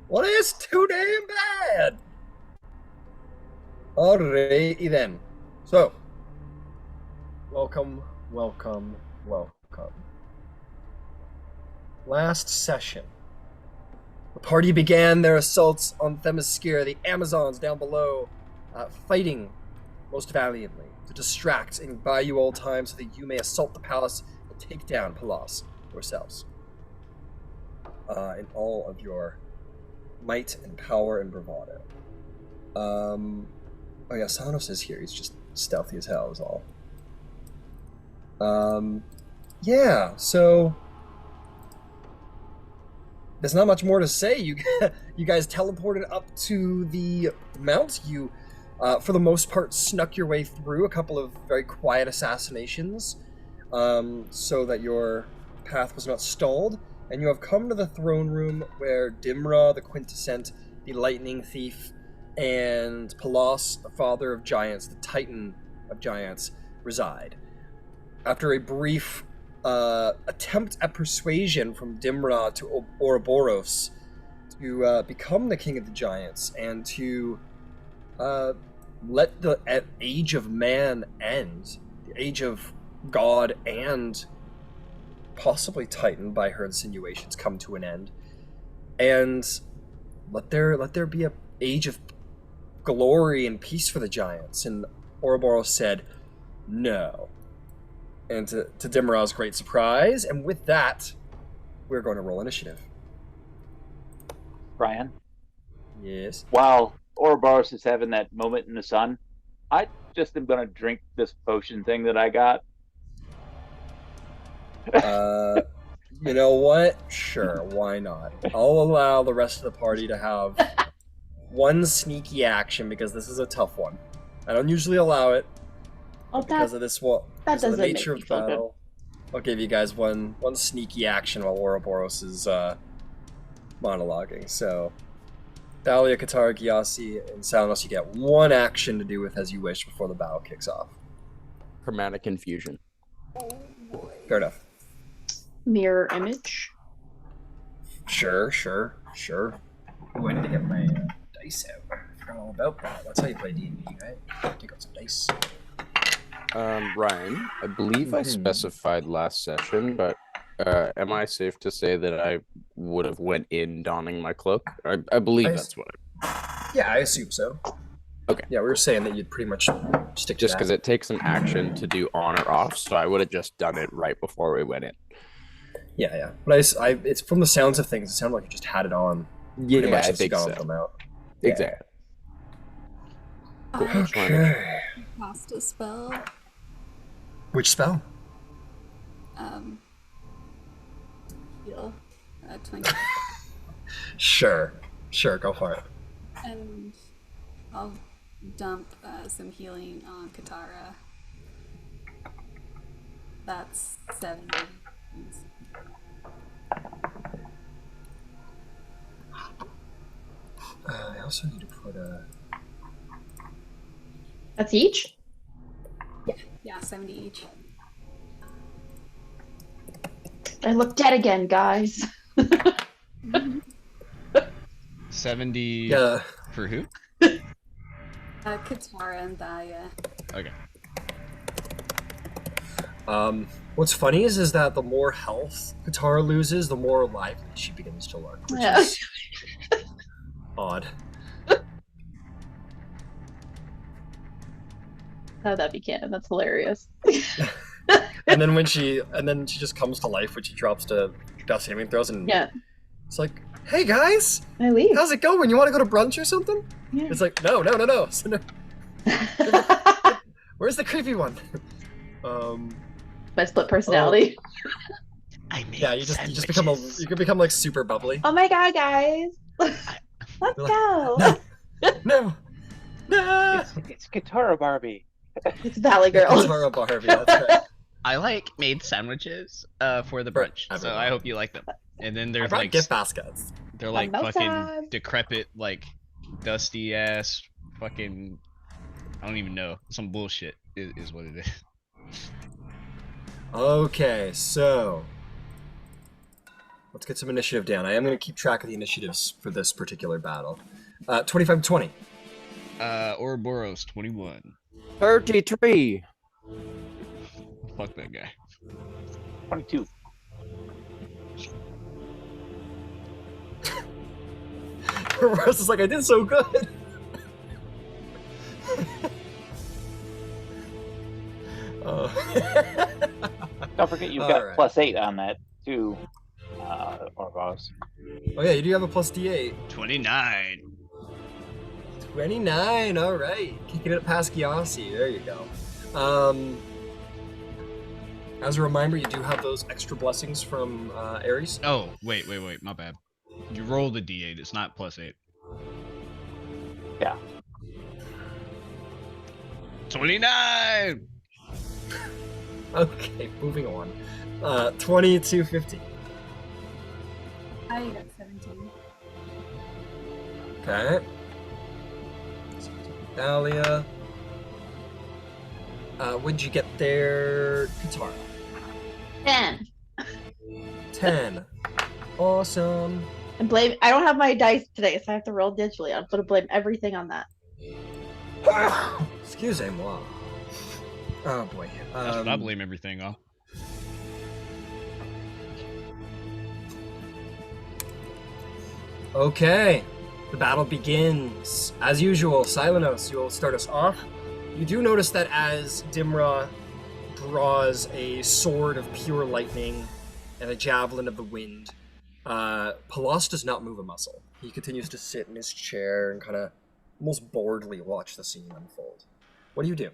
What is too damn bad? Alrighty then. So, welcome, welcome, welcome. Last session, the party began their assaults on Themyscira, the Amazons down below, fighting most valiantly to distract and buy you all time so that you may assault the palace and take down Pellas yourselves. In all of your might and power and bravado. Oh yeah, Silenos is here. He's just stealthy as hell is all. Yeah, so there's not much more to say. You guys teleported up to the mount. You, for the most part, snuck your way through a couple of very quiet assassinations, so that your path was not stalled. And you have come to the throne room where Dimra, the Quintessent, the Lightning Thief, and Pellas, the Father of Giants, the Titan of Giants, reside. After a brief attempt at persuasion from Dimra to Ouroboros to become the King of the Giants and to let the age of man end, the age of God and possibly Titan by her insinuations come to an end, and let there be a age of glory and peace for the Giants. And Ouroboros said no, and to Dimra's great surprise, and with that, we're going to roll initiative. Brian, Yes. while Ouroboros is having that moment in the sun, I just am gonna drink this potion thing that I got. You know what? Sure, why not? I'll allow the rest of the party to have one sneaky action because this is a tough one. I don't usually allow it because of this. Because of the nature of the battle. I'll give you guys one sneaky action while Ouroboros is monologuing. So, Thalia, Katara, Gyasi, and Silenos, you get one action to do with as you wish before the battle kicks off. Chromatic infusion. Fair enough. Mirror image. Sure. Ooh, I need to get my dice out. I forgot all about that. That's how you play D&D, right? Take out some dice. Ryan, I believe I specified last session, but am I safe to say that I would have went in donning my cloak? I believe that's what Yeah, I assume so. Okay. Yeah, we were saying that you'd pretty much stick to just because it takes an action to do on or off, so I would have just done it right before we went in. Yeah. But it's from the sounds of things, it sounded like you just had it on. Yeah, much I as think gone so. from out. Exactly. Cool. Okay. Cast a spell. Which spell? Heal. 20. Sure, go for it. And I'll dump some healing on Katara. That's 70. I also need to put a... That's each? Yeah, 70 each. I look dead again, guys. 70 Yeah. for who? Katara and Thalia. Okay. What's funny is that the more health Katara loses, the more lively she begins to look, which Yeah. is odd. Oh, that'd be canon. That's hilarious. And then she just comes to life when she drops to death saving throws, and Yeah, it's like, hey guys, I leave. how's it going? You want to go to brunch or something? Yeah. It's like, no. So no. Where's the creepy one? My split personality. Yeah, you just become like super bubbly. Oh my god, guys. Let's go. No. It's Katara Barbie. It's Valley Girl. Katara Barbie, that's right. I made sandwiches for the For brunch, so everyone. I hope you like them. And then I there's brought like gift baskets. they're like Mimosas. fucking decrepit, like dusty ass fucking, I don't even know, some bullshit is what it is. Okay, so Let's get some initiative down. I am going to keep track of the initiatives for this particular battle. 25-20. Ouroboros 21. 33. Fuck that guy. 22. Russ is like, I did so good. Don't forget you've All got right. +8 on that too, Ouroboros. Oh yeah, you do have a plus D8. 29. 29, all right. Kicking it past Gyasi. There you go. As a reminder, you do have those extra blessings from Ares. Oh, wait, my bad. You roll the d8, it's not +8. Yeah. 29! Okay, moving on. 20-50. I got 17. Okay. Thalia. What'd you get there, Katara? 10. 10. Awesome. And blame. I don't have my dice today, so I have to roll digitally. I'm gonna blame everything on that. Excusez-moi. Oh boy. That's what I blame everything on. Okay. The battle begins. As usual, Silenos, you'll start us off. You do notice that as Dimra draws a sword of pure lightning and a javelin of the wind, Pellas does not move a muscle. He continues to sit in his chair and kind of almost boredly watch the scene unfold. What do you do?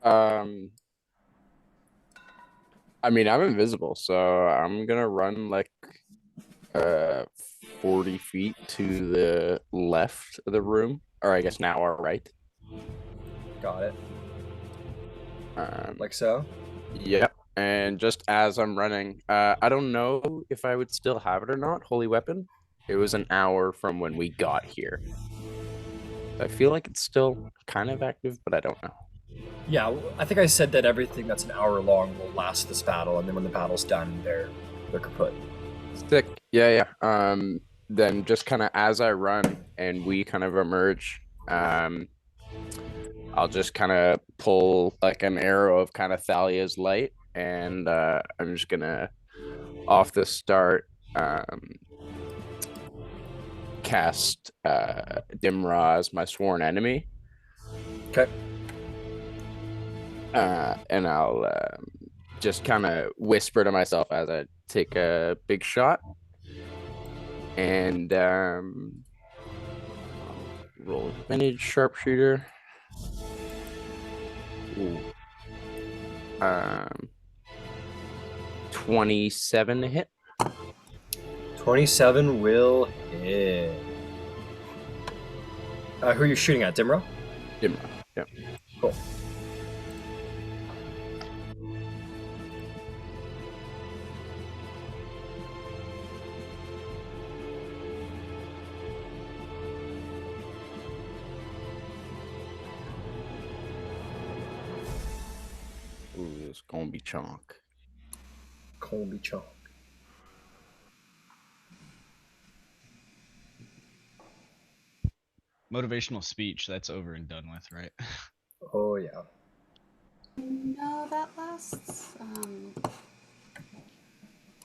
I mean, I'm invisible, so I'm gonna run like 40 feet to the left of the room, or I guess now our right. Got it. Like so? Yep. And just as I'm running, I don't know if I would still have it or not. Holy weapon. It was an hour from when we got here. I feel like it's still kind of active, but I don't know. Yeah, I think I said that everything that's an hour long will last this battle, and then when the battle's done, they're kaput. Sick. Yeah. Then just kind of as I run and we kind of emerge, I'll just kind of pull like an arrow of kind of Thalia's light, and I'm just gonna off the start cast Dimra as my sworn enemy. Okay. And I'll just kind of whisper to myself as I take a big shot. And roll advantage sharpshooter. Ooh. 27 to hit. 27 will hit. Who are you shooting at, Dimra? Dimra. Yep. Cool. Ooh, it's gonna be chonk. Colby Chunk. Motivational speech, that's over and done with, right? Oh, yeah. No, that lasts.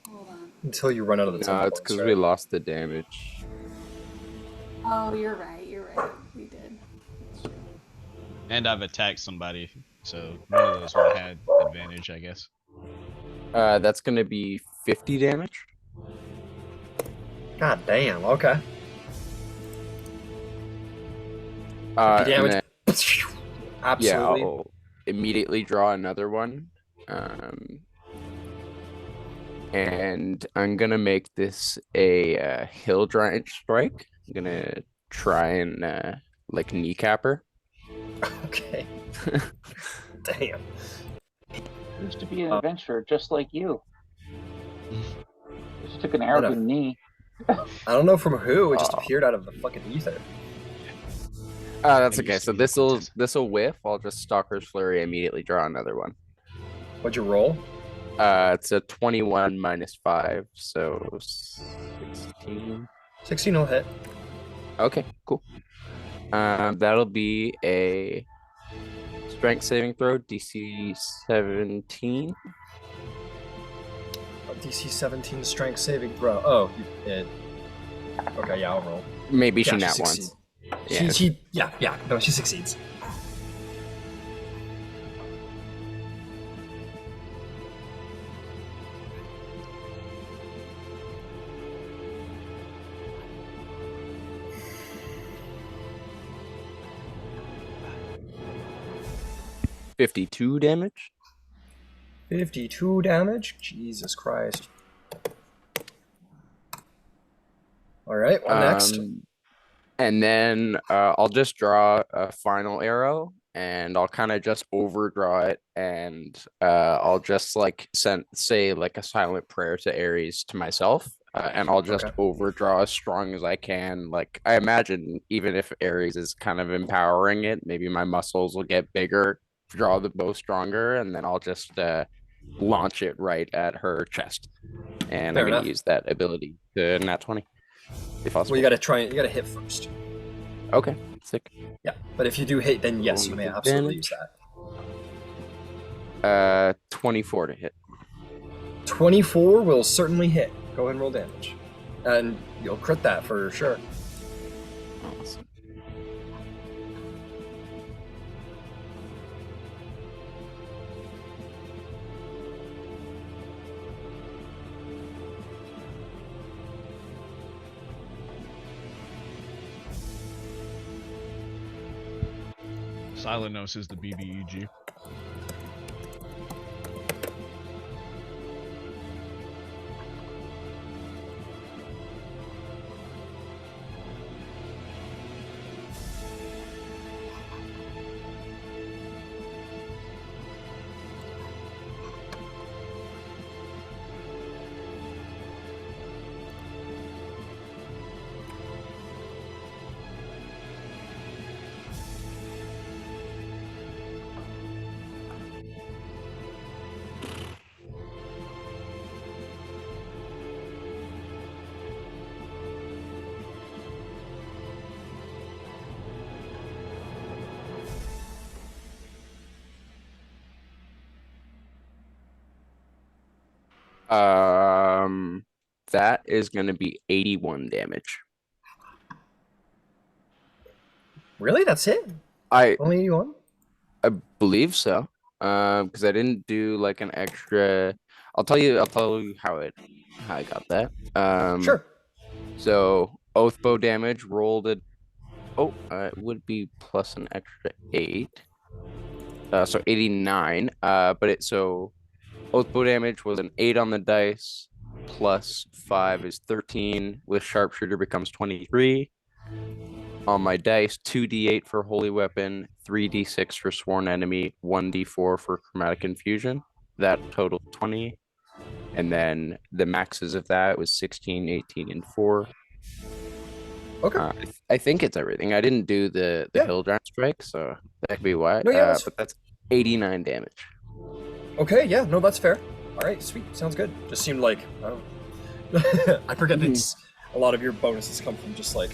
Hold on. Until you run out of the No, tempo it's points, because right? we lost the damage. Oh, you're right. We did. And I've attacked somebody, so one of those would have had advantage, I guess. That's gonna be 50 damage. God damn, okay. 50 And damage. then, Absolutely. yeah, I'll immediately draw another one. And I'm gonna make this a hill giant strike. I'm gonna try and like kneecap her. Okay. Damn. Used to be an adventurer just like you. Just took an arrow to the knee. I don't know from who, it just appeared out of the fucking ether. That's okay. So this'll whiff. I'll just Stalker's Flurry immediately draw another one. What'd you roll? It's a 21 minus 5, so 16. 16 will hit. Okay, cool. That'll be a strength saving throw, DC 17. DC 17 strength saving throw. Oh, it. Okay, yeah, I'll roll. Maybe she Yeah, nat succeeds. once. No, she succeeds. Yeah. 52 damage. 52 damage? Jesus Christ. Alright, what next? And then I'll just draw a final arrow and I'll kind of just overdraw it and I'll just like say like a silent prayer to Ares to myself. And I'll just overdraw as strong as I can. Like I imagine even if Ares is kind of empowering it, maybe my muscles will get bigger, draw the bow stronger, and then I'll just launch it right at her chest. And Fair I'm gonna enough. use that ability to nat 20. If possible. Well, you gotta hit first. Okay, sick. Yeah, but if you do hit, then yes, you may absolutely use that. 24 to hit. 24 will certainly hit. Go ahead and roll damage. And you'll crit that for sure. Awesome. Silenos is the BBEG. That is going to be 81 damage. Really? That's it? I Only 81? believe so. Because I didn't do like an extra. I'll tell you how I got that. Sure. So oath bow damage rolled it. Oh, it would be plus an extra 8. So 89. So oath bow damage was an 8 on the dice, plus 5 is 13. With sharpshooter becomes 23. On my dice, 2d8 for holy weapon, 3d6 for sworn enemy, 1d4 for chromatic infusion. That totaled 20. And then the maxes of that was 16, 18, and 4. Okay. I think it's everything. I didn't do the hill giant strike, so that could be why. No, yeah, but that's 89 damage. Okay, yeah, no, that's fair. Alright, sweet. Sounds good. Just seemed like, I don't know. I forget that a lot of your bonuses come from just like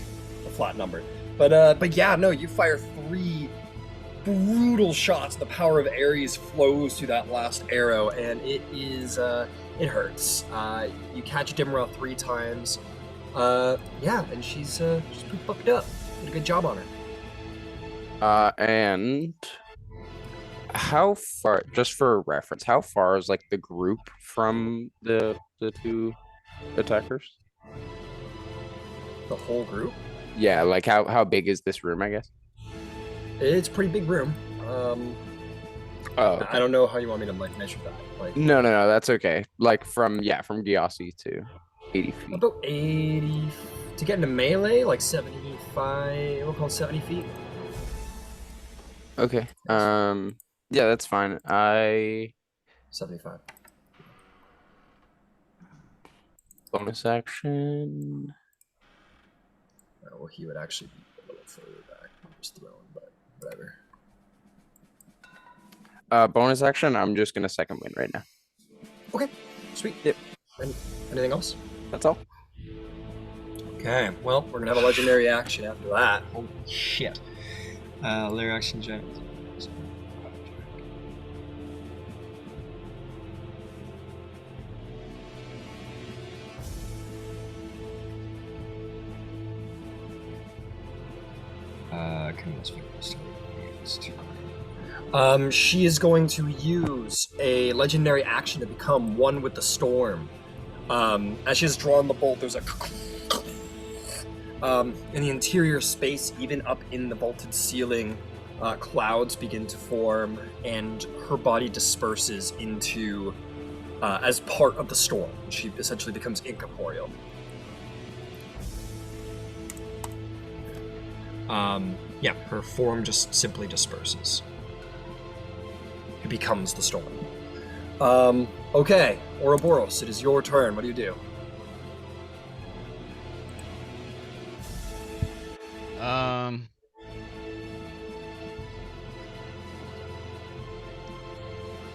a flat number. But yeah, no, you fire 3 brutal shots. The power of Ares flows through that last arrow, and it is, it hurts. You catch Dimra 3 times. Yeah, and she's pretty fucked up. Did a good job on her. And how far, just for reference, how far is like the group from the 2 attackers? The whole group? Yeah, like how big is this room, I guess? It's a pretty big room. Okay. I don't know how you want me to like measure that. Like No, that's okay. Like from Gyasi to 80 feet. about 80 to get into melee, like 75. We'll call it 70 feet. Okay. Yeah, that's fine. 75. Bonus action. Well, he would actually be a little further back. I'm just throwing, but whatever. Bonus action. I'm just gonna second wind right now. Okay, sweet. Yep. Anything else? That's all. Okay, well, we're gonna have a legendary action after that. Holy shit. Legendary action, Giants. She is going to use a legendary action to become one with the storm. As she has drawn the bolt, there's a in the interior space, even up in the vaulted ceiling, clouds begin to form, and her body disperses into as part of the storm. She essentially becomes incorporeal. Yeah, her form just simply disperses. It becomes the storm. Okay, Ouroboros, it is your turn. What do you do?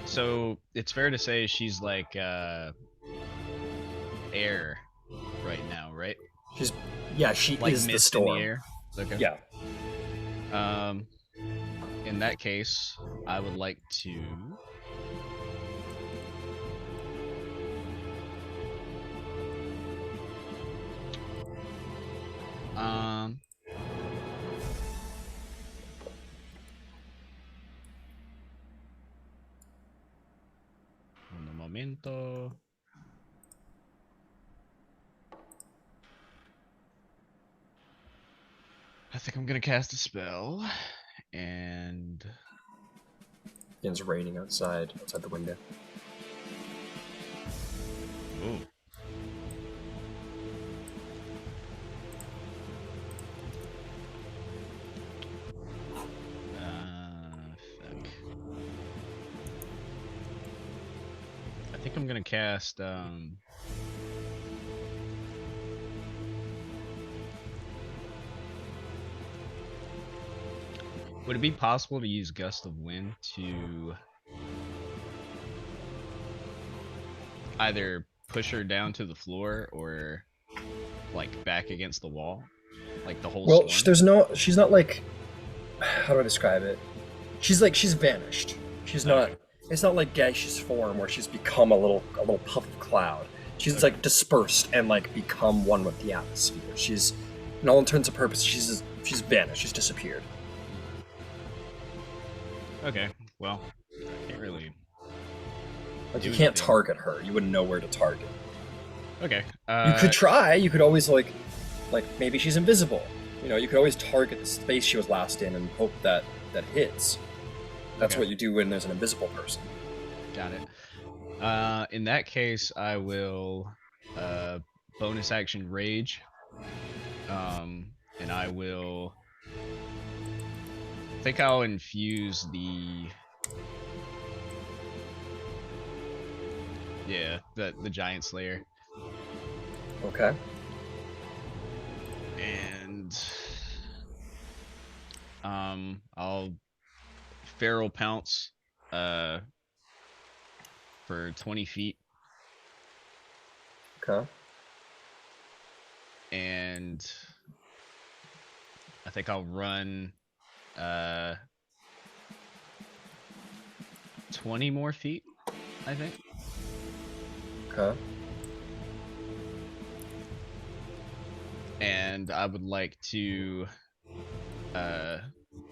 So it's fair to say she's like air right now, right? She Like is the mist storm. in the air. Okay. Yeah. In that case, I would like to un momento. I think I'm gonna cast a spell, and It's raining outside the window. ooh. Fuck. I think I'm gonna cast would it be possible to use Gust of Wind to either push her down to the floor or like back against the wall? Like the whole Well, storm? she's not like, how do I describe it? She's vanished. She's not, Okay. it's not like gaseous form where she's become a little puff of cloud. She's Okay. like dispersed and like become one with the atmosphere. She's, in all intents and purposes, she's vanished. She's disappeared. Okay, well, I can't really. Like Do you can't anything. target her. You wouldn't know where to target. Okay. You could try. You could always like maybe she's invisible. You know, you could always target the space she was last in and hope that hits. That's Okay. what you do when there's an invisible person. Got it. In that case, I will bonus action rage. And I will. I think I'll infuse the. Yeah, the giant slayer. Okay. And I'll feral pounce for 20 feet, Okay. and I think I'll run 20 more feet, I think. Okay. And I would like to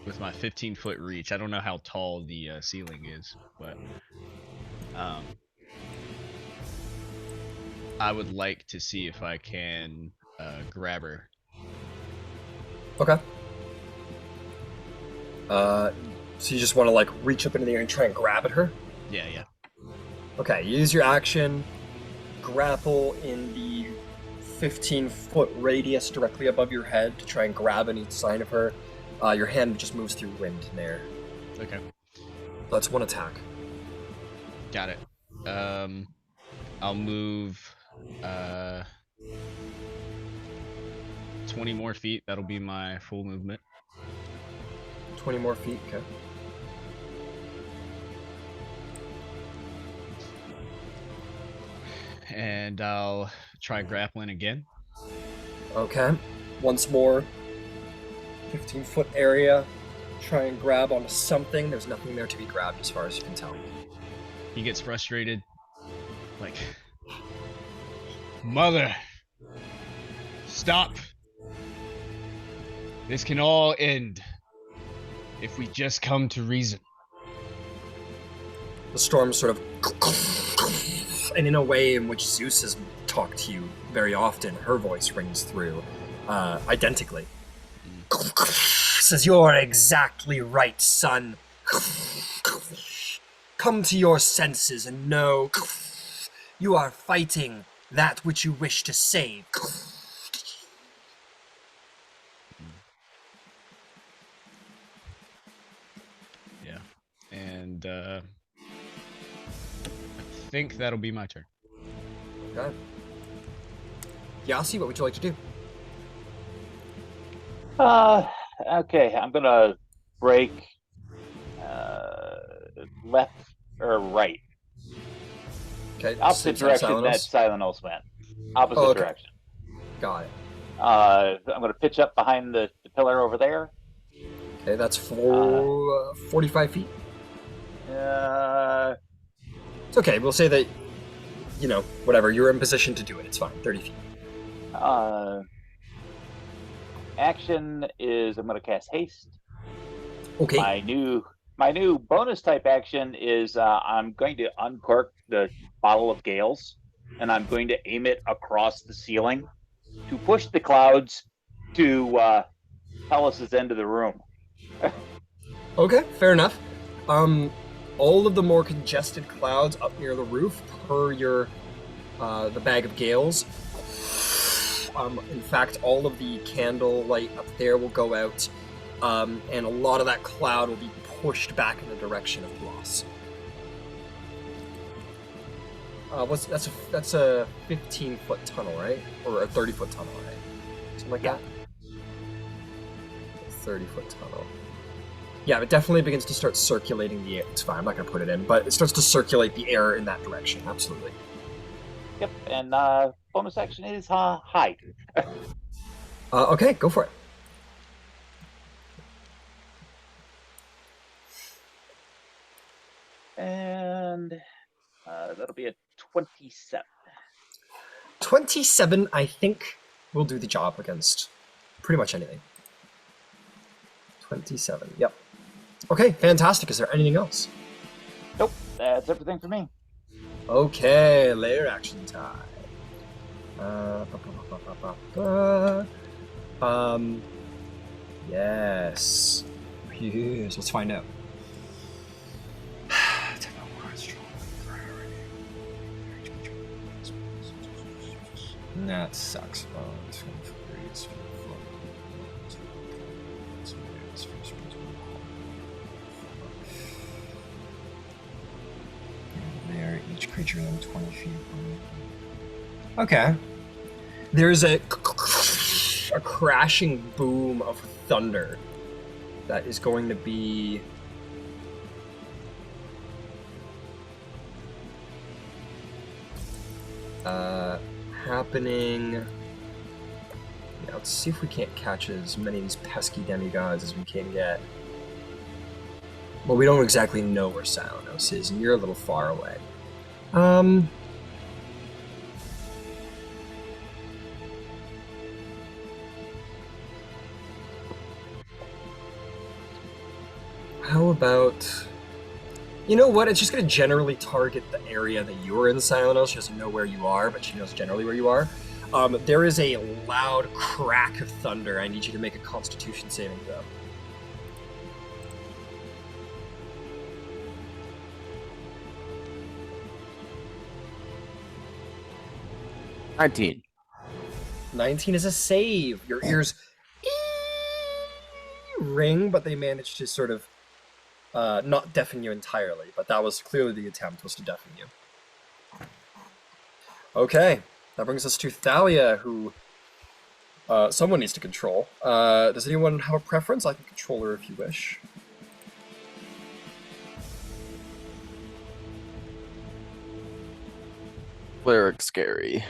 with my 15-foot reach, I don't know how tall the ceiling is, but I would like to see if I can grab her. Okay. So you just want to like reach up into the air and try and grab at her? Yeah, yeah. Okay, you use your action, grapple in the 15-foot radius directly above your head to try and grab any sign of her. Your hand just moves through wind and air. Okay, That's one attack. got it. I'll move 20 more feet. That'll be my full movement. 20 more feet, okay. and I'll try grappling again. Okay. Once more, 15-foot area. Try and grab onto something. There's nothing there to be grabbed as far as you can tell. He gets frustrated. Like, Mother, stop. This can all end if we just come to reason. The storm sort of... And in a way in which Zeus has talked to you very often, her voice rings through identically. Says, "You're exactly right, son. Come to your senses and know you are fighting that which you wish to save." Yeah. And I think that'll be my turn. Okay. Gyasi, what would you like to do? Okay, I'm gonna break left or right. Okay. Opposite direction that Silenos went. Opposite direction. Got it. I'm gonna pitch up behind the pillar over there. Okay, that's 45 feet. It's okay. We'll say that, you know, whatever. You're in position to do it. It's fine. 30 feet. Action is I'm gonna cast haste. Okay. My new bonus type action is I'm going to uncork the bottle of Gales, and I'm going to aim it across the ceiling to push the clouds to Pellas' end of the room. Okay, fair enough. All of the more congested clouds up near the roof, per your the bag of gales. In fact, all of the candle light up there will go out, and a lot of that cloud will be pushed back in the direction of Pellas. That's a 15-foot tunnel, right? Or a 30-foot tunnel, right? Something like that. 30-foot tunnel. Yeah, it definitely begins to start circulating the air. It's fine, I'm not going to put it in, but it starts to circulate the air in that direction, absolutely. Yep, and bonus action is hide. Okay, go for it. And that'll be a 27. 27, I think, will do the job against pretty much anything. 27, yep. Okay, fantastic. Is there anything else? Nope, that's everything for me. Okay, layer action time. Yes. Yes, let's find out. That sucks. There, each creature within 20 feet. Okay. There's a crashing boom of thunder that is going to be happening. Yeah, let's see if we can't catch as many of these pesky demigods as we can get. Well, we don't exactly know where Silenos is, and you're a little far away. How about... You know what? It's just going to generally target the area that you're in, Silenos. She doesn't know where you are, but she knows generally where you are. There is a loud crack of thunder. I need you to make a Constitution saving throw. $19. 19 is a save. Your ears ring, but they manage to sort of not deafen you entirely. But that was clearly the attempt, was to deafen you. Okay, that brings us to Thalia, who someone needs to control. Does anyone have a preference? I can control her if you wish. Cleric scary.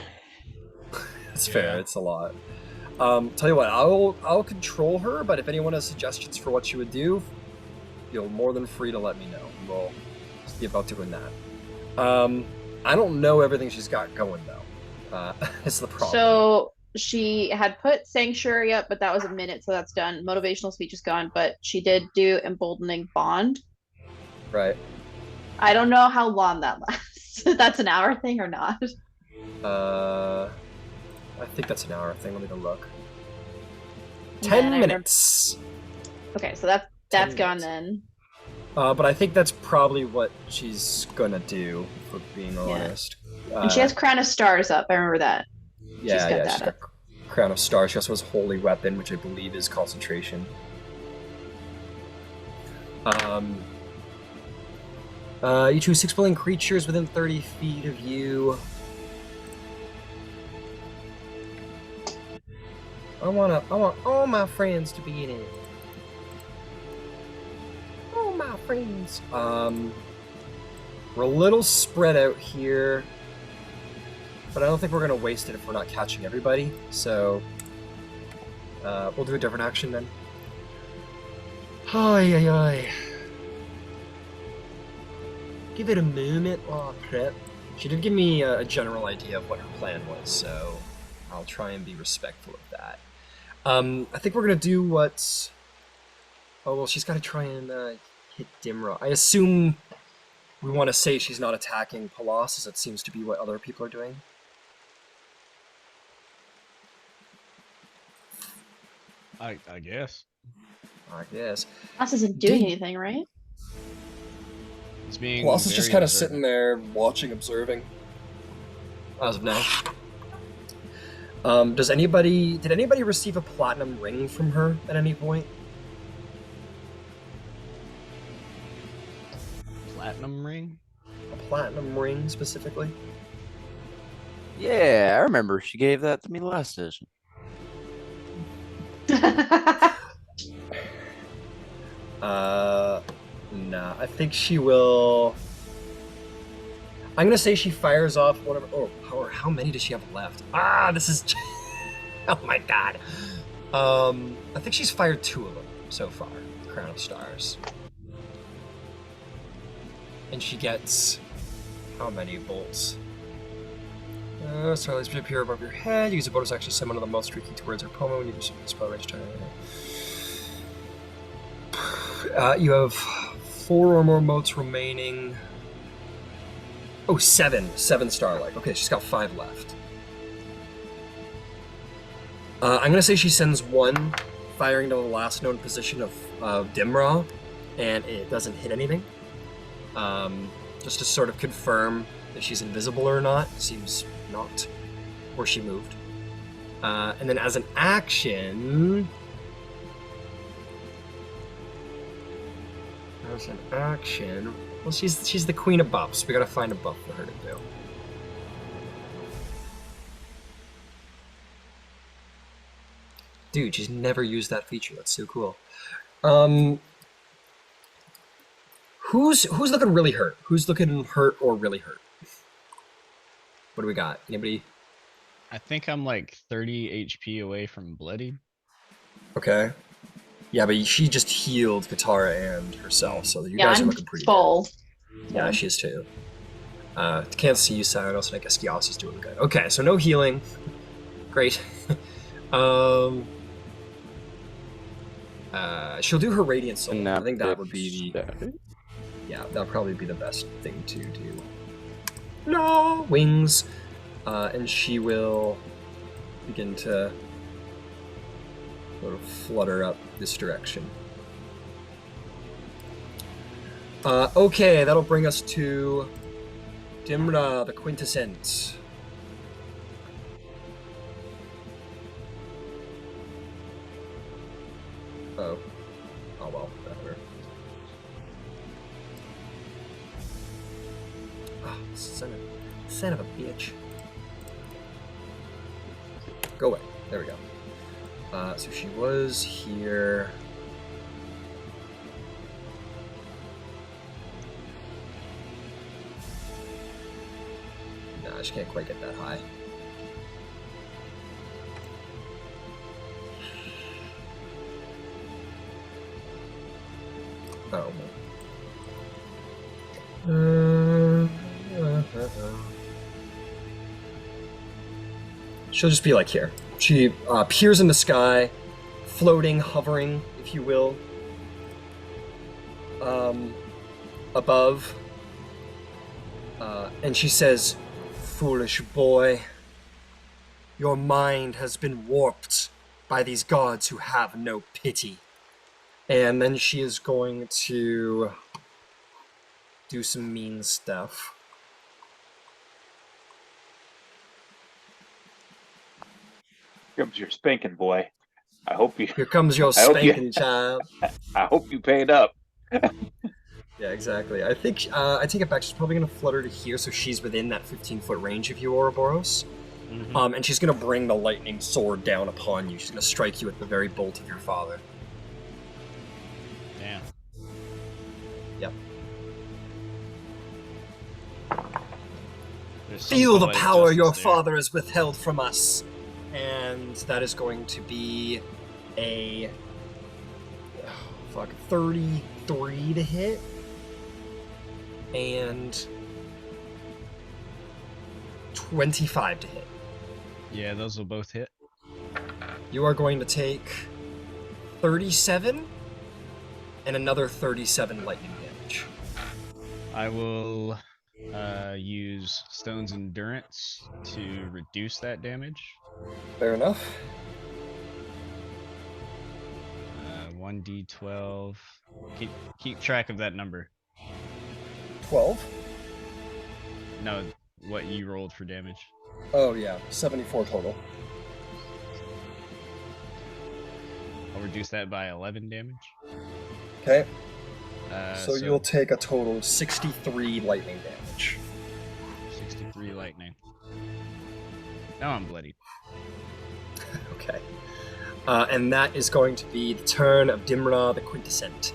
It's Yeah. fair. It's a lot. Tell you what, I'll control her, but if anyone has suggestions for what she would do, feel more than free to let me know. We'll see about doing that. I don't know everything she's got going though. It's the problem. So she had put sanctuary up, but that was a minute, so that's done. Motivational speech is gone, but she did do emboldening bond. Right. I don't know how long that lasts. That's an hour thing or not. I think that's an hour thing. Let me go look. And 10 then I minutes. Okay, so that's 10 gone minutes. then. But I think that's probably what she's gonna do, for being honest. And she has Crown of Stars up. I remember that. Yeah, got yeah, that she's up. got Crown of Stars. She also has Holy Weapon, which I believe is concentration. You choose 6 willing creatures within 30 feet of you. I want all my friends to be in it. All my friends. We're a little spread out here, but I don't think we're gonna waste it if we're not catching everybody. So, we'll do a different action then. Ay, ay, ay. Give it a moment while I prep. She did give me a general idea of what her plan was, so I'll try and be respectful of that. I think we're gonna do what... Oh, well, she's gotta try and hit Dimra. I assume we want to say she's not attacking Pellas, as it seems to be what other people are doing. I guess. I guess. Us isn't doing anything, right? It's being Pellas is just very kind of observant. sitting there, watching, observing. As of now. Did anybody receive a platinum ring from her at any point? Platinum ring? A platinum ring, specifically? Yeah, I remember she gave that to me last session. Nah, I think she will... I'm gonna say she fires off one of... Oh, how many does she have left? Ah, this is... Oh my god. I think she's fired 2 of them so far. Crown of Stars. And she gets... How many bolts? Starlights appear above your head. Use a bonus action to summon one of the most tricky towards her opponent when you do something spell range time. You have 4 or more motes remaining. Oh, 7. 7 Starlight. Okay, she's got 5 left. I'm gonna say she sends 1 firing to the last known position of Dimra, and it doesn't hit anything. Just to sort of confirm if she's invisible or not. Seems not. Or she moved. And then as an action... As an action... Well, she's the queen of buffs. We gotta find a buff for her to do. Dude, she's never used that feature. That's so cool. Who's looking really hurt? Who's looking hurt or really hurt? What do we got? Anybody? I think I'm like 30 HP away from bloody. Okay. Yeah, but she just healed Katara and herself, so you Yeah, guys are I'm looking pretty full. good. Yeah, she is too. Can't see you, Silenos, and I guess Gyasi's doing good. Okay, so no healing. Great. She'll do her Radiant Soul. I think that would be the... Yeah, that'll probably be the best thing to do. No! Wings. And she will begin to sort of flutter up this direction. Okay, that'll bring us to Dimra, the Quintessence. Oh. Oh well, whatever. Oh, son of a bitch. Go away. There we go. So she was here. Nah, She can't quite get that high. Oh. She'll just be like here. She peers in the sky, floating, hovering, if you will, above, and she says, "Foolish boy, your mind has been warped by these gods who have no pity." And then she is going to do some mean stuff. Here comes your spanking, boy. I hope you. Here comes your I hope you- spanking child. I hope you paid up. Yeah, exactly. I think, I take it back, she's probably going to flutter to here, so she's within that 15-foot range of you, Ouroboros. Mhm. And she's going to bring the lightning sword down upon you. She's going to strike you at the very bolt of your father. Damn. Yep. There's some Feel the poetic power justice your there. father has withheld from us. And that is going to be a 33 to hit. And 25 to hit. Yeah, those will both hit. You are going to take 37 and another 37 lightning damage. I will use Stone's Endurance to reduce that damage. Fair enough. 1d12. Keep track of that number. 12. No, what you rolled for damage. Oh yeah, 74 total. I'll reduce that by 11 damage. Okay, Uh, so you'll take a total of 63 lightning damage. 63 lightning. Now I'm bloodied. Okay. And that is going to be the turn of Dimra the Quintessent.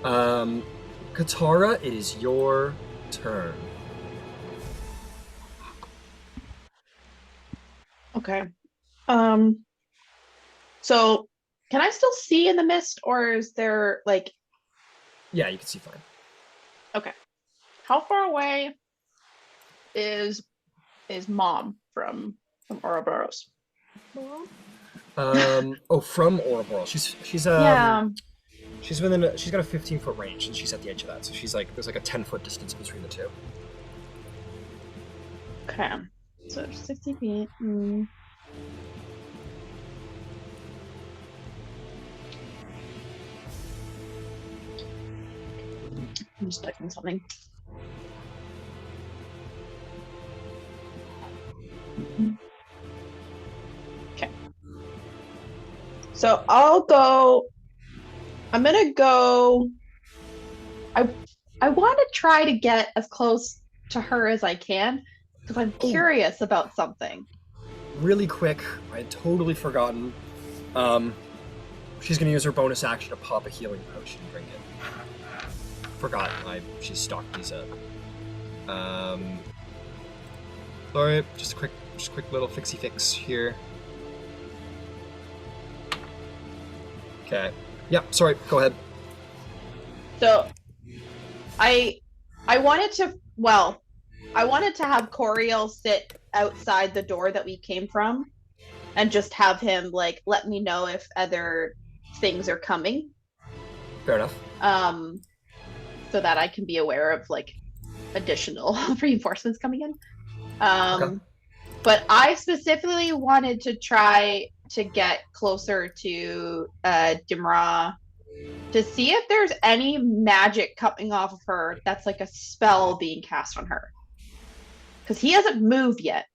Katara, it is your turn. Okay. So can I still see in the mist, or is there like Yeah, you can see fine. how far away is mom from Ouroboros? From Ouroboros. She's Yeah. she's got a 15-foot range, and she's at the edge of that. So she's like, there's like a 10-foot distance between the two. Okay. So 60 feet. Mm. I'm just typing something. Okay. So I'm gonna go. I want to try to get as close to her as I can because I'm curious about something. Really quick, I had totally forgotten. She's gonna use her bonus action to pop a healing potion and drink it. Forgot. She stocked these up. Sorry, just a quick little fixie fix here. Okay. Yep. Sorry. Go ahead. So I wanted to have Coriel sit outside the door that we came from and just have him like let me know if other things are coming. Fair enough. So that I can be aware of like additional reinforcements coming in. Okay. But I specifically wanted to try to get closer to Dimra to see if there's any magic coming off of her that's like a spell being cast on her. Because he hasn't moved yet.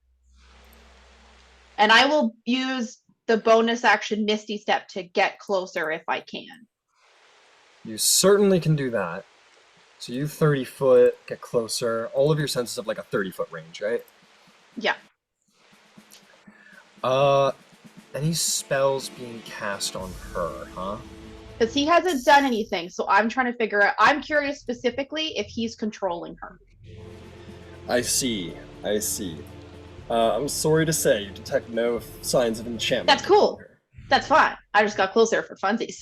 And I will use the bonus action Misty Step to get closer if I can. You certainly can do that. So you 30 foot, get closer. All of your senses have like a 30-foot range, right? Yeah. Any spells being cast on her, huh? Because he hasn't done anything, so I'm trying to figure out. I'm curious specifically if he's controlling her. I see. I'm sorry to say, you detect no signs of enchantment. That's cool. here. That's fine. I just got closer for funsies.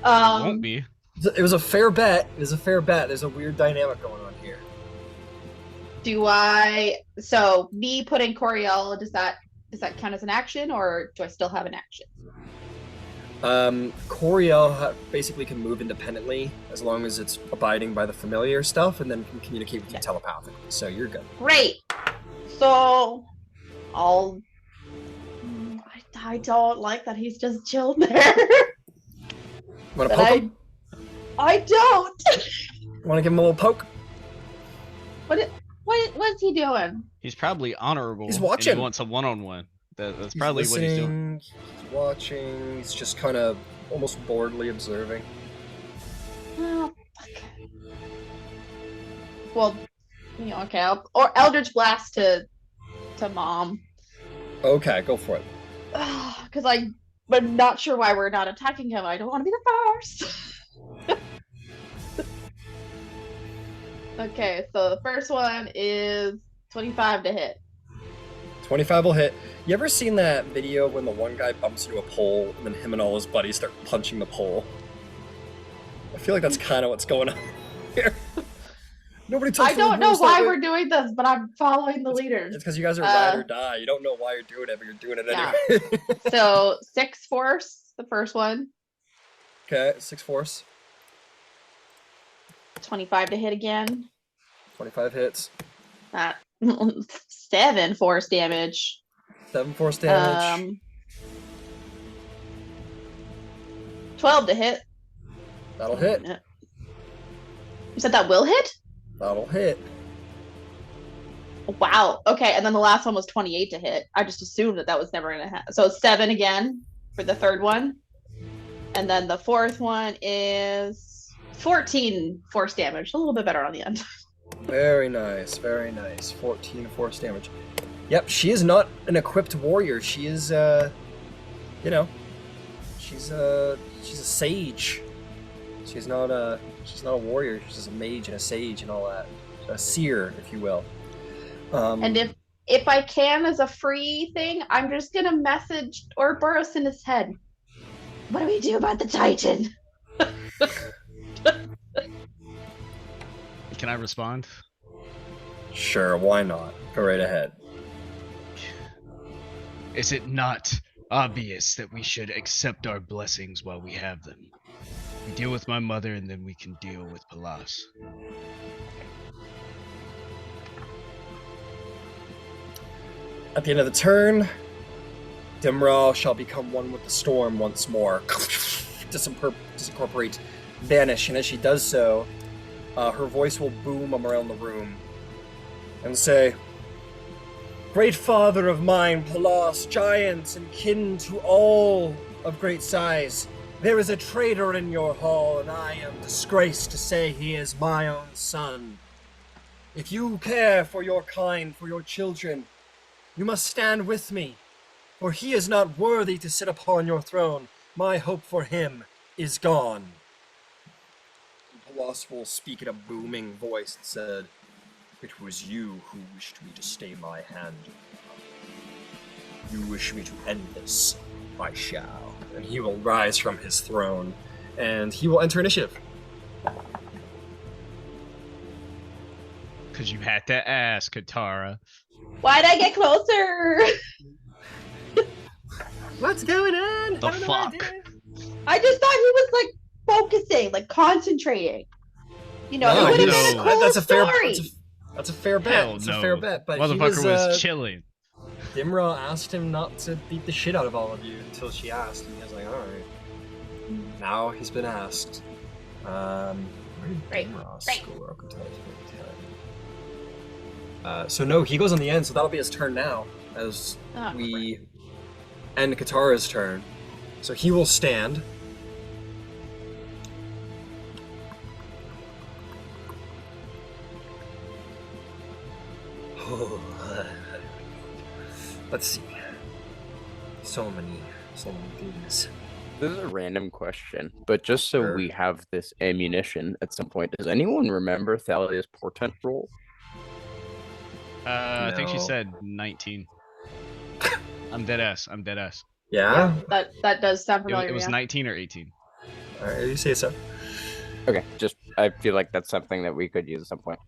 Won't be. It was a fair bet. It was a fair bet. There's a weird dynamic going on here. So me putting Coriel, does that count as an action, or do I still have an action? Coriel basically can move independently as long as it's abiding by the familiar stuff, and then can communicate with you telepathically. So you're good. Great. So I don't like that he's just chilled there. Want to poke him? I don't. Want to give him a little poke? What's he doing? He's probably honorable. He's watching. And he wants a one-on-one. That's probably what he's doing. He's watching. He's just kind of almost boredly observing. Oh, fuck. Well, okay. Or Eldritch Blast to Mom. Okay, go for it. Because I'm not sure why we're not attacking him. I don't want to be the first. Okay, so the first one is 25 to hit. 25 will hit. You ever seen that video when the one guy bumps into a pole and then him and all his buddies start punching the pole? I feel like that's kind of what's going on here. Nobody talks. I don't know why we're doing this, but I'm following the leaders. It's because you guys are ride or die. You don't know why you're doing it, but you're doing it anyway. So 6 force, the first one. Okay, 6 force. 25 to hit again. 25 hits. 7 force damage. 7 force damage. 12 to hit. That'll hit. You said that will hit? That'll hit. Wow. Okay, and then the last one was 28 to hit. I just assumed that was never going to happen. So 7 again for the third one. And then the fourth one is 14 force damage. A little bit better on the end. Very nice, very nice. 14 force damage. Yep, she is not an equipped warrior. She is, she's a sage. She's not a warrior. She's just a mage and a sage and all that. A seer, if you will. And if I can, as a free thing, I'm just gonna message Ouroboros in his head. What do we do about the Titan? Can I respond? Sure, why not? Go right ahead. Is it not obvious that we should accept our blessings while we have them? We deal with my mother, and then we can deal with Pellas. At the end of the turn, Dimra shall become one with the storm once more. Disincorporate, vanish, and as she does so, her voice will boom around the room and say, "Great father of mine, Pellas, giant and kin to all of great size, there is a traitor in your hall, and I am disgraced to say he is my own son. If you care for your kind, for your children, you must stand with me, for he is not worthy to sit upon your throne. My hope for him is gone." Pellas will speak in a booming voice and said, "It was you who wished me to stay my hand. You wish me to end this. I shall." And he will rise from his throne, and he will enter initiative. Because you had to ask, Katara. Why'd I get closer? What's going on? The fuck? I just thought he was like focusing, like concentrating. It would have been a cool that's a fair. story. That's a fair bet. Hell It's no. a fair bet. But Motherfucker he was chilling. Dimra asked him not to beat the shit out of all of you until she asked, and he was like, "All right." Now he's been asked. Where did Dimra score? So no, he goes on the end, so that'll be his turn now, as we end Katara's turn. So he will stand. Let's see. So many things. This is a random question, but just so Sure. we have this ammunition at some point, does anyone remember Thalia's portent roll? I think she No. said 19. I'm dead ass. Yeah? That does sound familiar. It was yeah. 19 or 18. All right, you say so. Okay, just I feel like that's something that we could use at some point.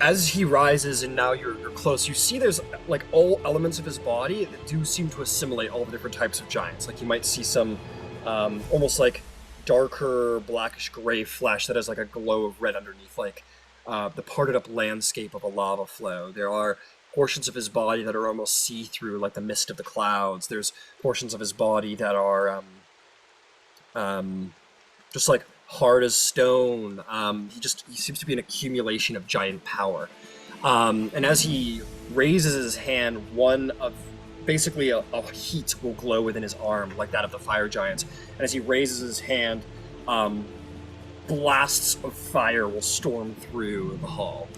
As he rises and now you're close, you see there's like all elements of his body that do seem to assimilate all the different types of giants. Like you might see some almost like darker blackish gray flesh that has like a glow of red underneath, like the parted up landscape of a lava flow. There are portions of his body that are almost see-through, like the mist of the clouds. There's portions of his body that are just like hard as stone. He seems to be an accumulation of giant power. And as he raises his hand, one of basically a heat will glow within his arm, like that of the fire giants. And as he raises his hand, blasts of fire will storm through the hall.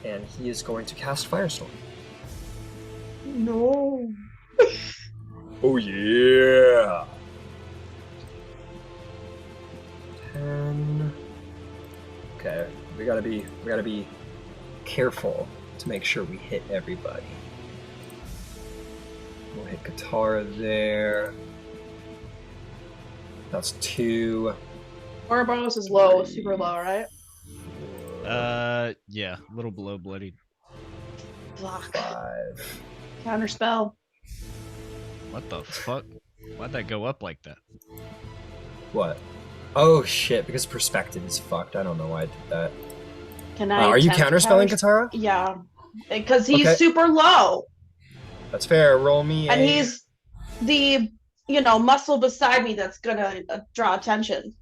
And he is going to cast Firestorm. No. Oh yeah! 10. Okay, we gotta be careful to make sure we hit everybody. We'll hit Katara there. That's 2. Ouroboros is low, super low, right? Yeah, a little below bloodied. Block. 5. Counterspell. What the fuck? Why'd that go up like that? What? Oh shit! Because perspective is fucked. I don't know why I did that. Can I? Are you attempt counterspelling counters- Katara? Yeah, because he's Okay. super low, That's fair. Roll me. and a... he's the muscle beside me that's gonna draw attention.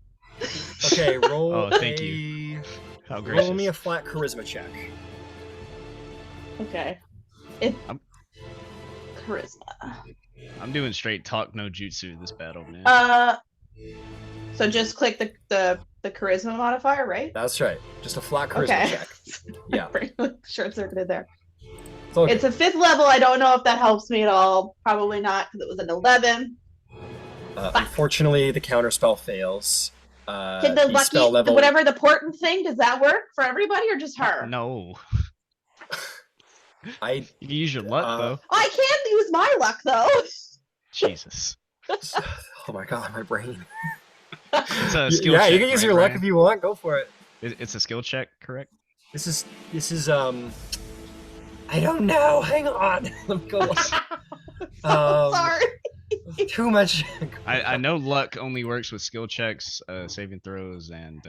Okay. Roll. Oh, thank you. How gracious. Roll me a flat charisma check. Okay. Charisma. I'm doing straight talk no jutsu this battle, man. So just click the charisma modifier, right? That's right. Just a flat charisma Okay. check. Yeah. Short circuited there. It's okay. It's a 5th level. I don't know if that helps me at all. Probably not, because it was an 11. Unfortunately, the counterspell fails. Can the lucky, spell level... whatever the portent thing, does that work for everybody or just her? No. I You can use your luck though. I can use my luck though. Jesus. Oh my god, my brain. It's a skill Yeah, check, you can use right, your luck Ryan? if you want. Go for it. It's a skill check, correct? This is I don't know. Hang on. Let me go look. Sorry. Too much. I know luck only works with skill checks, saving throws, and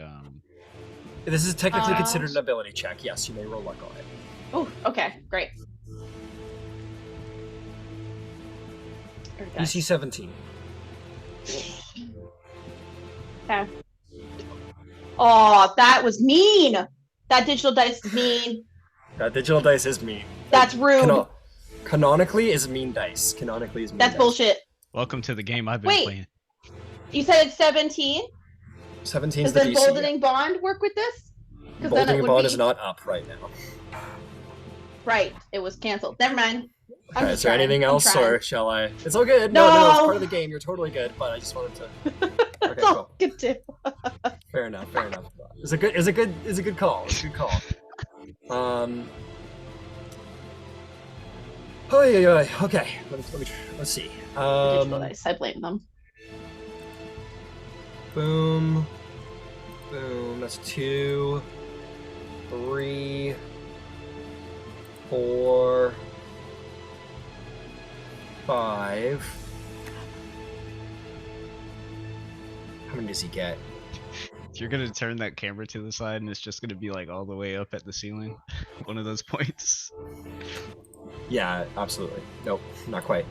This is technically considered an ability check. Yes, you may roll luck on it. Oh, okay, great. Okay. DC 17. Okay. Oh, that was mean. That digital dice is mean. That digital dice is mean. That's rude. Canonically is mean dice. Canonically is mean That's dice. bullshit. welcome to the game I've been Wait. playing. You said it's 17? 17 Does is the then DC. Boldening Bond work with this? 'Cause then it Boldening would Bond be- is not up right now. Right, it was canceled. Never mind. I'm Okay, just is there trying. anything I'm else, trying. or shall I? It's all good. No, it's No. part of the game. You're totally good, but I just wanted to. Okay, Oh, cool. good too. Fair enough. Fair enough. It's a good call. It's a good call. Oh yeah. Okay. Let's see. Digital dice. I blame them. Boom. Boom. That's 2, 3, 4, 5. How many does he get? You're gonna turn that camera to the side, and it's just gonna be like all the way up at the ceiling. One of those points. Yeah, absolutely. Nope, not quite.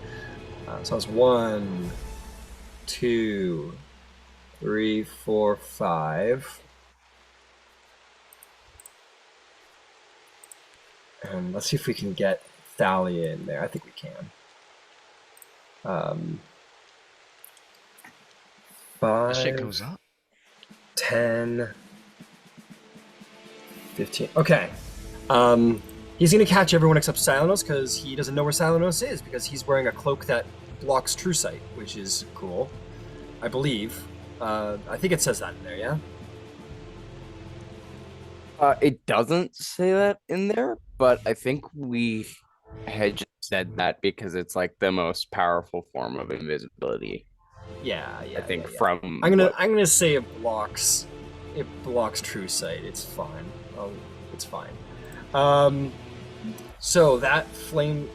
So it's 1, 2, 3, 4, 5. And let's see if we can get Thalia in there. I think we can. 5, That shit goes up. 10, 15. Okay. He's gonna catch everyone except Silenos because he doesn't know where Silenos is because he's wearing a cloak that blocks true sight, which is cool. I believe. I think it says that in there, yeah? It doesn't say that in there, but I think we had just said that because it's like the most powerful form of invisibility. Yeah, I think yeah. from I'm gonna say it blocks true sight. It's fine. It's fine. So that flame,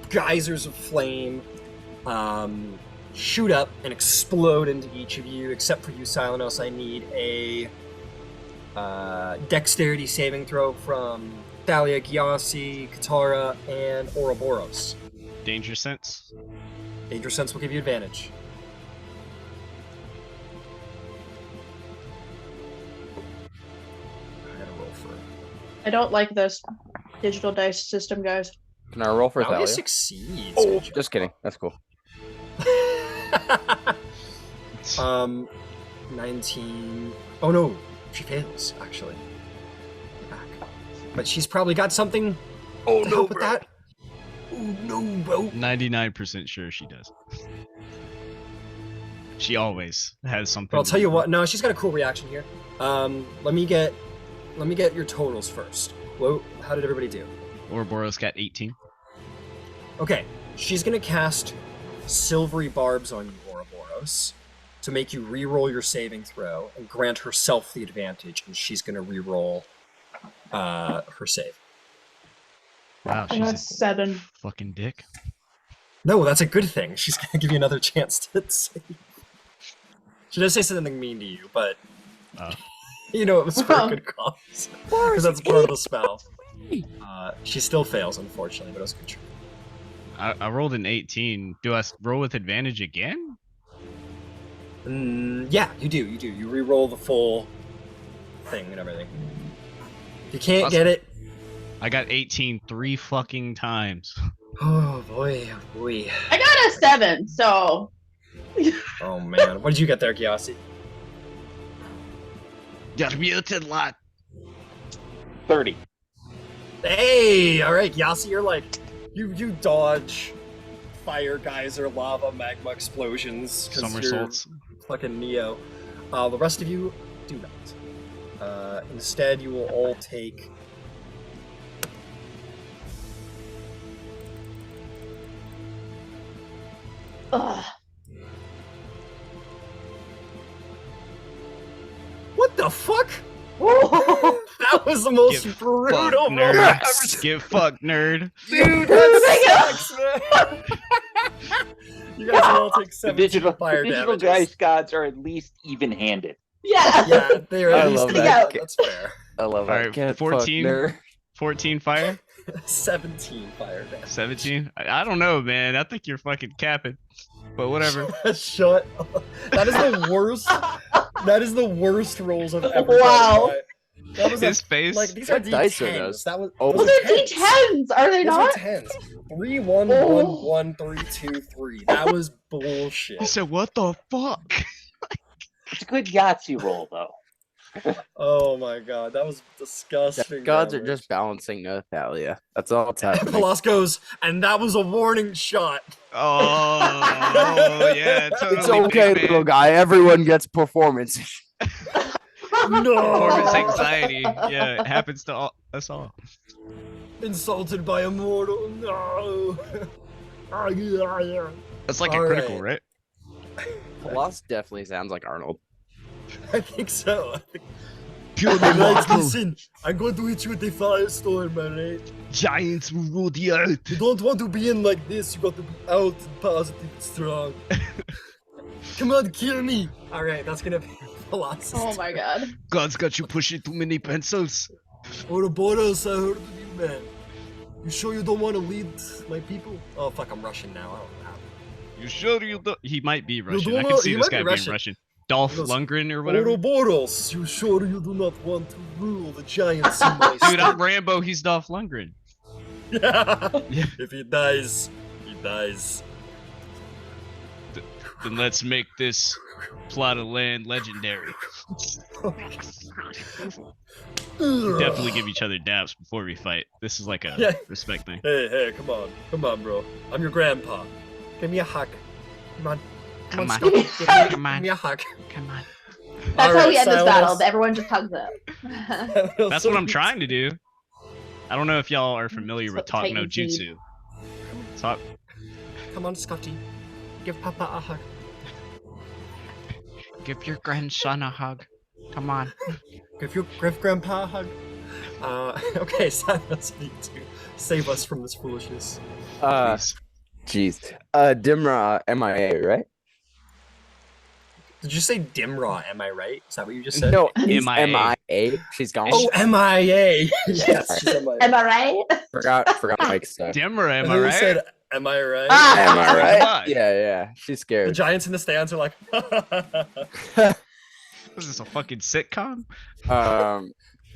geysers of flame, shoot up and explode into each of you, except for you, Silenos. I need a dexterity saving throw from Thalia, Gyasi, Katara, and Ouroboros. Danger sense. Danger sense will give you advantage. I gotta roll for it. I don't like this digital dice system, guys. Can I roll for Thalia Thalia? succeeds. Oh, just kidding. That's cool. 19. Oh no, she fails actually. Back. But she's probably got something to help with that. Oh no, bro. 99% sure she does. She always has something. But I'll tell you what. No, she's got a cool reaction here. Let me get your totals first. Whoa, how did everybody do? Ouroboros got 18. Okay, she's gonna cast silvery barbs on you, Ouroboros, to make you re-roll your saving throw and grant herself the advantage, and she's gonna re-roll her save. Wow, And she's that's a 7. fucking dick. No, that's a good thing. She's gonna give you another chance to save. She does say something mean to you, but you know it was for a good cause. Because that's part of the spell. She still fails, unfortunately, but it was a good try. I rolled an 18. Do I roll with advantage again? Yeah, you do. You re-roll the full thing and everything. If you can't get it... I got 18 3 fucking times. Oh, boy. I got a 7, so... Oh, man. What did you get there, Gyasi? You're muted, lad. 30. Hey! Alright, Gyasi, you're like... You dodge fire, geyser, lava, magma explosions. 'Cause Somersaults. you're fucking Neo. The rest of you do not. Instead, you will all take... Ugh. What the fuck? That was the most Get brutal fucked, roll nerd. I've ever seen. Get fucked, nerd. Dude, that sucks, man. You guys will all take The 7 digital fire digital damages. dice gods are at least even-handed. Yeah. Yeah, they're I at least love even. that. That's fair. I love Alright, 14. 14 fire? 17 fire damage. 17? I don't know, man. I think you're fucking capping. But whatever. Shut up. That is the worst. That is the worst rolls I've ever Wow. done. That was His face. like these are That dice are D10s. those. That was. Oh. Well, those they're are 10s. D10s, are they Those not? are 10s. 3 1 1 1 3 2 3. That was bullshit. He said, what the fuck? It's a good Yahtzee roll, though. Oh my god, that was disgusting. Gods are damage. just balancing Thalia. That's all it's happening. Pellas goes, and that was a warning shot. Oh, yeah, totally. It's okay, big little man. guy. Everyone gets performance. No. Performance anxiety. Yeah, it happens to us all. Insulted by a mortal. No. That's like All a critical, right. right? Pellas definitely sounds like Arnold. I think so. Pure Alright, listen. I'm going to hit you with a firestorm, alright? Giants will rule the earth. You don't want to be in like this. You got to be out and positive and strong. Come on, kill me. Alright, that's gonna be Pellas. Oh my god. God's got you pushing too many pencils. Ouroboros, I heard of you, man. You sure you don't want to lead my people? Oh, fuck, I'm Russian now. I don't know how. You sure you don't? He might be Russian. don't I know- can see he this might be guy Russian. being Russian. Dolph He goes, Lundgren or whatever. Ouroboros, you sure you do not want to rule the giants in my Dude, I'm Rambo. He's Dolph Lundgren. Yeah. Yeah. If he dies, he dies. Then let's make this plot of land legendary. Definitely give each other daps before we fight. This is like a Yeah. respect thing. Hey, come on, bro. I'm your grandpa. Give me a hug. Come on. Come on. Scott. Come on. Give me a hug. Come on. That's how we end this battle. Silenos. Everyone just hugs up. That's what I'm trying to do. I don't know if y'all are familiar with That's what Talk no Titans need. Jutsu. Talk. Come on, Scotty. Give Papa a hug. Give your grandson a hug. Come on. Give Grandpa a hug. Okay, Silenos, need to save us from this foolishness. Please. Jeez. Dimra MIA, right? Did you say Dimra? Am I right? Is that what you just said? No, he's MIA. MIA. She's gone. Oh, MIA. Yes, she's MIA. Am I right? Forgot Mike's stuff. Dimmer, am And I then you right? said, am I right? Ah! Am I right? Fuck. Yeah. She's The scared. Giants in the stands are like, Is this a fucking sitcom?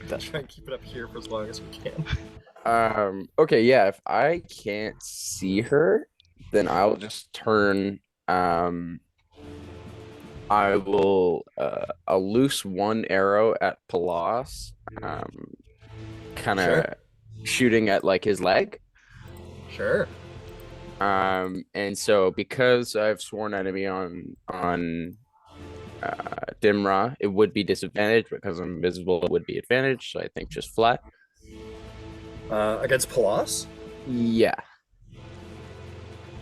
let's try and keep it up here for as long as we can. Okay, yeah, if I can't see her, then I'll just turn, I will, I'll loose one arrow at Pellas, kind of Sure. shooting at, like, his leg. Sure. And so because I've sworn enemy on Dimra, it would be disadvantage. Because I'm invisible, it would be advantage. So I think just flat. Against Pellas? Yeah,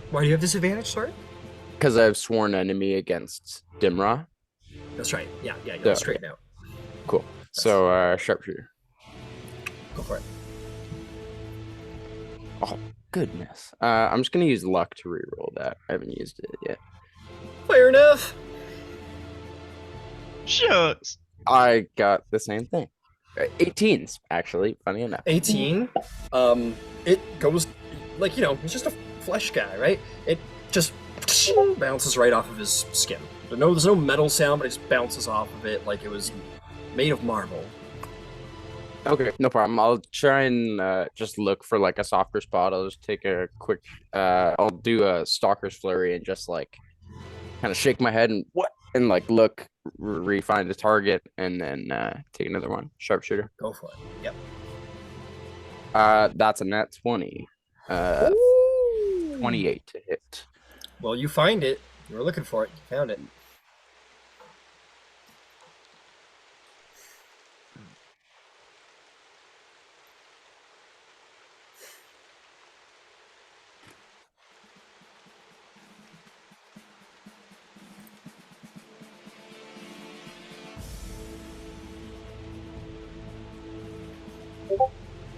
Why do you have disadvantage, sorry? because I've sworn enemy against Dimra. That's right. Yeah, Yeah. go straight now. Cool. So sharpshooter. Go for it. Oh goodness. I'm just gonna use luck to reroll that. I haven't used it yet. Fair enough. Shucks. I got the same thing. 18s, actually. Funny enough. 18. It goes like, he's just a flesh guy, right? It just bounces right off of his skin. There's no metal sound, but it just bounces off of it like it was made of marble. Okay, no problem. I'll try and just look for like a softer spot. I'll just take a quick. I'll do a stalker's flurry and just like kind of shake my head and like look, refine the target, and then take another one. Sharpshooter. Go for it. Yep. That's a net 20. Ooh. 28 to hit. Well, you find it. You were looking for it. You found it.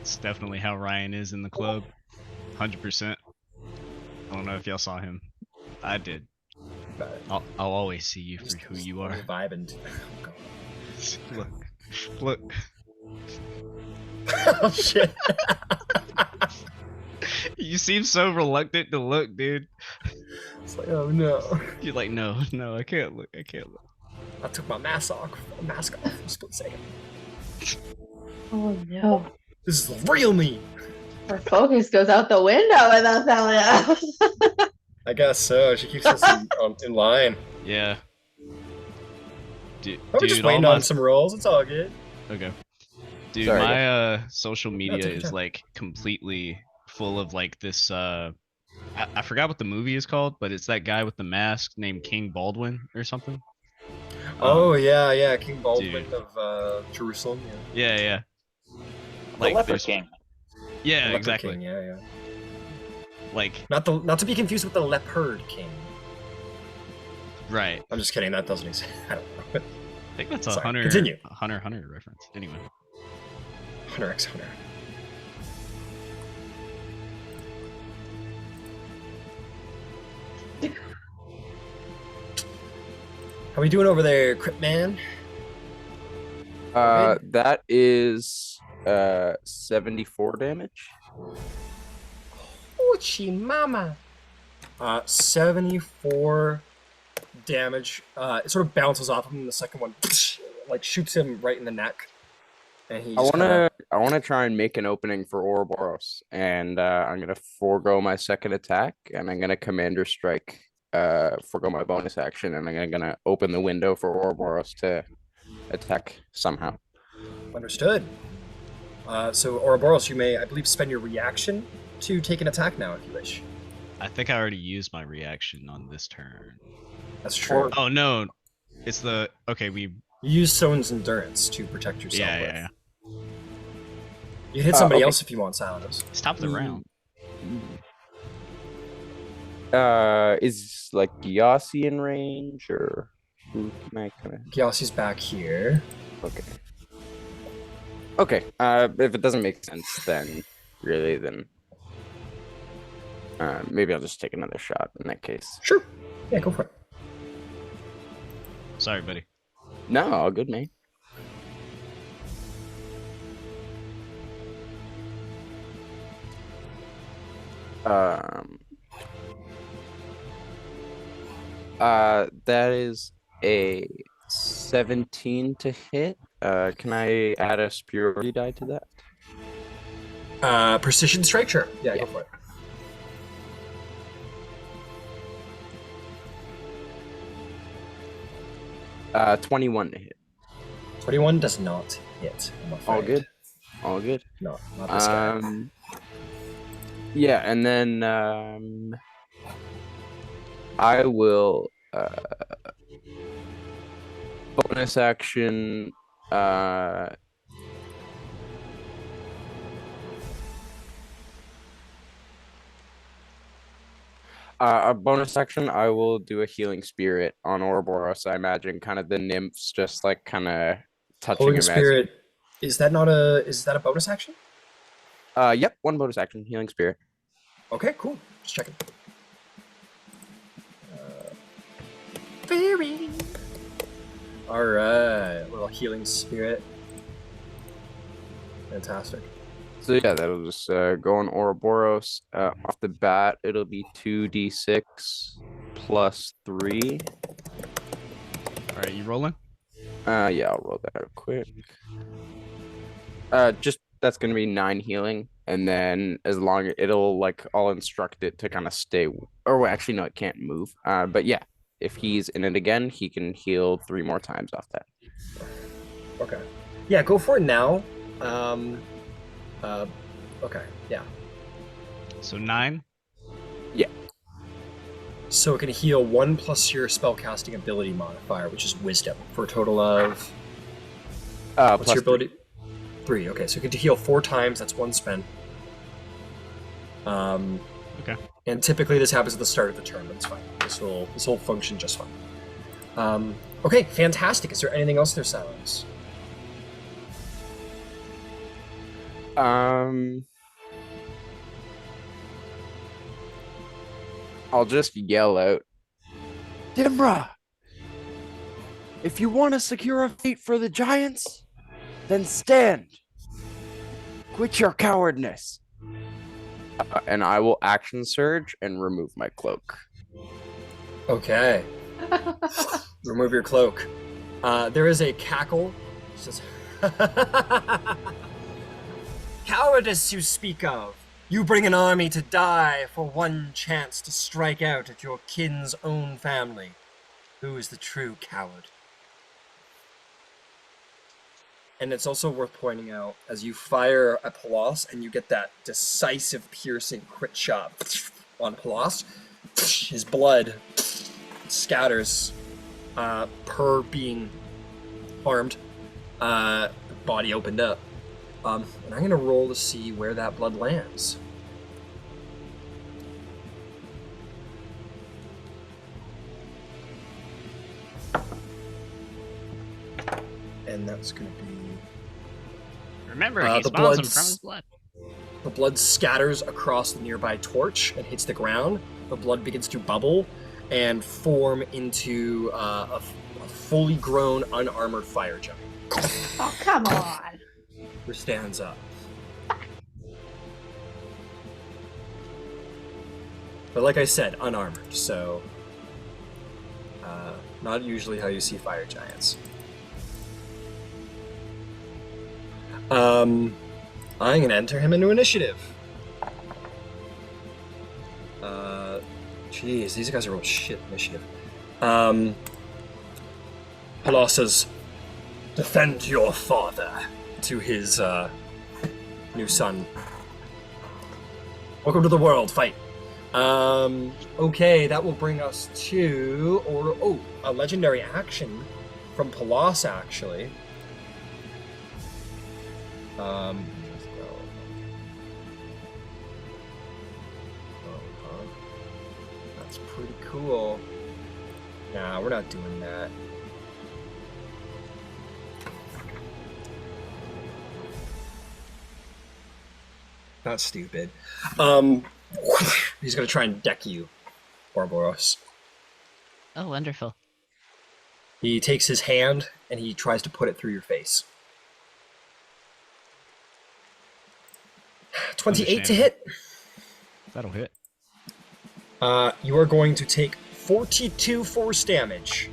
It's definitely how Ryan is in the club. 100%. I don't know if y'all saw him. I did. I'll always see you for who you are. Vibing. Look. Oh shit. You seem so reluctant to look, dude. It's like, oh no. You're like, no, I can't look. I took my mask off for a split second. Oh no. This is the real me. Her focus goes out the window without Thalia. I guess so. She keeps us in line. Yeah. We're just waiting on some rolls. It's all good. Okay. Dude, Sorry, my social media take your is time. like completely full of like this I forgot what the movie is called, but it's that guy with the mask named King Baldwin or something. Oh yeah, King Baldwin dude. of Jerusalem. Yeah. The Leper there's- King. Yeah, Leper exactly. King, yeah. Like, Not to be confused with the Leopard King. right. I'm just kidding. That doesn't exist. I don't know. I think that's a Sorry, Hunter continue. Hunter reference. Anyway. Hunter x Hunter. How we doing over there, Crypt Man? That is 74 damage. Oochie mama. 74 damage. It sort of bounces off him, and the second one like shoots him right in the neck. And he I just wanna try and make an opening for Ouroboros, and I'm gonna forego my second attack, and I'm gonna commander strike. Forego my bonus action, and I'm gonna open the window for Ouroboros to attack somehow. Understood. So Ouroboros, you may, I believe, spend your reaction to take an attack now, if you wish. I think I already used my reaction on this turn. That's true. Oh no. It's the okay, we You use Sone's endurance to protect yourself. Yeah. You hit somebody okay. else if you want, Silenos. It's top of the round. Is like Gyasi in range, or who can I kind of? Gyasi's back here. Okay. Okay. If it doesn't make sense, then maybe I'll just take another shot in that case. Sure. Yeah, go for it. Sorry, buddy. No, all good, mate. That is a 17 to hit. Can I add a superiority die to that? Precision strike, sure. Yeah, go for it. Uh, 21 to hit. 21 does not hit. I'm afraid. All good. All good. No, not this guy. Yeah, and then I will bonus action a bonus action, I will do a healing spirit on Ouroboros. I imagine kind of the nymphs just like kind of touching Holy him Spirit, is that a bonus action? Yep, one bonus action, healing spirit. Okay, cool. Just checking. Very. All right, little healing spirit. Fantastic. So yeah, that'll just go on Ouroboros. Off the bat, it'll be 2d6 plus 3. All right, you rolling? Yeah, I'll roll that real quick. Just that's gonna be 9 healing, and then as long as it'll like I'll instruct it to kind of stay. Or well, actually, no, it can't move. But yeah, if he's in it again, he can heal 3 more times off that. Okay. Yeah, go for it now. Okay, yeah. So 9. Yeah. So it can heal 1 plus your spellcasting ability modifier, which is Wisdom, for a total of. What's plus your ability? 3. Okay, so it can heal 4 times. That's 1 spend. Okay. And typically this happens at the start of the turn, but it's fine. This will function just fine. Okay, fantastic. Is there anything else there, Silenos? I'll just yell out, Dimra! If you want to secure a fate for the giants, then stand. Quit your cowardness. And I will action surge and remove my cloak. Okay. Remove your cloak. There is a cackle. It says, cowardice you speak of. You bring an army to die for one chance to strike out at your kin's own family. Who is the true coward? And it's also worth pointing out, as you fire at Pellas and you get that decisive, piercing crit shot on Pellas, his blood scatters per being harmed. The body opened up. And I'm going to roll to see where that blood lands. And that's going to be... Remember, he smiles him from his blood. The blood scatters across the nearby torch and hits the ground. The blood begins to bubble and form into a fully grown, unarmored fire giant. Oh, come on. Who stands up. But like I said, unarmored, so not usually how you see fire giants. I'm gonna enter him into initiative. Jeez, these guys are all shit initiative. Pellas says, defend your father to his new son. Welcome to the world, fight. Okay, that will bring us to a legendary action. from Pellas, actually. That's pretty cool. Nah, we're not doing that. That's stupid. He's gonna try and deck you, Ouroboros. Oh, wonderful. He takes his hand and he tries to put it through your face. 28 to hit. That'll hit. You are going to take 42 force damage.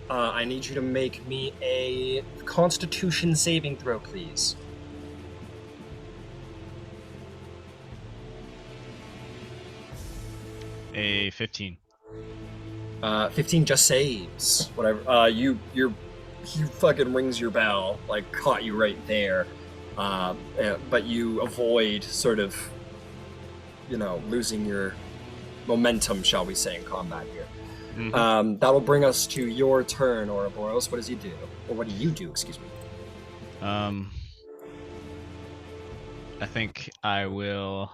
I need you to make me a Constitution saving throw, please. A 15. 15 just saves. Whatever. He fucking rings your bell, like caught you right there. But you avoid sort of, losing your momentum, shall we say, in combat here. Mm-hmm. That'll bring us to your turn, Ouroboros. What does he do? Or what do you do, excuse me? I think I will...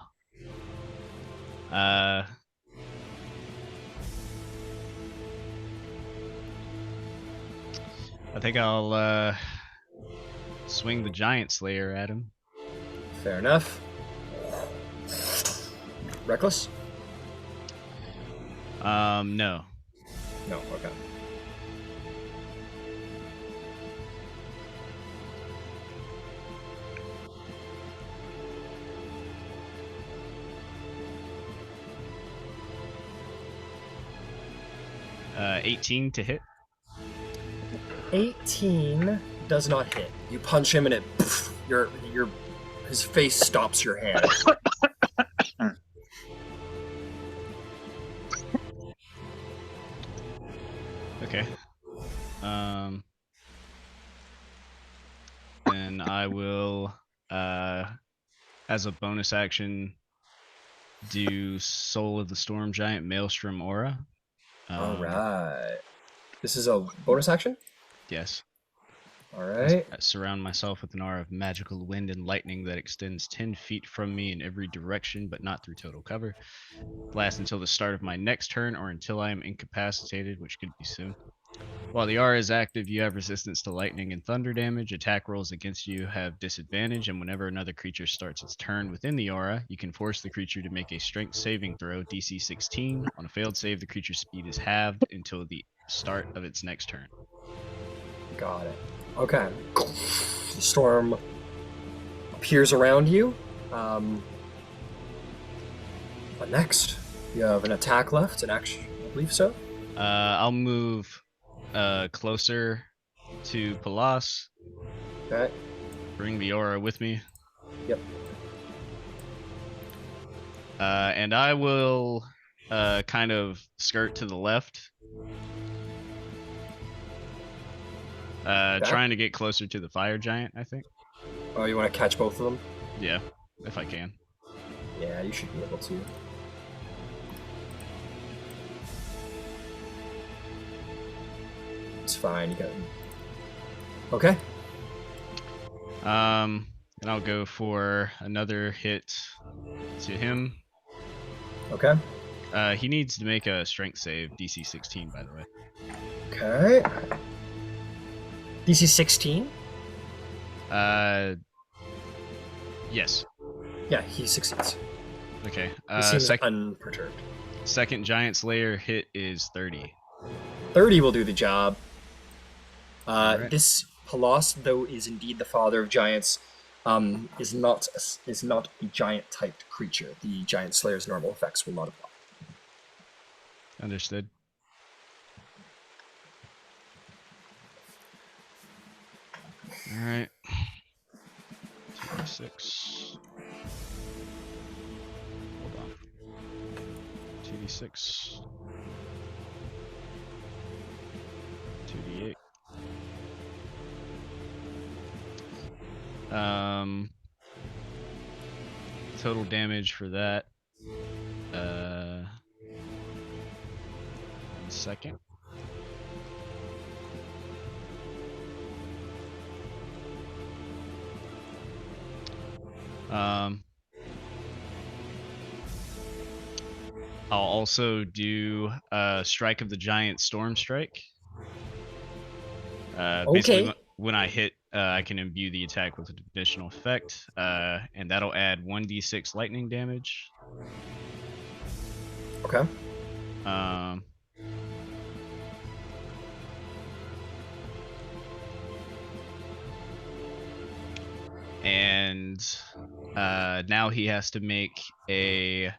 I think I'll swing the Giant Slayer at him. Fair enough. Reckless? No. No, okay. Uh, 18 to hit. 18 does not hit. You punch him and his face stops your hand. Okay. Then I will, as a bonus action, do Soul of the Storm Giant Maelstrom Aura. All right. This is a bonus action? Yes. All right. I surround myself with an aura of magical wind and lightning that extends 10 feet from me in every direction, but not through total cover. Lasts until the start of my next turn or until I am incapacitated, which could be soon. While the aura is active, you have resistance to lightning and thunder damage. Attack rolls against you have disadvantage, and whenever another creature starts its turn within the aura, you can force the creature to make a strength saving throw, DC 16. On a failed save, the creature's speed is halved until the start of its next turn. Got it. Okay. The storm appears around you. What next? You have an attack left, an action, I believe so. I'll move closer to Pellas. Okay. Bring the aura with me. Yep. And I will kind of skirt to the left. Trying to get closer to the fire giant, I think. Oh, you want to catch both of them? Yeah, if I can. Yeah, you should be able to. It's fine, you got it. Okay. And I'll go for another hit to him. Okay. He needs to make a strength save, DC 16, by the way. Okay. DC 16? Yes. Yeah, he succeeds. Okay. He seems unperturbed. Second Giant Slayer hit is 30. 30 will do the job. Right. This Pellas, though is indeed the father of giants, is not a giant-typed creature. The Giant Slayer's normal effects will not apply. Understood. All right. 2d6. Hold on. 2d6. 2d8. Total damage for that. second. I'll also do Strike of the Giant Storm Strike. Basically, when I hit, I can imbue the attack with an additional effect, and that'll add 1d6 lightning damage. Okay. And now he has to make a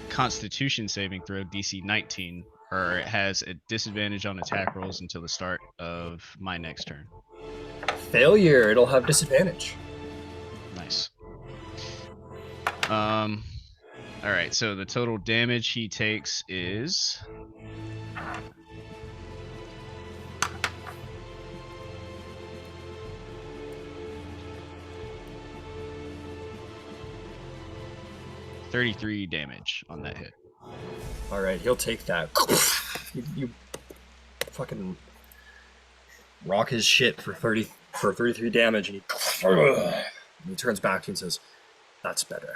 Constitution saving throw, DC 19, or it has a disadvantage on attack rolls until the start of my next turn. Failure. It'll have disadvantage. Nice. All right. So the total damage he takes is 33 damage on that hit. All right, he'll take that. You fucking rock his shit for 33 damage, and he turns back to you and says, "That's better."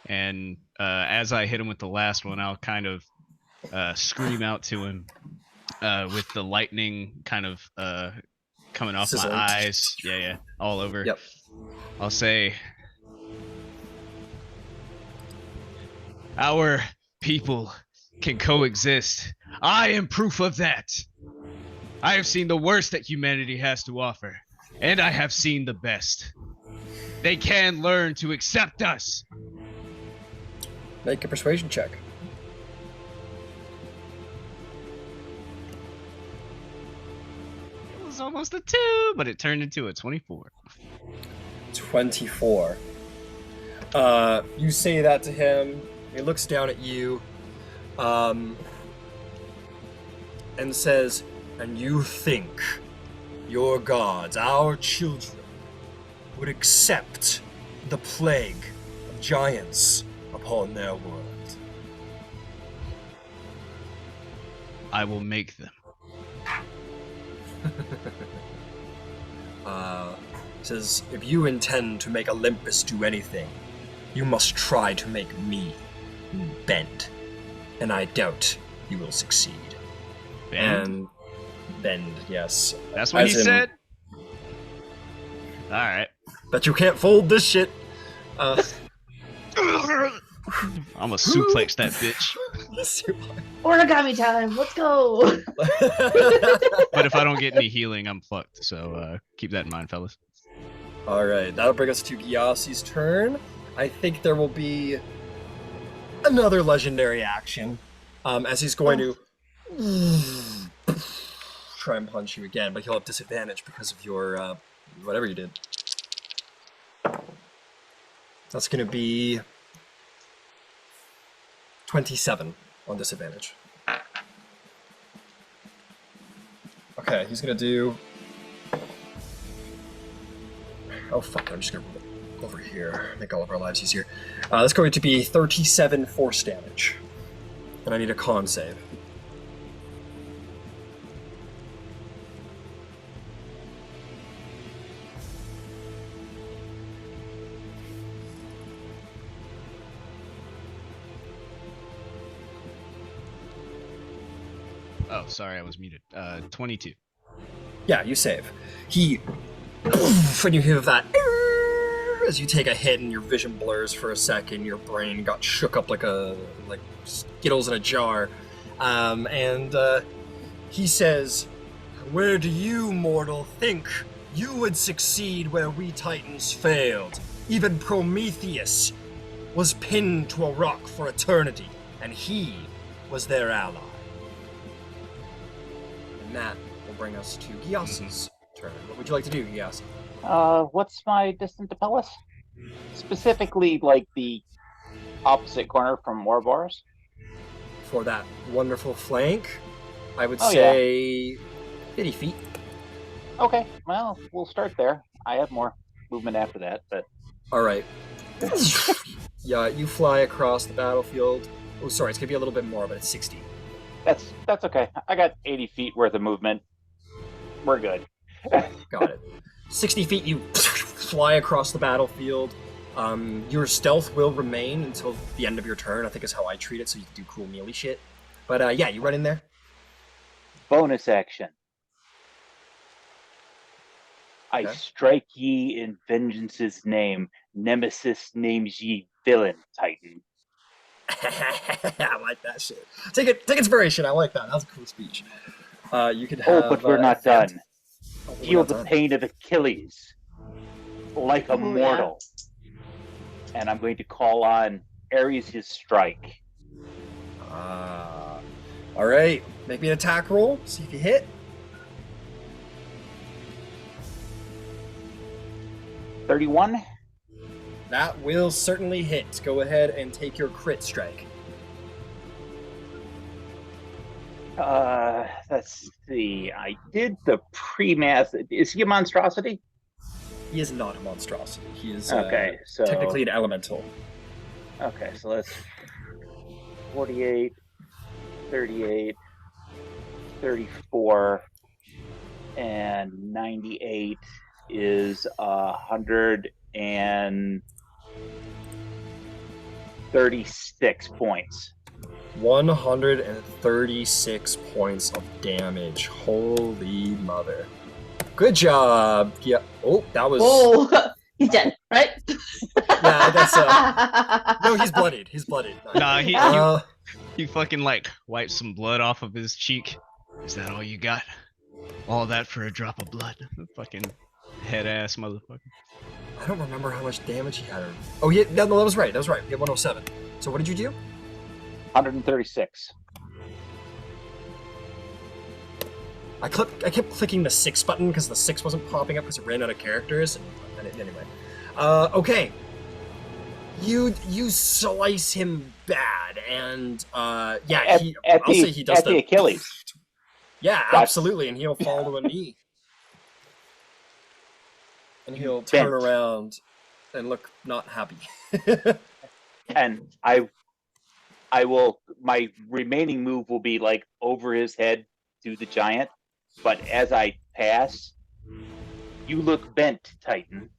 And as I hit him with the last one, I'll kind of scream out to him with the lightning kind of coming off my eyes. Yeah, all over. Yep. I'll say, our people can coexist. I am proof of that. I have seen the worst that humanity has to offer, and I have seen the best. They can learn to accept us. Make a persuasion check. It was almost a 2, but it turned into a 24. 24. You say that to him. He looks down at you, and says, "And you think your gods, our children, would accept the plague of giants upon their world?" I will make them. Says, "If you intend to make Olympus do anything, you must try to make me bend. And I doubt you will succeed." Bend? And bend, yes. That's what he said? Alright. Bet you can't fold this shit. I'm gonna suplex that bitch. Origami time, let's go. But if I don't get any healing, I'm fucked. So keep that in mind, fellas. Alright, that'll bring us to Gyasi's turn. I think there will be another legendary action, as he's going to try and punch you again, but he'll have disadvantage because of your, whatever you did. That's going to be 27 on disadvantage. Okay, he's going to do... Oh fuck, I'm just going to roll over here, make all of our lives easier. That's going to be 37 force damage. And I need a con save. Oh, sorry, I was muted. 22. Yeah, you save. He... when you hear that... as you take a hit and your vision blurs for a second, your brain got shook up like Skittles in a jar. And he says, "Where do you, mortal, think you would succeed where we Titans failed? Even Prometheus was pinned to a rock for eternity, and he was their ally." And that will bring us to Gyasi's turn. What would you like to do, Gyasi? What's my distance to Pellas? Specifically, like the opposite corner from Ouroboros? For that wonderful flank, I would say 50 feet. Okay, well, we'll start there. I have more movement after that, but... All right. Yeah, you fly across the battlefield. Oh, sorry, it's gonna be a little bit more, but it's 60. That's okay. I got 80 feet worth of movement. We're good. Got it. 60 feet, you fly across the battlefield. Your stealth will remain until the end of your turn, I think is how I treat it, so you can do cool melee shit. But yeah, you run in there. Bonus action. I Okay. strike ye in vengeance's name. Nemesis names ye villain, Titan. I like that shit. Take inspiration. I like that. That was a cool speech. You can Oh, have. but we're not advantage- done. Oh, we're Feel not the done. pain of Achilles, like a Oh, yeah. mortal. And I'm going to call on Ares' strike. All right. Make me an attack roll. See if you hit. $31. That will certainly hit. Go ahead and take your crit strike. Let's see. I did the pre-math. Is he a monstrosity? He is not a monstrosity. He is Okay, so technically an elemental. Okay, so let's 48, 38, 34, and 98 is 136 points. 136 points of damage. Holy mother. Good job. Yeah. Oh, that was. Oh, he's dead, right? Yeah, I guess so. No, he's bloodied. He's bloodied. Nah, Uh, he fucking like wiped some blood off of his cheek. Is that all you got? All that for a drop of blood? Fucking head ass motherfucker. I don't remember how much damage he had. Oh, yeah, no, that was right. That was right. He had 107. So what did you do? 136. I kept clicking the 6 button because the 6 wasn't popping up because it ran out of characters. Anyway. Okay. You slice him bad, and yeah, I'll say he does at the Achilles. Yeah, That's- absolutely, and he'll fall to a knee. And he'll turn around and look not happy. And I will. My remaining move will be like over his head to the giant. But as I pass, you look bent, Titan.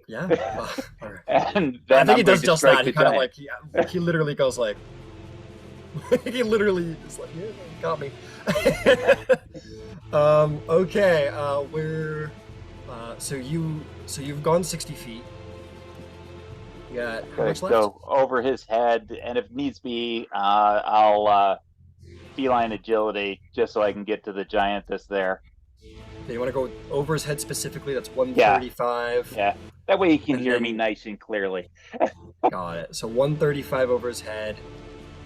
Yeah. All right. And I then think he does just that. He the kind of giant. like he literally goes like he literally is like, yeah, you got me. Okay. We're so you've gone 60 feet. You got how much left? Go over his head, and if needs be, I'll feline agility just so I can get to the giantess there. Okay, you want to go over his head specifically? That's 135. Yeah, that way he can And hear then- me nice and clearly. Got it. So 135 over his head,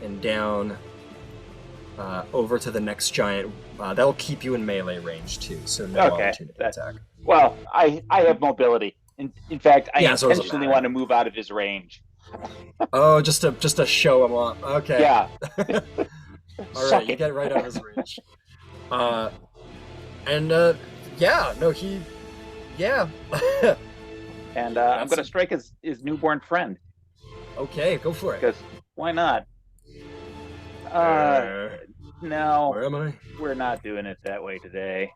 and down over to the next giant. That'll keep you in melee range too, so no Okay, opportunity attack. Well, I have mobility. In fact, I Yeah, so it doesn't intentionally matter. want to move out of his range. Oh, just to show him off. Okay. Yeah. All Suck right, you it. get right out of his range. Yeah, no, he, yeah. And I'm going to strike his newborn friend, Okay, go for it. because why not? No, Where am I? we're not doing it that way today.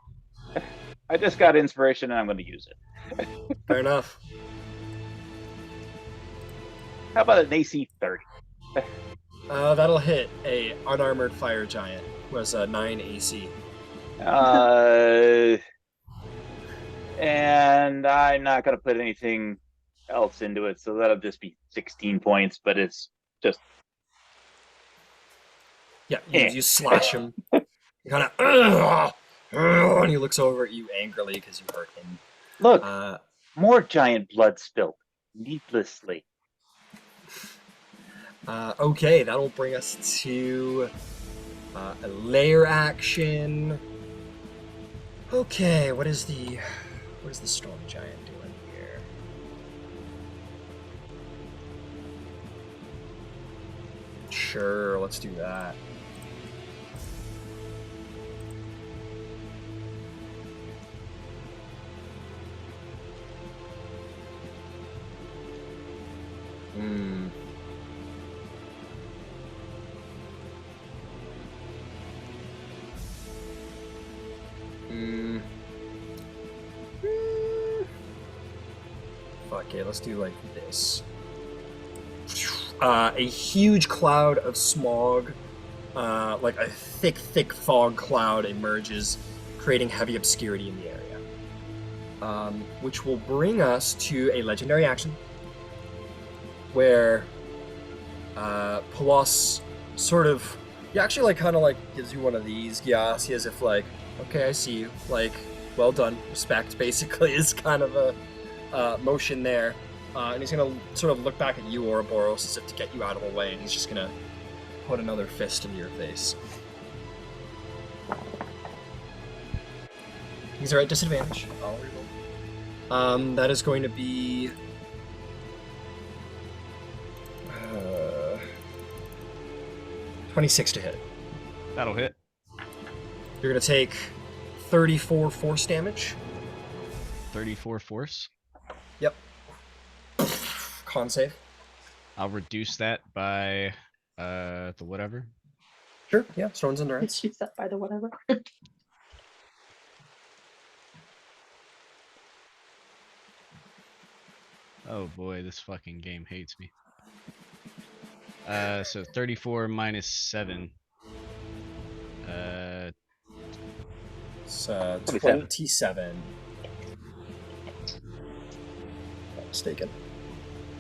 I just got inspiration and I'm going to use it. Fair enough. How about an AC 30? That'll hit a unarmored fire giant who has a 9 AC. And I'm not going to put anything else into it, so that'll just be 16 points, but it's just... Yeah, Eh. you slash him. You kind of, and he looks over at you angrily because you hurt him. Look, Uh, more giant blood spilled needlessly. Okay, that'll bring us to a layer action. Okay, what is the storm giant doing here? Sure, let's do that. Hmm. Hmm. Fuck it, let's do like this. A huge cloud of smog, like a thick fog cloud emerges, creating heavy obscurity in the area. Which will bring us to a legendary action where Pellas sort of, he actually like kind of like gives you one of these, Gyasi, as if like, okay, I see you, like, well done, respect, basically, is kind of a motion there. And he's gonna sort of look back at you, Ouroboros, as if to get you out of the way, and he's just gonna put another fist in your face. These are at disadvantage. I'll reroll. That is going to be 26 to hit. That'll hit. You're gonna take 34 force damage. 34 force. Yep. Con save. I'll reduce that by the whatever. Sure. Yeah. Stone's endurance. Shoots up by the whatever. Oh boy, this fucking game hates me. So 34 minus 7. It's 27. 27. Not mistaken.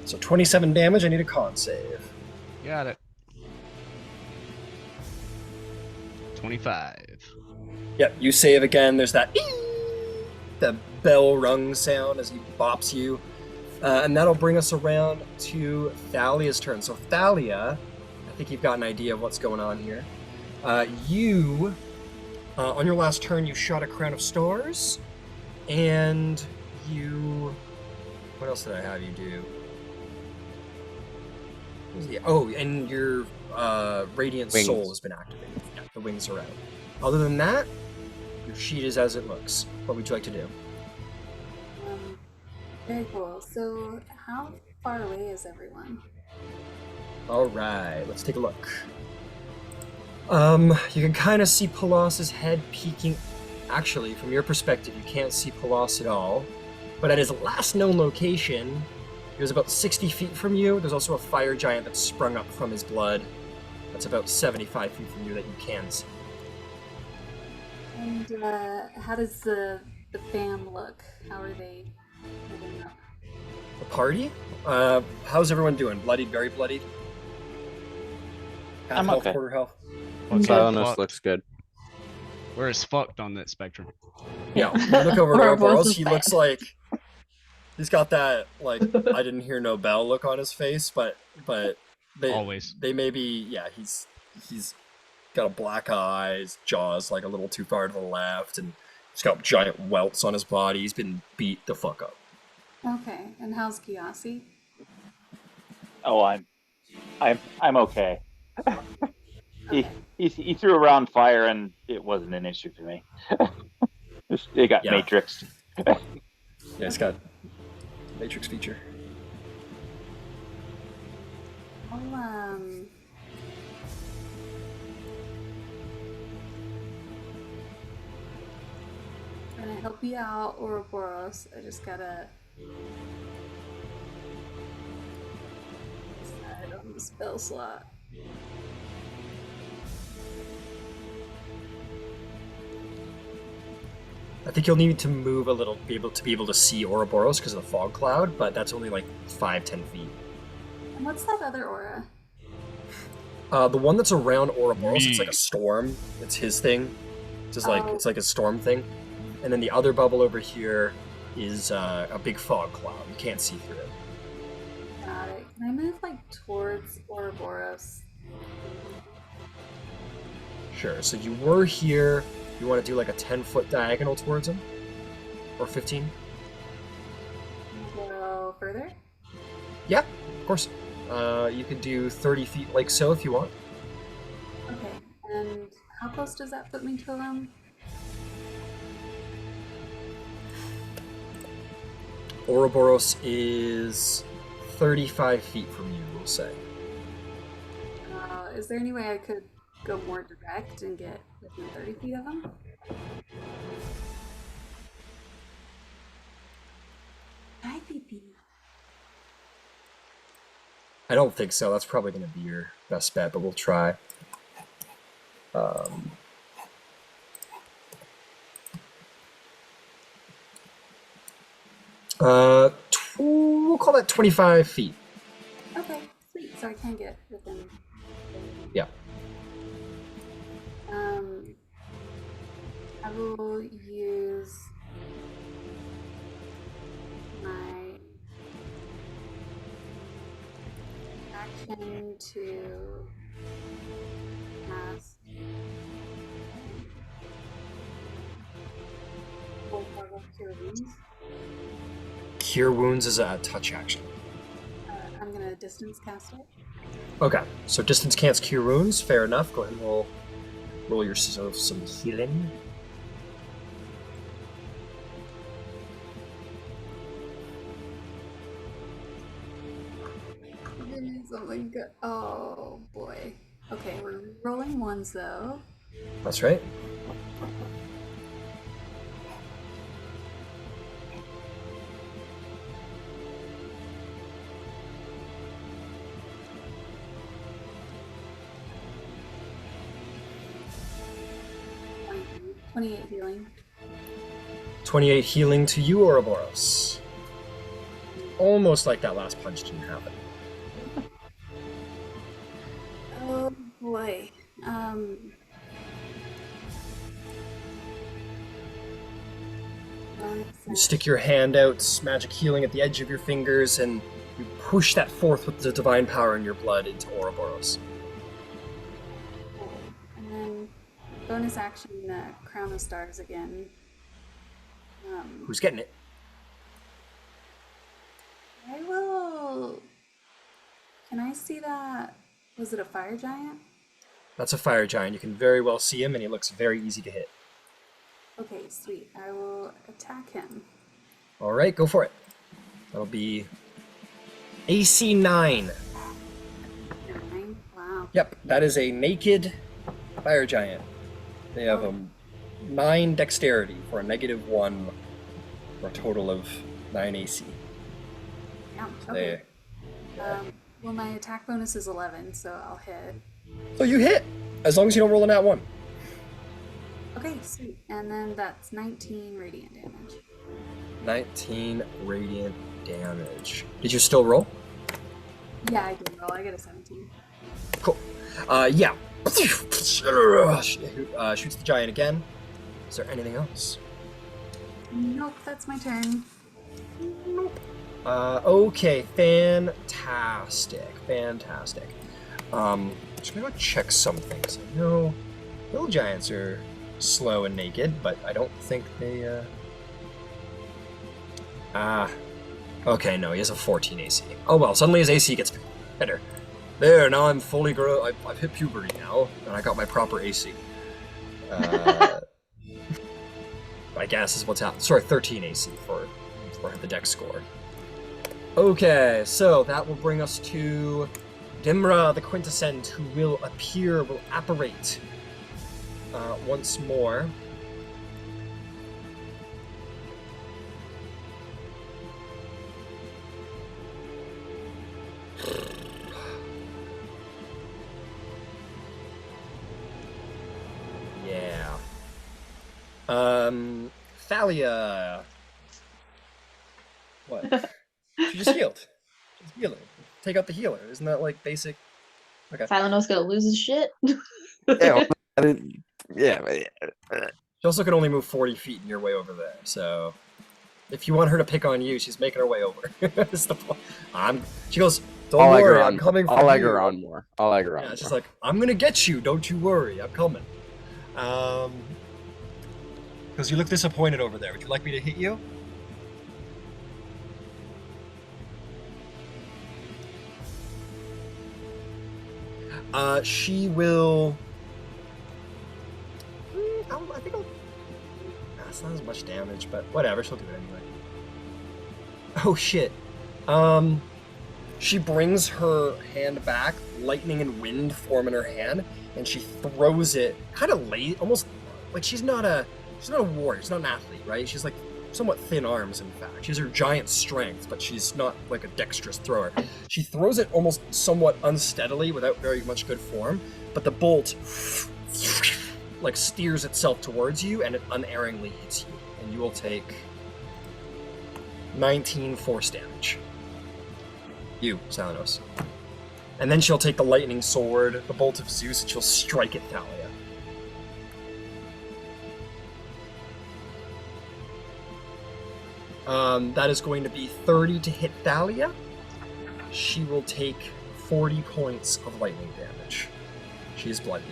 So 27 damage. I need a con save. Got it. 25. Yep. You save again. There's that the bell rung sound as he bops you. And that'll bring us around to Thalia's turn. So Thalia, I think you've got an idea of what's going on here. You, on your last turn, you shot a crown of stars, and you... What else did I have you do? And your Radiant Wings. Soul has been activated. Yeah, the wings are out. Other than that, your sheet is as it looks. What would you like to do? Very cool. So, how far away is everyone? All right, let's take a look. You can kind of see Pellas's head peeking. Actually, from your perspective, you can't see Pellas at all. But at his last known location, he was about 60 feet from you. There's also a fire giant that sprung up from his blood. That's about 75 feet from you that you can see. And how does the fam look? How are they holding up? The party? How's everyone doing? Bloodied, very bloodied? Half I'm health, okay. quarter health? Okay, Silenos fucked. looks good. We're as fucked on that spectrum. Yeah, you look over at Ouroboros Ouroboros, is he bad. looks like... He's got that, like, I didn't hear no bell look on his face, but Always. they may be, yeah, he's got a black eye, his jaw's like a little too far to the left, and he's got giant welts on his body. He's been beat the fuck up. Okay. And how's Gyasi? Oh, I'm okay. Okay. He threw around fire and it wasn't an issue for me. It got Yeah. matrixed. Yeah, he's got Matrix feature. I'll gonna help you out, Ouroboros. I just gotta decide on the spell slot. I think you'll need to move a little be able to see Ouroboros because of the fog cloud, but that's only like 5-10 feet. And what's that other aura? The one that's around Ouroboros, it's like Me. a storm. It's his thing. It's just like Oh. it's like a storm thing. And then the other bubble over here is a big fog cloud. You can't see through it. Got it. Can I move like towards Ouroboros? Sure. So you were here. You want to do like a 10-foot diagonal towards him? Or 15? Go further? Yeah, of course. You could do 30 feet like so if you want. Okay. And how close does that put me to him? Ouroboros is 35 feet from you, we'll say. Is there any way I could go more direct and get within 30 feet of him? Hi, PP. I don't think so. That's probably going to be your best bet, but we'll try. We'll call that 25 feet. Okay, sweet. So I can get within. Yeah. I will use my action to cast Cure Wounds. Cure Wounds is a touch action. I'm gonna distance cast it. Okay, so distance can't cure wounds. Fair enough. Go ahead and roll yourself some healing. Something good. Oh boy. Okay, we're rolling ones though. That's right. Fine. 28 healing. 28 healing to you, Ouroboros. Almost like that last punch didn't happen. Oh boy. You stick your hand out, magic healing at the edge of your fingers, and you push that forth with the divine power in your blood into Ouroboros. And then bonus action, Crown of Stars again. Who's getting it? I will. Can I see that? Was it a fire giant? That's a fire giant. You can very well see him, and he looks very easy to hit. Okay, sweet. I will attack him. All right, go for it. That'll be AC 9. 9? Wow. Yep, that is a naked fire giant. They have a 9 dexterity for a -1 for a total of 9 AC. Yeah, okay. Well, my attack bonus is 11, so I'll hit. So you hit, as long as you don't roll a nat 1. Okay, sweet. And then that's 19 radiant damage. 19 radiant damage. Did you still roll? Yeah, I did roll. I get a 17. Cool. Yeah. Shoots the giant again. Is there anything else? Nope, that's my turn. Nope. Okay, fantastic. Just gonna go check some things. I know little giants are slow and naked, but I don't think they, okay, no, he has a 14 AC. Oh well, suddenly his AC gets better. There, now I'm fully grown. I've hit puberty now, and I got my proper AC. I guess is what's happened. Sorry, 13 AC for the dex score. Okay, so that will bring us to Dimra the Quintessent, who will apparate once more. Yeah. Thalia. What? She just healed. She's healing. Take out the healer. Isn't that like basic? Okay. Silenos gonna lose his shit. Yeah, I didn't, yeah. She also can only move 40 feet in your way over there. So if you want her to pick on you, she's making her way over. That's the point. She goes, don't worry, I'm coming for you. I'll egg her on more. Yeah, she's like, I'm gonna get you. Don't you worry. I'm coming. Because you look disappointed over there. Would you like me to hit you? She will. I think I'll. That's not as much damage, but whatever. She'll do it anyway. Oh shit. She brings her hand back, lightning and wind form in her hand, and she throws it kind of late, almost like she's not a warrior, she's not an athlete, right? She's like somewhat thin arms, in fact. She has her giant strength, but she's not like a dexterous thrower. She throws it almost somewhat unsteadily without very much good form, but the bolt like steers itself towards you and it unerringly hits you, and you will take 19 force damage. You, Silenos. And then she'll take the lightning sword, the bolt of Zeus, and she'll strike at Thalia. That is going to be 30 to hit Thalia. She will take 40 points of lightning damage. She is bloodied.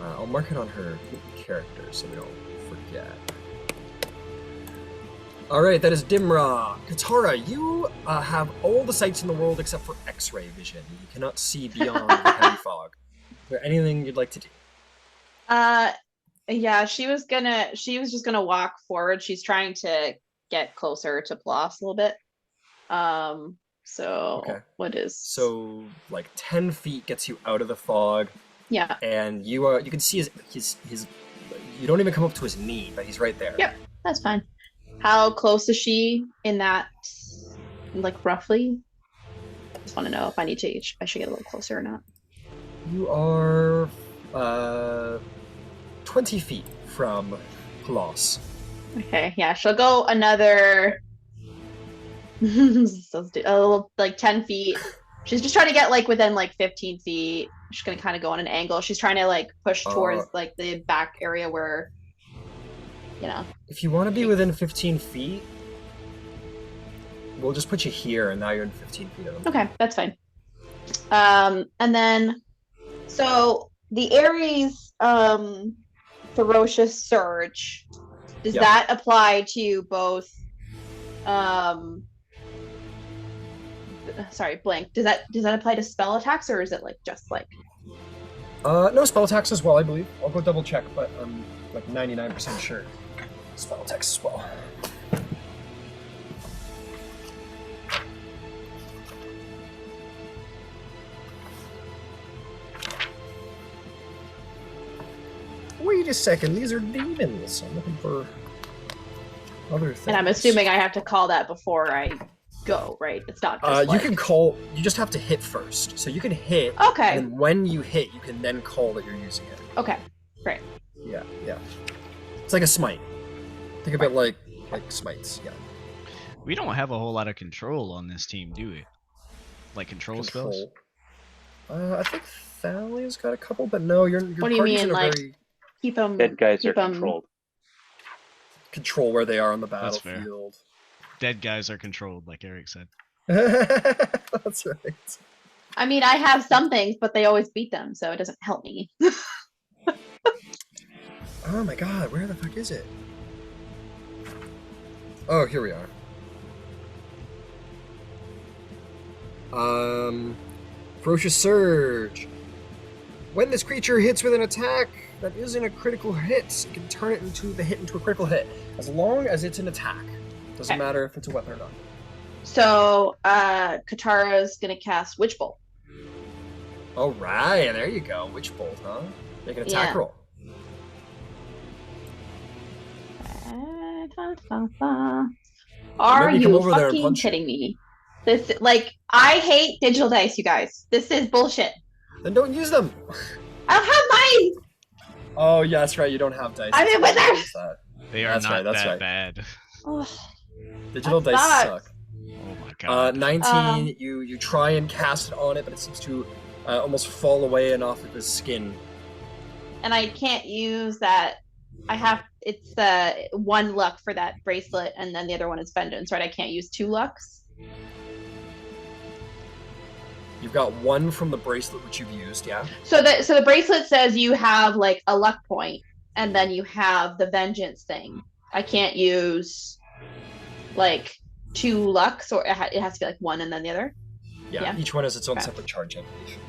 I'll mark it on her character so we don't forget. Alright, that is Dimra. Katara, you have all the sights in the world except for X-ray vision. You cannot see beyond the heavy fog. Is there anything you'd like to do? Yeah, she was just gonna walk forward. She's trying to get closer to Pellas a little bit. So Okay. what is So like 10 feet gets you out of the fog. Yeah. And you can see his you don't even come up to his knee, but he's right there. Yep, that's fine. How close is she in that, like, roughly? I just want to know if I should get a little closer or not. You are 20 feet from Pellas. Okay, yeah, she'll go another a little, like 10 feet. She's just trying to get like within like 15 feet. She's gonna kind of go on an angle. She's trying to like push towards like the back area where, you know. If you want to be within 15 feet, we'll just put you here, and now you're in 15 feet of them. Okay, that's fine. And then, so the Ares ferocious surge, does that apply to both? Sorry, blank. Does that apply to spell attacks, or is it like just like? No, spell attacks as well, I believe. I'll go double check, but I'm like 99% sure. Spell attacks as well. Wait a second, these are demons. I'm looking for other things. And I'm assuming I have to call that before I go, right? It's not just you can call, you just have to hit first. So you can hit, okay, and when you hit, you can then call that you're using it. Okay, great. Yeah. It's like a smite. Think of it like smites, yeah. We don't have a whole lot of control on this team, do we? Like control spells? I think Thalia's got a couple, but no, your what do you mean, like, keep them... Dead guys are controlled. Control where they are on the battlefield. Dead guys are controlled, like Eric said. That's right. I mean, I have some things, but they always beat them, so it doesn't help me. Oh my god, where the fuck is it? Oh, here we are. Ferocious Surge. When this creature hits with an attack that isn't a critical hit, it can turn it into a critical hit. As long as it's an attack. Doesn't matter if it's a weapon or not. So, Katara's gonna cast Witch Bolt. Alright, there you go. Witch Bolt, huh? Make an attack roll. Are you fucking kidding me? This, like, I hate digital dice, you guys. This is bullshit. Then don't use them. I don't have mine. Oh yeah, that's right. You don't have dice. I'm a wizard. They are not that bad. Oh, digital dice suck. Oh my god. 19. You try and cast it on it, but it seems to almost fall away and off of the skin. And I can't use that. It's one luck for that bracelet, and then the other one is vengeance, right? I can't use 2 lucks. You've got 1 from the bracelet, which you've used, yeah? So the bracelet says you have like a luck point, and then you have the vengeance thing. I can't use like 2 lucks, or it has to be like 1 and then the other. Yeah. Each one has its own separate charge, I believe.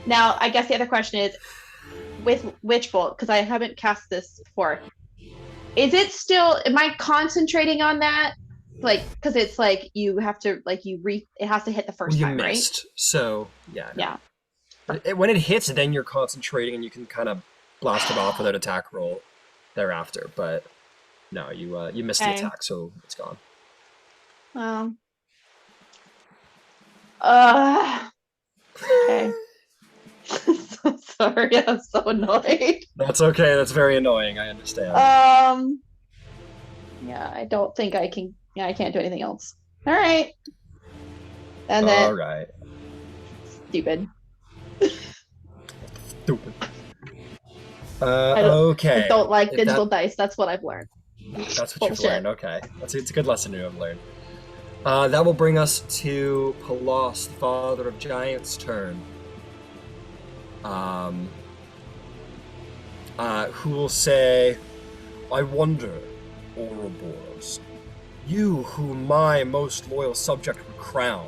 Now, I guess the other question is, with Witch Bolt, because I haven't cast this before, Is it still? Am I concentrating on that? Like, because it's like you have to it has to hit the first you time, missed, right? so yeah. No. Yeah. When it hits, then you're concentrating and you can kind of blast it off with an attack roll thereafter. But no, you missed the attack, so it's gone. Well. Okay. So sorry, I'm so annoyed. That's okay. That's very annoying. I understand. Yeah, I don't think I can. Yeah, I can't do anything else. All right. And then. All right. Stupid. Stupid. Okay. I don't like If digital dice. That's what I've learned. That's what you've learned. Okay, it's a good lesson to have learned. That will bring us to Pellas, the father of giants' turn. Who will say, "I wonder, Ouroboros, you whom my most loyal subject would crown,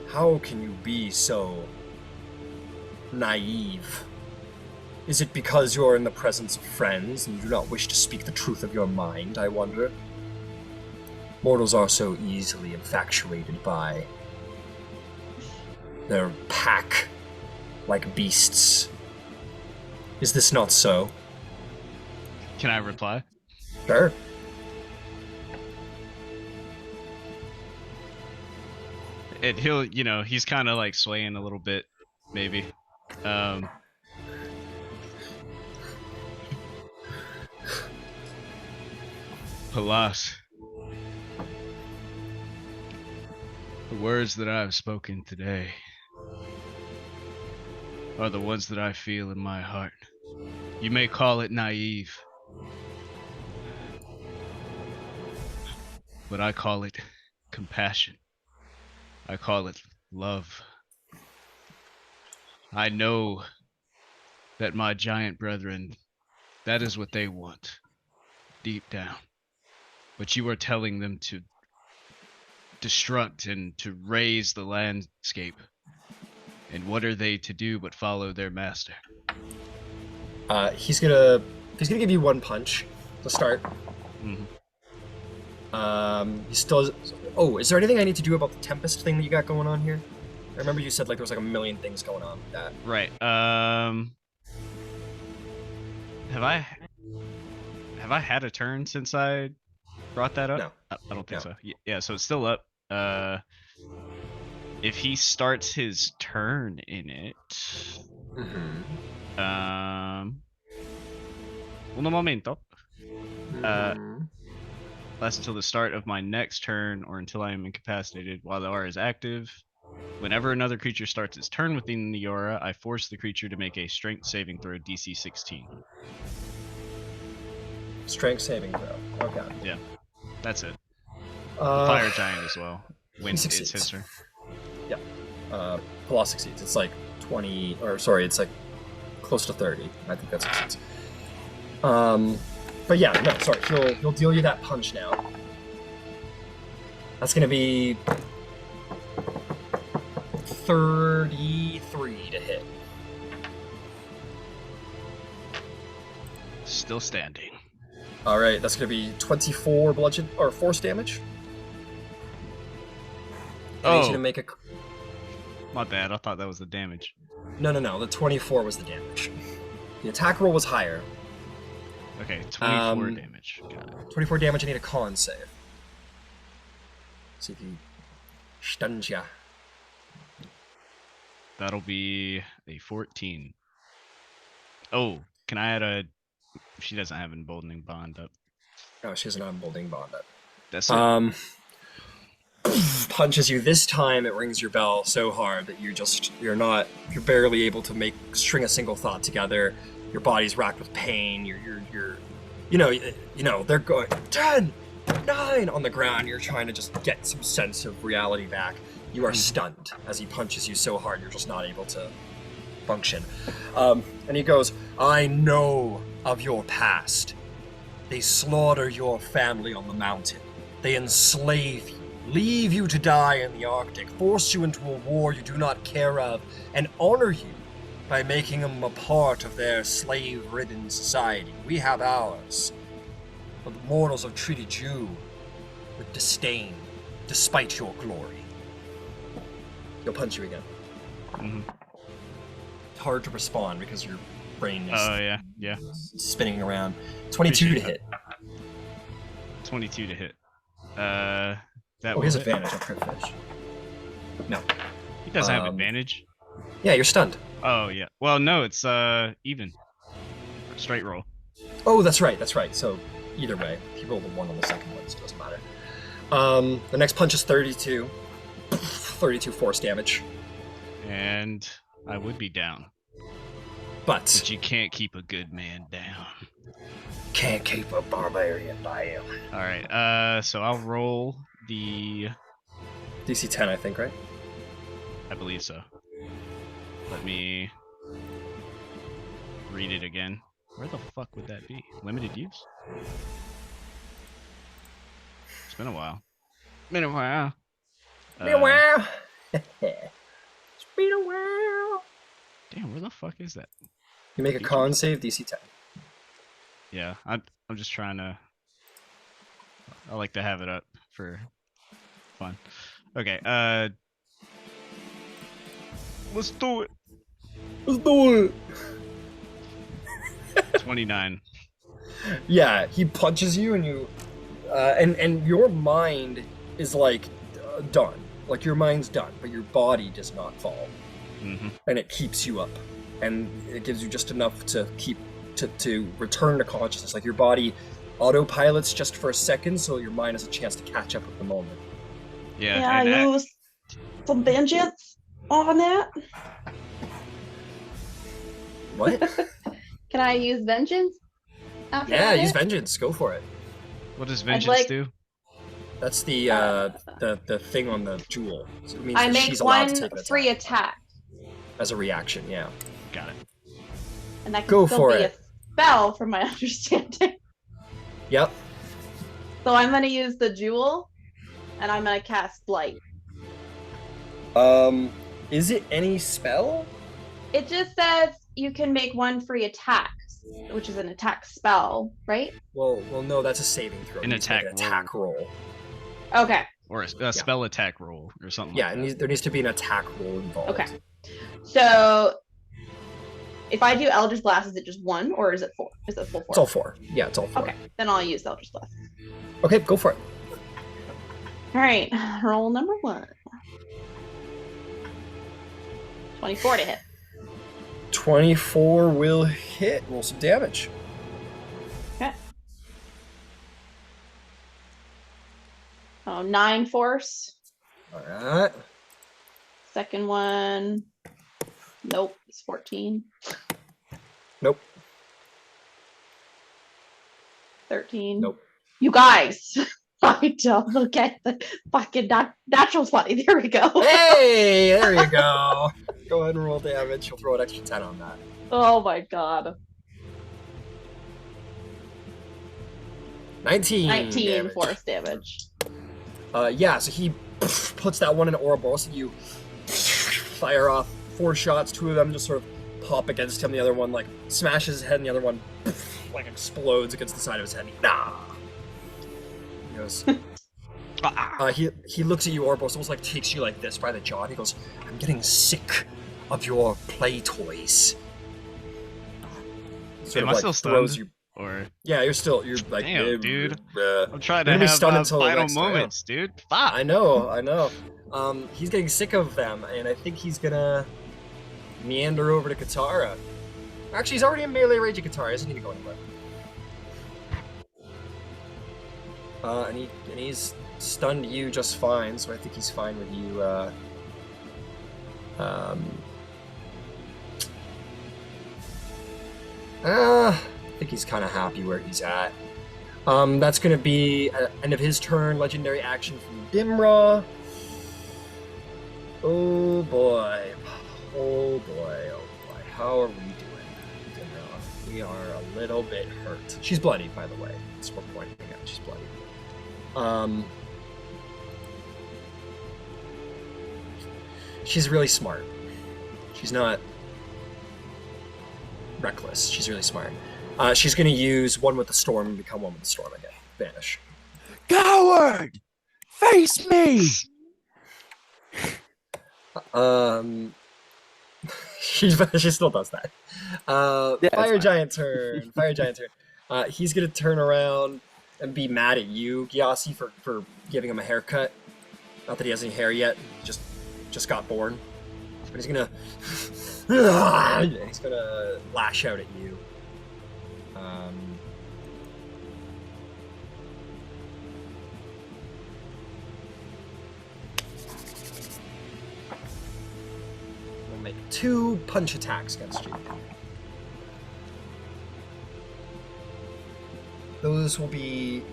how can you be so naive? Is it because you're in the presence of friends and you do not wish to speak the truth of your mind, I wonder? Mortals are so easily infatuated by their pack, like beasts. Is this not so?" Can I reply? Sure. And he'll, he's kind of like swaying a little bit, maybe. Pellas, the words that I have spoken today are the ones that I feel in my heart. You may call it naive, but I call it compassion. I call it love. I know that my giant brethren, that is what they want, deep down. But you are telling them to destruct and to raise the landscape. And what are they to do but follow their master? He's gonna give you one punch to start. Mm-hmm. He still has... Oh, is there anything I need to do about the Tempest thing that you got going on here? I remember you said like there was like a million things going on with that. Right. Have I had a turn since I brought that up? No. I don't think so. Yeah, so it's still up. If he starts his turn in it, un momento. Lasts until the start of my next turn or until I am incapacitated while the aura is active. Whenever another creature starts its turn within the aura, I force the creature to make a strength saving throw DC 16. Strength saving throw. Okay. Yeah, that's it. The fire giant as well. When it's his turn. Yeah. Pellas succeeds. It's like 20, or sorry, it's like close to 30. I think that succeeds. But yeah, no, sorry. He'll deal you that punch now. That's gonna be 33 to hit. Still standing. All right, that's gonna be 24 bludgeon or force damage. I need you to make a... My bad. I thought that was the damage. No. The 24 was the damage. The attack roll was higher. Okay, 24 damage. Got it. 24 damage. I need a con save. See if he stuns ya. That'll be a 14. Oh, can I add a... She doesn't have an emboldening bond up. Oh, she has an emboldening bond up. That's it. Punches you. This time it rings your bell so hard that you're barely able to string a single thought together. Your body's racked with pain. You're they're going 10, 9 on the ground. You're trying to just get some sense of reality back. You are stunned as he punches you so hard you're just not able to function. And he goes, "I know of your past. They slaughter your family on the mountain. They enslave you, leave you to die in the Arctic, force you into a war you do not care of, and honor you by making them a part of their slave-ridden society. We have ours. but the mortals have treated you with disdain, despite your glory. He'll punch you again. Mm-hmm. It's hard to respond because your brain is Oh, yeah. spinning around. 22 to hit. 22 to hit. That Oh, will he has hit. advantage on crit finish. No. He doesn't have advantage. Yeah, you're stunned. Oh, yeah. Well, no, it's even. Straight roll. Oh, that's right. So either way, he rolled a 1 on the second one, so it doesn't matter. The next punch is 32. 32 force damage. And I would be down. But you can't keep a good man down. Can't keep a barbarian down. Alright, so I'll roll the... DC 10, I think, right? I believe so. Let me read it again. Where the fuck would that be? Limited use? It's been a while. Been a while. Been a while. It's been a while. Damn, where the fuck is that? You make a con save, DC 10. Yeah, I'm just trying to... I like to have it up for fun. Okay, let's do it. Let's do it. 29. Yeah, he punches you, and you, and your mind is like done. Like your mind's done, but your body does not fall, and it keeps you up, and it gives you just enough to keep to return to consciousness. Like your body autopilots just for a second, so your mind has a chance to catch up at the moment. Yeah, I use some vengeance on that. What? Can I use vengeance? After Yeah, that use hit? vengeance. Go for it. What does vengeance like- do? That's the thing on the jewel. So it means I that make she's allowed one to take an free attack attack, as a reaction. Yeah. Got it. and that can Go still for be it. a spell, from my understanding. Yep. So I'm gonna use the jewel, and I'm gonna cast Blight. Is it any spell? It just says you can make one free attack, which is an attack spell, right? Well, no, that's a saving throw. An You need to make attack roll. Okay. Or a spell attack roll or something Yeah, like that. there needs to be an attack roll involved. Okay. So if I do Eldritch Blast, is it just one, or is it four? Is it full four? It's all 4. Yeah, it's all 4. Okay, then I'll use Eldritch Blast. Okay, go for it. All right, roll number 1. 24 to hit. 24 will hit. Roll some damage. Okay. Oh, 9 force. All right. Second one. Nope, it's 14. Nope. 13. Nope. You guys, I don't look at the fucking natural 20. There we go. Hey, there you go. Go ahead and roll damage. You'll throw an extra 10 on that. Oh my god. 19. 19 damage. force damage. Yeah, so he puts that one in Ouroboros, and you fire off 4 shots. 2 of them just sort of pop against him. The other one, like, smashes his head, and the other one, like, explodes against the side of his head. He goes... he looks at you, Ouroboros, almost like takes you like this by the jaw, and he goes, I'm getting sick of your play toys. Am I still throws stunned? Or Yeah, you're like, damn, dude. I'm trying You're to gonna be have stunned until the final next round. moments, dude. Fuck. I know. He's getting sick of them, and I think he's gonna meander over to Katara. Actually, he's already in melee range of Katara. He doesn't need to go anywhere. And he's stunned you just fine, so I think he's fine with you. I think he's kind of happy where he's at. That's going to be end of his turn. Legendary action from Dimra. Oh boy. How are we doing, Dimra? We are a little bit hurt. She's bloody, by the way. That's worth pointing out. She's bloody. She's really smart. She's not reckless. She's really smart. She's going to use one with the storm and become one with the storm again. Banish. Coward! Face me! She still does that. Fire Giant turn. Fire Giant turn. He's going to turn around and be mad at you, Gyasi, for giving him a haircut. Not that he has any hair yet. He just got born. But he's going to lash out at you. We'll make 2 punch attacks against you. Those will be...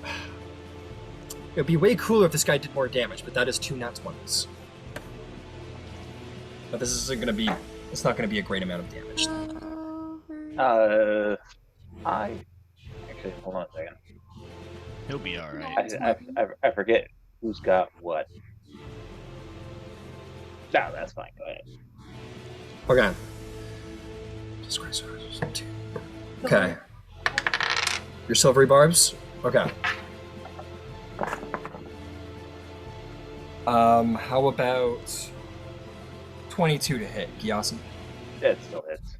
It would be way cooler if this guy did more damage, but that is 2 nat 20s. But this isn't going to be... It's not going to be a great amount of damage. Actually, hold on a second. He'll be all right. I forget who's got what. No, that's fine. Go ahead. Okay. Okay. Your silvery barbs? Okay. How about 22 to hit, Gyasi? It still hits.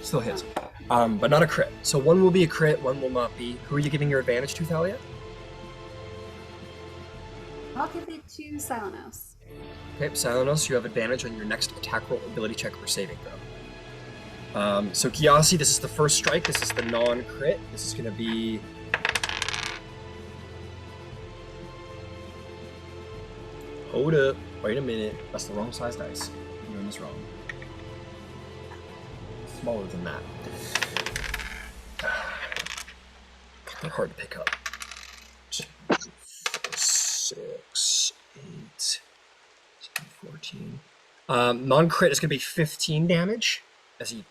Still hits. But not a crit. So one will be a crit, one will not be. Who are you giving your advantage to, Thalia? I'll give it to Silenos. Okay, Silenos, you have advantage on your next attack roll, ability check, or saving throw. So Gyasi, this is the first strike. This is the non-crit. This is going to be... Hold up. Wait a minute. That's the wrong size dice. I'm doing this wrong. Smaller than that. They're hard to pick up. 6, 8, 14. Non-crit is going to be 15 damage as he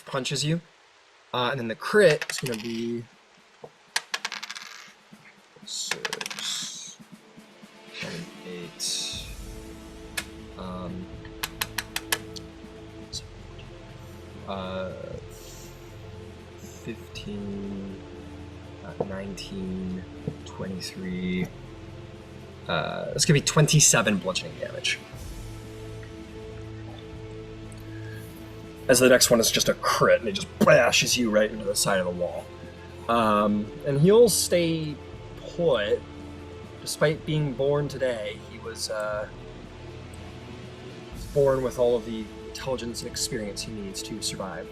punches you. And then the crit is going to be 6, 7, 8. 15, 19, 23. It's gonna be 27 bludgeoning damage. As the next one is just a crit, and it just bashes you right into the side of the wall. And he'll stay put, despite being born today. He was born with all of the intelligence and experience he needs to survive.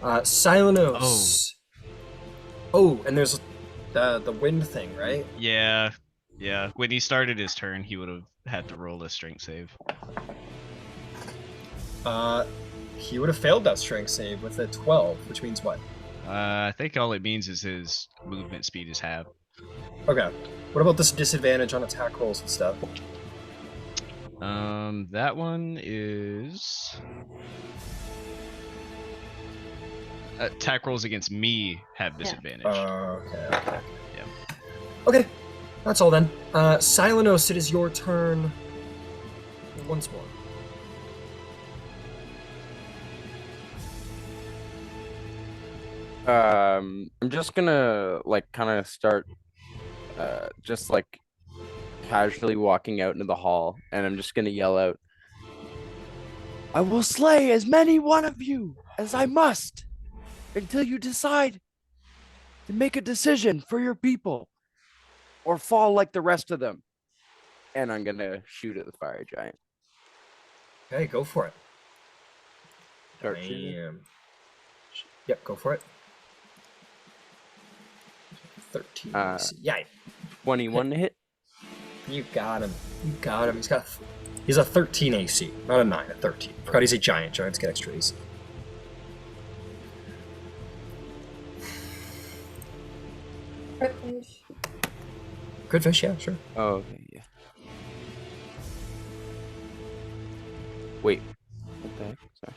Silenos. Oh, and there's the wind thing, right? Yeah. When he started his turn, he would have had to roll a strength save. He would have failed that strength save with a 12, which means what? I think all it means is his movement speed is half. Okay. What about this disadvantage on attack rolls and stuff? That one is... attack rolls against me have disadvantage. Okay. Yeah. Okay, that's all then. Silenos, it is your turn once more. I'm just gonna kind of start just casually walking out into the hall, and I'm just gonna yell out, "I will slay as many one of you as I must until you decide to make a decision for your people or fall like the rest of them." And I'm gonna shoot at the fire giant. Okay, go for it. Start shooting. Yep, go for it. 13. Yeah. 21 to hit. You got him. He's a 13 AC, not a 9, a 13. Forgot he's a giant. Giants get extra AC. Crit fish. Good fish, yeah, sure. Oh, okay, yeah. Wait. What the heck? Sorry.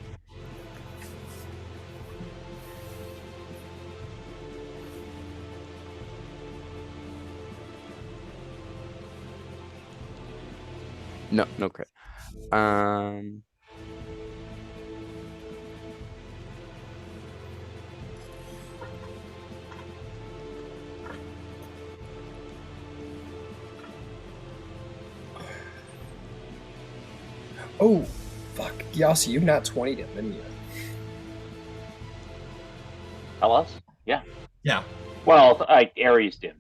No crit. Oh, fuck. Gyasi, you not 20'd him, didn't you? Pellas? Yeah. Yeah. Well, Ares did.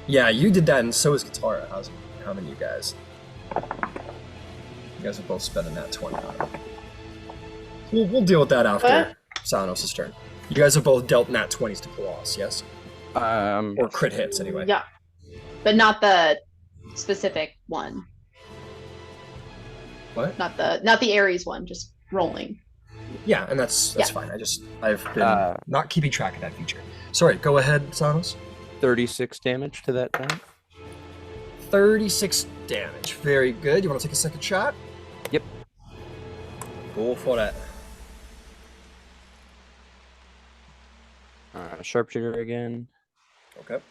Yeah, you did that, and so is Katara. How's it coming, you guys? You guys are both spending that 20 on it. We'll deal with that after Silenos' turn. You guys have both dealt nat 20s to Pellas, yes? Or crit hits, anyway. Yeah. But not the specific one. What? Not the Ares one, just rolling. Yeah, and that's fine. I've been not keeping track of that feature. Sorry, go ahead, Silenos. 36 damage to that guy. 36 damage. Very good. You want to take a second shot? Yep. Go for it. Sharpshooter again. Okay.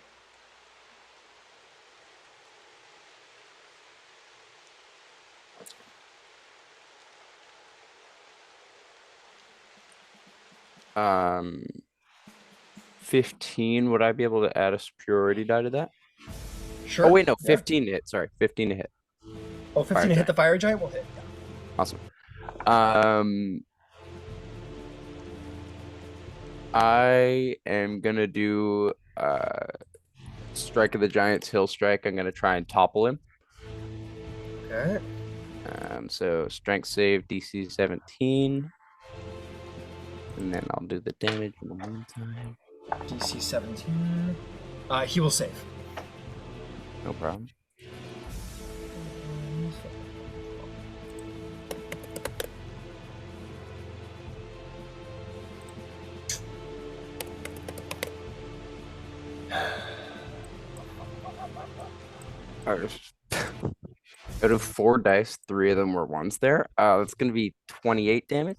Um, 15. Would I be able to add a superiority die to that? Sure. Oh wait, no, yeah. 15 to hit. Sorry, 15 to hit. Oh, 15 to hit the fire giant will hit. Yeah. Awesome. I am gonna do Strike of the Giants, Hill Strike. I'm gonna try and topple him. Okay. So strength save DC 17. And then I'll do the damage in the meantime. DC 17. He will save. No problem. Out of 4 dice, 3 of them were ones there. That's gonna be 28 damage.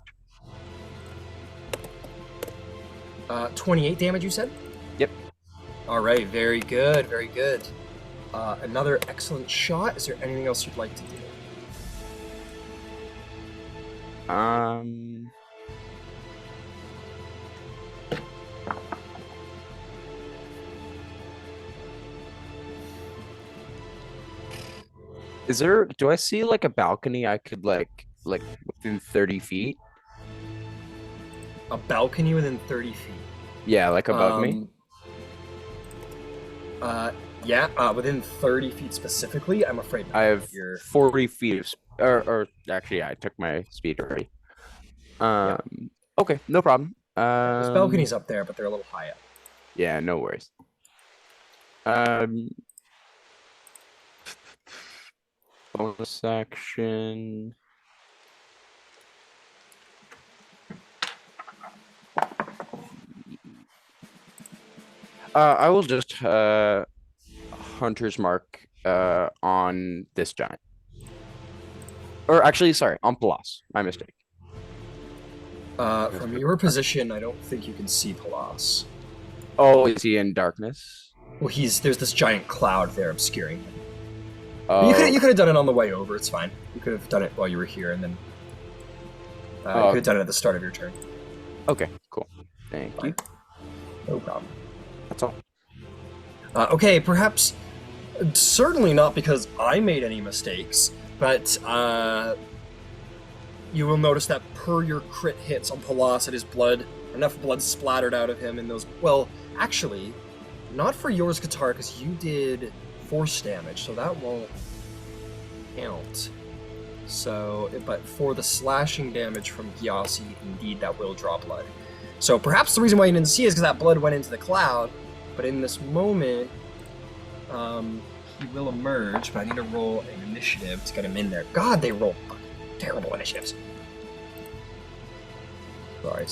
28 damage, you said? Yep. All right, very good, very good. Another excellent shot. Is there anything else you'd like to do? Do I see like a balcony I could like within 30 feet? A balcony within 30 feet. Yeah, like above me. Yeah, within 30 feet specifically, I'm afraid not. I have 40 feet of, or actually, I took my speed already. Okay, no problem. There's balconies up there, but they're a little high up. Yeah, no worries. Bonus action. I will just Hunter's Mark on this giant. Or actually, sorry, on Pellas. My mistake. From your position, I don't think you can see Pellas. Oh, is he in darkness? Well, there's this giant cloud there obscuring him. Oh. You could have done it on the way over. It's fine. You could have done it while you were here, and then you could have done it at the start of your turn. Okay, cool. Thank you. No problem. That's all. Okay, perhaps, certainly not because I made any mistakes, but you will notice that per your crit hits on Pellas, it is enough blood splattered out of him in those. Well, actually, not for yours, Katara, because you did force damage, so that won't count. So, but for the slashing damage from Gyasi, indeed, that will draw blood. So perhaps the reason why you didn't see is because that blood went into the cloud, but in this moment, he will emerge, but I need to roll an initiative to get him in there. God, they roll terrible initiatives. Sorry.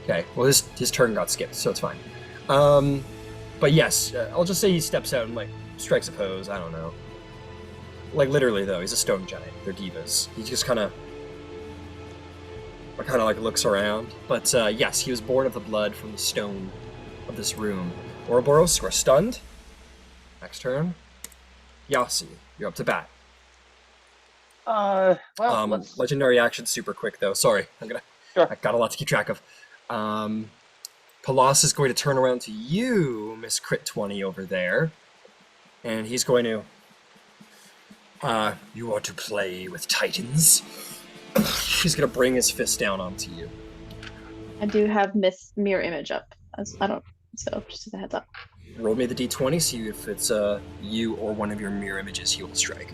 Okay, well his turn got skipped, so it's fine. But yes, I'll just say he steps out and like strikes a pose. I don't know. Like literally though, he's a stone giant. They're divas. He just kind of like looks around. But yes, he was born of the blood from the stone of this room. Ouroboros, you are stunned. Next turn. Gyasi, you're up to bat. Well, legendary action super quick though. Sorry, Sure. I got a lot to keep track of. Pellas is going to turn around to you, Miss Crit 20 over there, and he's going to... you want to play with Titans? He's going to bring his fist down onto you. I do have mirror image up. So just as a heads up. Roll me the d20, see if it's you or one of your mirror images he will strike.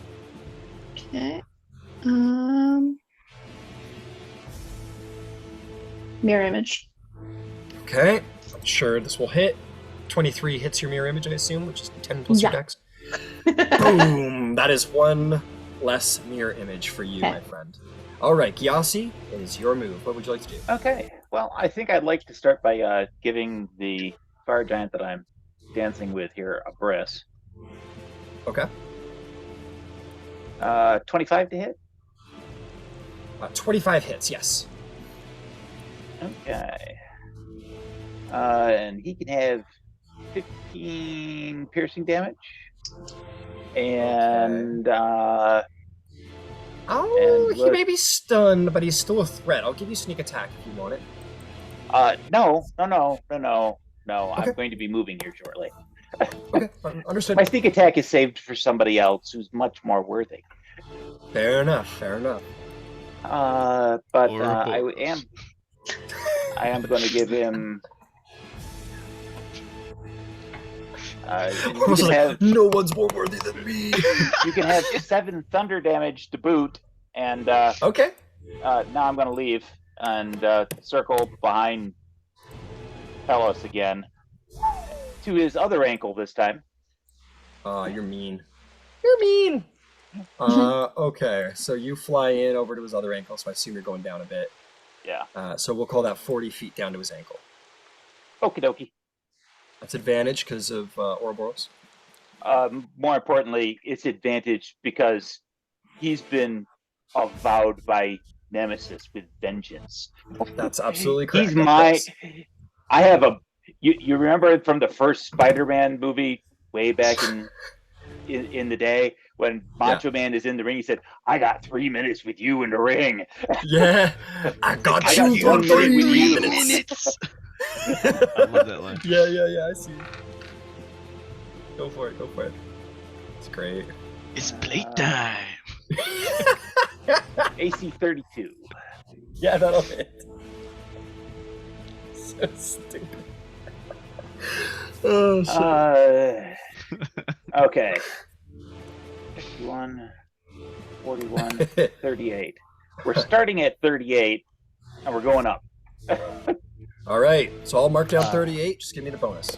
Okay. Mirror image. Okay. I'm sure this will hit. 23 hits your mirror image, I assume, which is 10 plus your dex. Boom! That is one less mirror image for you, my friend. All right, Gyasi, it is your move. What would you like to do? Okay. Well, I think I'd like to start by giving the fire giant that I'm dancing with here a bris. Okay. 25 to hit? 25 hits, yes. Okay. And he can have 15 piercing damage. And he may be stunned, but he's still a threat. I'll give you sneak attack if you want it. No. Okay. I'm going to be moving here shortly. Okay, understood. My sneak attack is saved for somebody else who's much more worthy. Fair enough. But I am going to give him. No one's more worthy than me. You can have 7 thunder damage to boot, and okay. Now I'm going to leave and circle behind Pellas again to his other ankle this time. You're mean. Okay, so you fly in over to his other ankle, so I assume you're going down a bit. Yeah. So we'll call that 40 feet down to his ankle. Okie dokie. That's advantage because of Ouroboros. More importantly, it's advantage because he's been avowed by Nemesis with vengeance. That's absolutely correct. I have a. You remember from the first Spider-Man movie way back in the day when Macho Man is in the ring? He said, "I got 3 minutes with you in the ring." Yeah, I got you for 3 minutes. I love that line. Yeah, I see. Go for it. It's great. It's playtime. AC 32. Yeah, that'll hit. So stupid. Oh, shit. Okay. 51, 41, 38. We're starting at 38, and we're going up. All right, so I'll mark down 38. Just give me the bonus.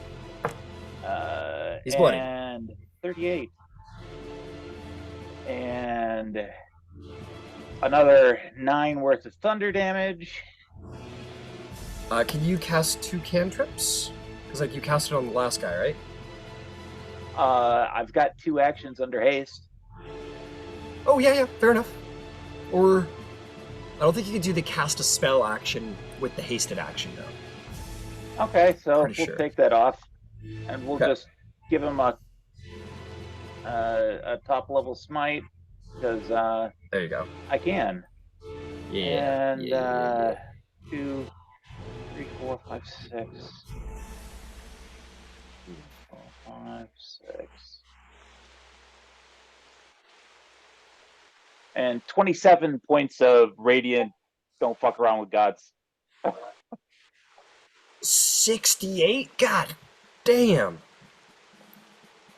He's bloody. And 38. And another 9 worth of thunder damage. Can you cast 2 cantrips? Because you casted on the last guy, right? I've got 2 actions under haste. Oh, yeah, fair enough. Or I don't think you can do the cast a spell action with the hasted action, though. Okay, so we'll sure. take that off, and we'll just give him a top level smite because there you go. I can. Yeah. And 2, 3, 4, 5, 6. 2, 4, 5, 6. And 27 points of radiant. Don't fuck around with gods. 68? God damn.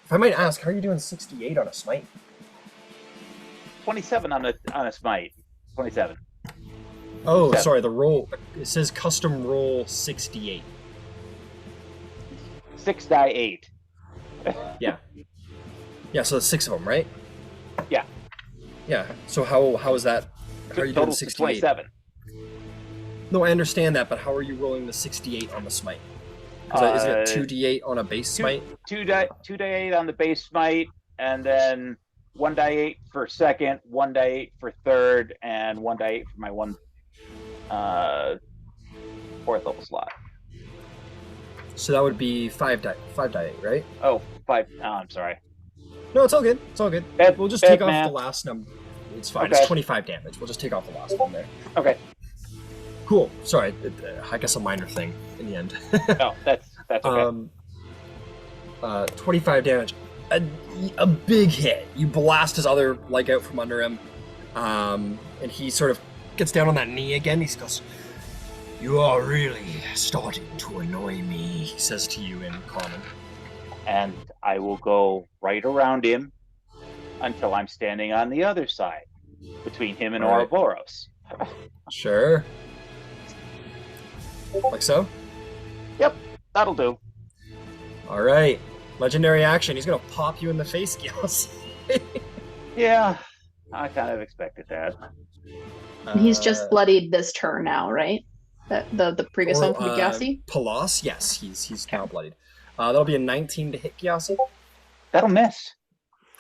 If I might ask, how are you doing 68 on a smite? 27 on a smite. 27. Oh, 7. sorry, the roll. It says custom roll 68. 6 die 8. Yeah. Yeah, so that's 6 of them, right? Yeah. Yeah. So how is that? How are you doing Total 68? 27. No, I understand that, but how are you rolling the 68 on the smite? Is it 2d8 on a base smite? 2 die 8 on the base smite, and then 1 die 8 for second, 1 die 8 for third, and 1 die 8 for my 4th level slot. So that would be 5 die 8, right? Oh, 5. Oh, I'm sorry. No, it's all good. It's all good. We'll just take off the last number. It's fine. Okay. It's 25 damage. We'll just take off the last one there. Okay. Cool. Sorry, I guess a minor thing in the end. No, that's okay. 25 damage. A big hit. You blast his other leg out from under him, and he sort of gets down on that knee again. He goes, "You are really starting to annoy me," he says to you in common. And I will go right around him until I'm standing on the other side, between him and All right. Ouroboros. Sure. Like so? Yep, that'll do. All right. Legendary action. He's going to pop you in the face, Gyasi. Yeah, I kind of expected that. He's just bloodied this turn now, right? The previous one from Gyasi? Pellas, yes, he's now bloodied. That'll be a 19 to hit Gyasi. That'll miss.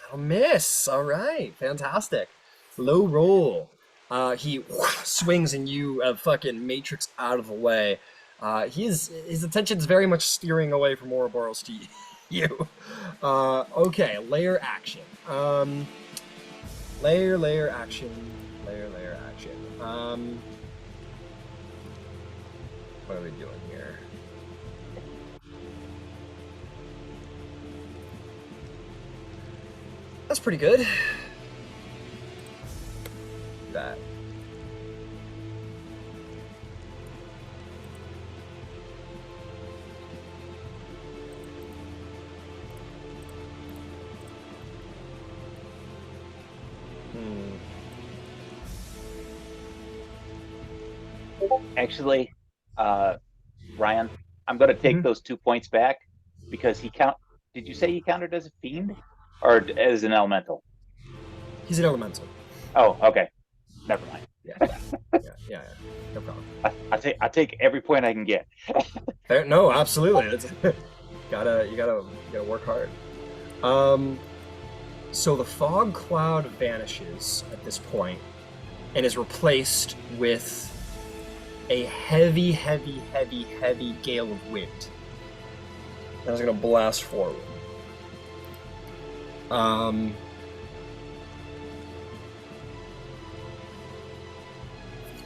That'll miss. All right, fantastic. Low roll. He swings and you fucking matrix out of the way. His attention's very much steering away from Ouroboros to you. Okay, layer action. Layer action. What are we doing here? That's pretty good. That. Actually, Ryan, I'm going to take those 2 points back because did you say he counted as a fiend or as an elemental? He's an elemental. Oh, okay. Never mind. Yeah. No problem. I take every point I can get. No, absolutely. You gotta work hard. So the fog cloud vanishes at this point and is replaced with a heavy gale of wind. That is gonna blast forward.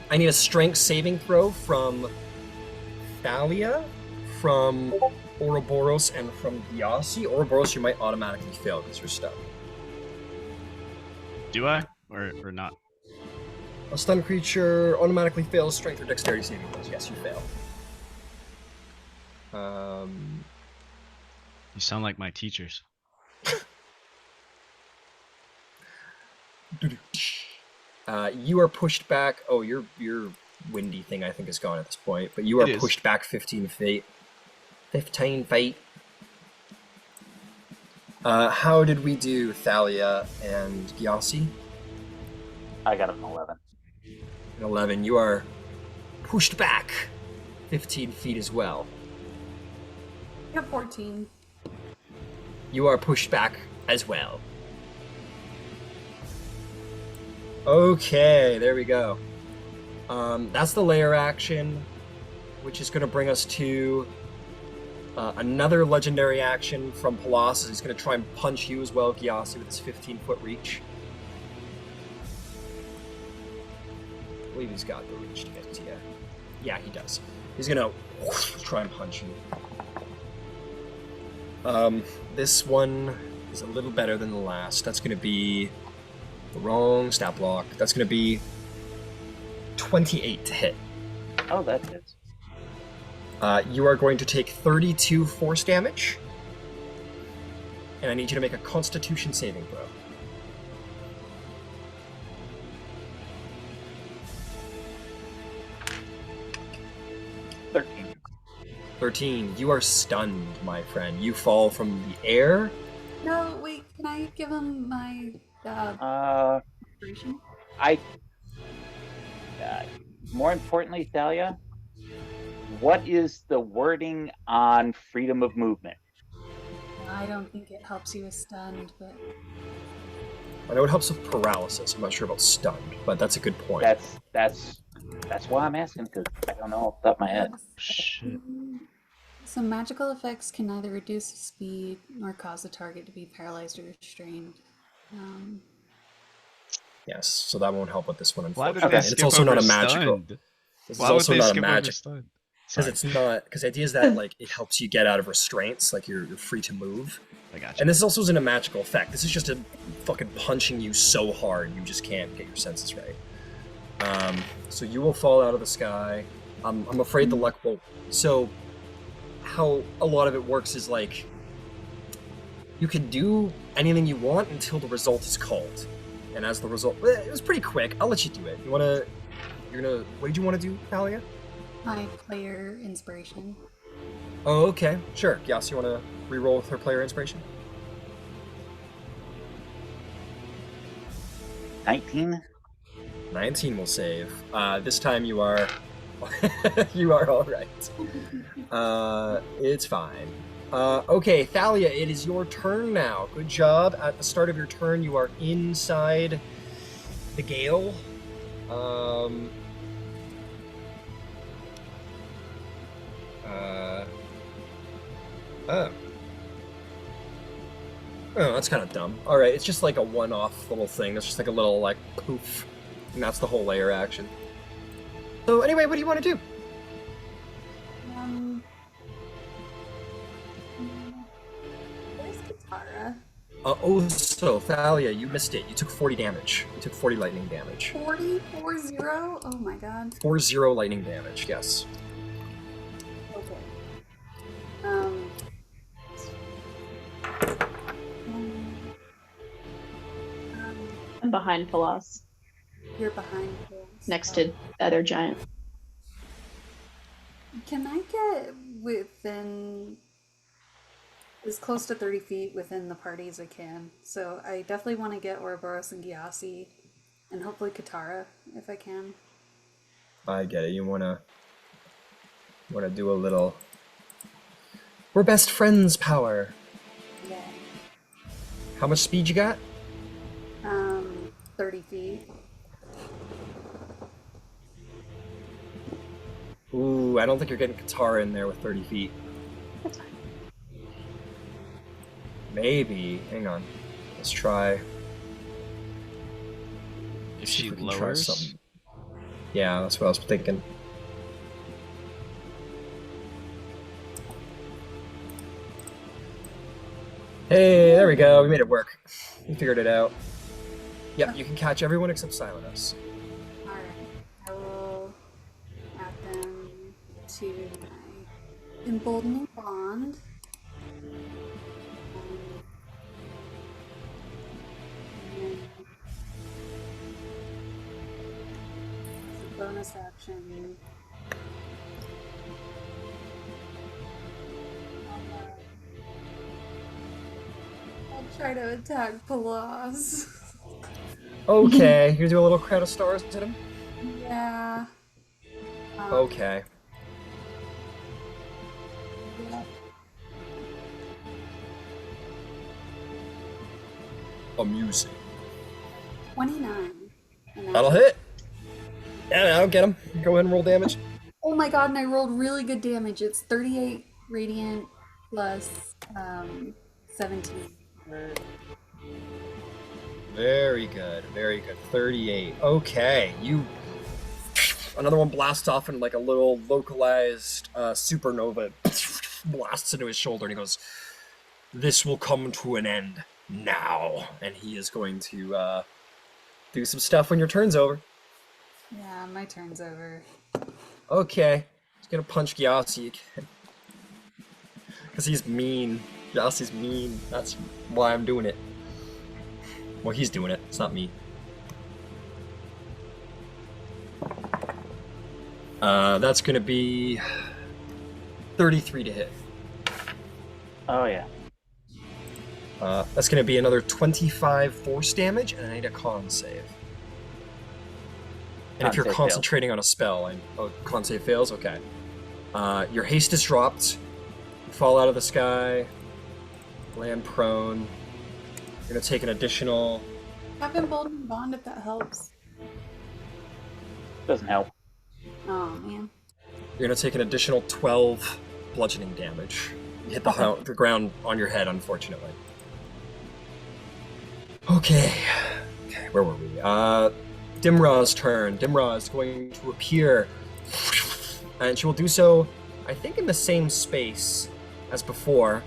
I need a strength saving throw from Thalia, from Ouroboros, and from Gyasi. Ouroboros, you might automatically fail because you're stunned. Do I? Or not? A stunned creature automatically fails strength or dexterity saving throws. Yes, you fail. You sound like my teachers. You are pushed back. Oh, your windy thing I think is gone at this point, but you are pushed back 15 feet. 15 feet. How did we do, Thalia and Gyasi? I got an 11. An 11. You are pushed back 15 feet as well. I got 14. You are pushed back as well. Okay, there we go. That's the layer action, which is going to bring us to another legendary action from Pellas. He's going to try and punch you as well, Gyasi, with his 15-foot reach. I believe he's got the reach to get to you. Yeah, he does. He's going to try and punch you. This one is a little better than the last. That's going to be the wrong stat block. That's going to be 28 to hit. Oh, that hits. You are going to take 32 force damage, and I need you to make a Constitution saving throw. 13. You are stunned, my friend. You fall from the air. No, wait. Can I give him my inspiration? More importantly, Thalia, what is the wording on freedom of movement? I don't think it helps you with stunned, but I know it helps with paralysis. I'm not sure about stunned, but that's a good point. That's why I'm asking, because I don't know off the top of my head. Shit. So magical effects can neither reduce speed nor cause the target to be paralyzed or restrained. Yes, so that won't help with this one, Why unfortunately. did they And it's skip also not over a magical. stunned? This Why is would also they not a skip over magic. stun? Because Sorry, it's not. Because the idea is that like it helps you get out of restraints, like you're free to move. I got you. And this also isn't a magical effect. This is just a fucking punching you so hard you just can't get your senses right. So you will fall out of the sky. I'm afraid the luck won't. So how a lot of it works is like you can do anything you want until the result is called. And as the result, it was pretty quick. I'll let you do it. What did you want to do, Thalia? My player inspiration. Oh, okay. Sure. Gyasi, you want to re-roll with her player inspiration? 19. 19 will save. This time you are... you are alright. It's fine. Okay, Thalia, it is your turn now. Good job. At the start of your turn, you are inside the gale. Oh, that's kind of dumb. Alright, it's just like a one-off little thing. It's just like a little, like, poof. And that's the whole layer action. So anyway, what do you want to do? Where's Katara? So Thalia, you missed it. You took 40 damage. You took 40 lightning damage. 40? 40? Oh my god. 40 lightning damage, yes. Okay. I'm behind Pellas, You're behind me. next to the other giant. Can I get within as close to 30 feet within the party as I can? So I definitely want to get Ouroboros and Gyasi, and hopefully Katara if I can. I get it. You wanna do a little... We're best friends power. Yeah. How much speed you got? 30 feet. Ooh, I don't think you're getting Katara in there with 30 feet. That's fine. Maybe. Hang on. Let's try. If See she if we can try lowers, something. Yeah, that's what I was thinking. Hey, there we go. We made it work. We figured it out. Yep, you can catch everyone except Silenos. Alright. I will add them to my emboldening bond. And as a bonus action, I'll try to attack Pellas. Okay, you're gonna do a little crown of stars at him? Yeah. Okay. Yeah. Amusing. 29. And That'll hit. Yeah, I'll get him. Go ahead and roll damage. Oh my god, and I rolled really good damage. It's 38 radiant plus 17. Very good, very good. 38. Okay, you... Another one blasts off in like a little localized supernova. Blasts into his shoulder and he goes, "This will come to an end now." And he is going to do some stuff when your turn's over. Yeah, my turn's over. Okay. He's gonna punch Gyasi again. Because he's mean. Gyasi's mean. That's why I'm doing it. Well, he's doing it. It's not me. That's gonna be 33 to hit. Oh yeah. That's gonna be another 25 force damage, and I need a con save. And if you're Con save concentrating on a spell, con save fails? Okay. Your haste is dropped. You fall out of the sky. Land prone. You're gonna take an additional... Have emboldening bond if that helps. Doesn't help. Oh man. You're gonna take an additional 12 bludgeoning damage. You hit the ground on your head, unfortunately. Okay. Okay, where were we? Dimra's turn. Dimra is going to appear and she will do so, I think, in the same space as before.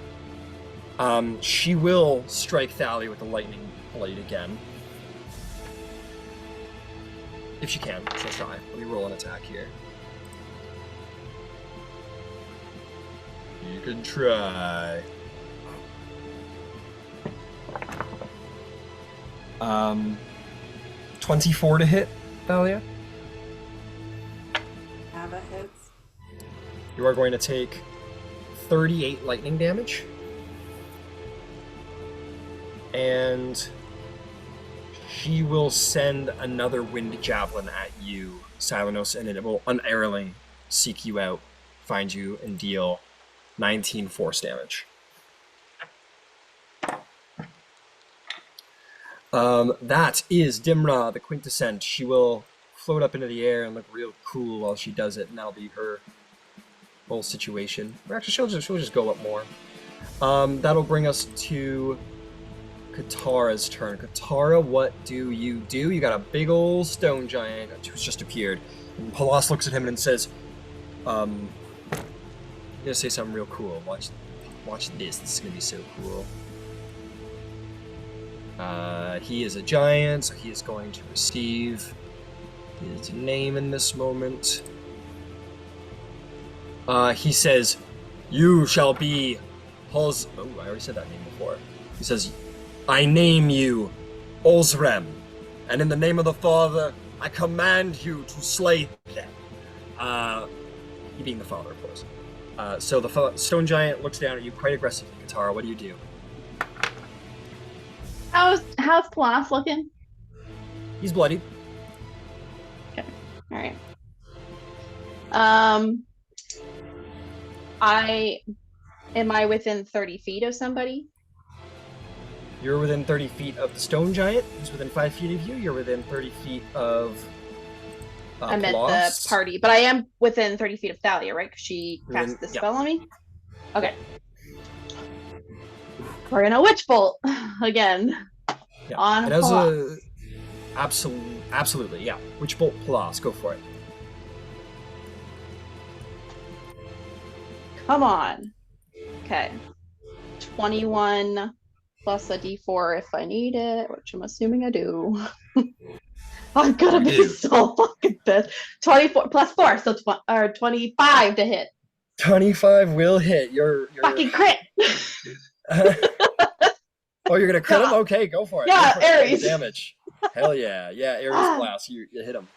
She will strike Thalia with the lightning blade again. If she can, she'll try. Let me roll an attack here. You can try. 24 to hit, Thalia. Yeah, that hits. You are going to take 38 lightning damage. And she will send another wind javelin at you, Silenos, and it will unerringly seek you out, find you, and deal 19 force damage. That is Dimra, the quintessent. She will float up into the air and look real cool while she does it, and that'll be her whole situation. Or actually, she'll just go up more. That'll bring us to Katara's turn. Katara, what do? You got a big old stone giant who's just appeared. And Pellas looks at him and says, I'm gonna say something real cool. Watch this. This is gonna be so cool. He is a giant, so he is going to receive his name in this moment. He says, "You shall be Hoz." Oh, I already said that name before. He says, "I name you Ozrem, and in the name of the Father, I command you to slay them." He being the Father, of course. So the stone giant looks down at you quite aggressively. Katara, what do you do? How's Pellas looking? He's bloody. Okay. All right. Am I within 30 feet of somebody? You're within 30 feet of the stone giant, who's within 5 feet of you. You're within 30 feet of I meant Pellas. the party, but I am within 30 feet of Thalia, right? Because she cast the spell on me? Okay. We're in a witch bolt again. Yeah. On and as Pellas. absolutely, yeah. Witch bolt Pellas, go for it. Come on. Okay. 21 plus a d4 if I need it, which I'm assuming I do. I'm gonna be so fucking pissed. 24 plus 4, so 25 to hit. 25 will hit. You're fucking crit. Oh, you're gonna crit him? Okay, go for it. Yeah, go for Ares. Damage. Hell yeah. Yeah, Ares blast. You hit him.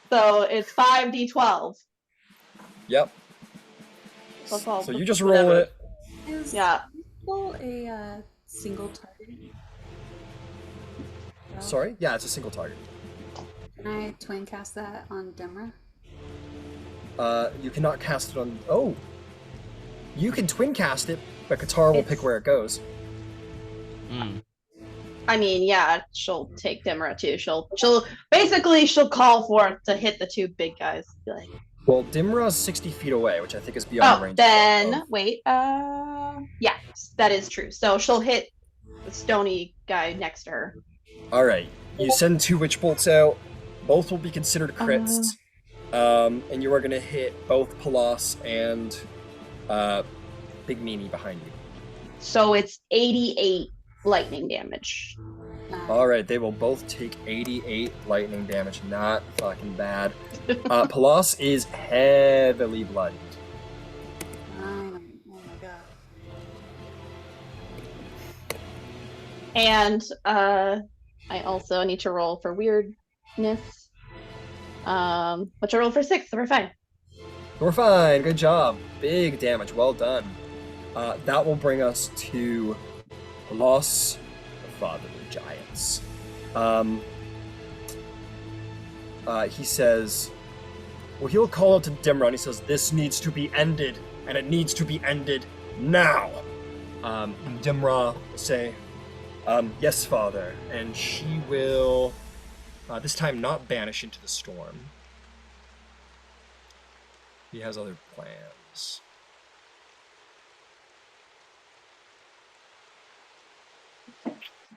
So it's 5d12. Yep. So you just roll it. Is roll a single target? No? Sorry? Yeah, it's a single target. Can I twin cast that on Demra? You cannot cast it on... Oh! You can twin cast it, but Katara will pick where it goes. I mean, yeah, she'll take Demra too. She'll call for it to hit the two big guys. Be like, well, Dimra's 60 feet away, which I think is beyond range. Then wait, yeah, that is true. So she'll hit the stony guy next to her. All right, you send 2 witch bolts out. Both will be considered crits, and you are going to hit both Pellas and Big Meanie behind you. So it's 88 lightning damage. All right, they will both take 88 lightning damage. Not fucking bad. Pellas is heavily bloodied. Oh my god. And I also need to roll for weirdness. Which I rolled for 6, so we're fine. We're fine. Good job. Big damage. Well done. That will bring us to Pellas, the father of the giants. He says, well, he'll call out to Dimra, and he says, this needs to be ended, and it needs to be ended now. And Dimra will say, yes, father, and she will, this time not banish into the storm. He has other plans.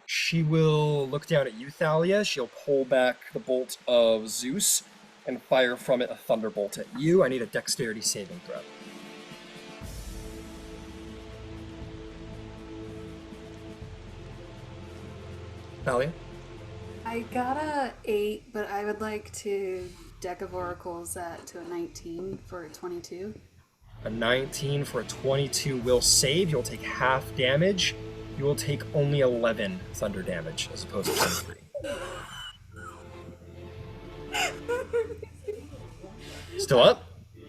She will look down at you, Thalia. She'll pull back the bolt of Zeus, and fire from it a thunderbolt at you. I need a dexterity saving throw. Thalia? I got a 8, but I would like to Deck of Oracles that to a 19 for a 22. A 19 for a 22 will save. You'll take half damage. You will take only 11 thunder damage as opposed to 23. Still up?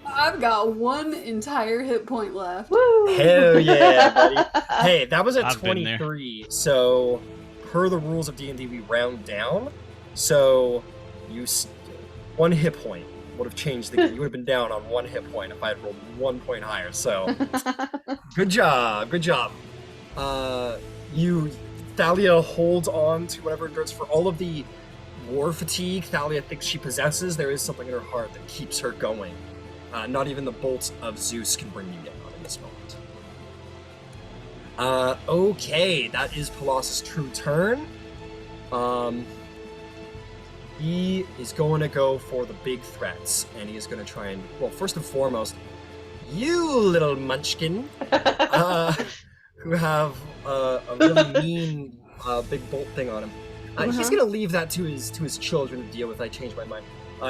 I've got 1 entire hit point left. Hell yeah, buddy. Hey, that was at I've been there. 23, so per the rules of D&D, we round down. So you 1 hit point would have changed the game. You would have been down on 1 hit point if I had rolled 1 point higher. So good job, good job. Thalia holds on to whatever endurance for all of the war fatigue Thalia thinks she possesses. There is something in her heart that keeps her going. Not even the bolts of Zeus can bring you down in this moment. Okay, that is Pellas' true turn. He is going to go for the big threats, and he is going to try and, well, first and foremost, you little munchkin, who have a really mean big bolt thing on him. He's going to leave that to his children to deal with. I changed my mind.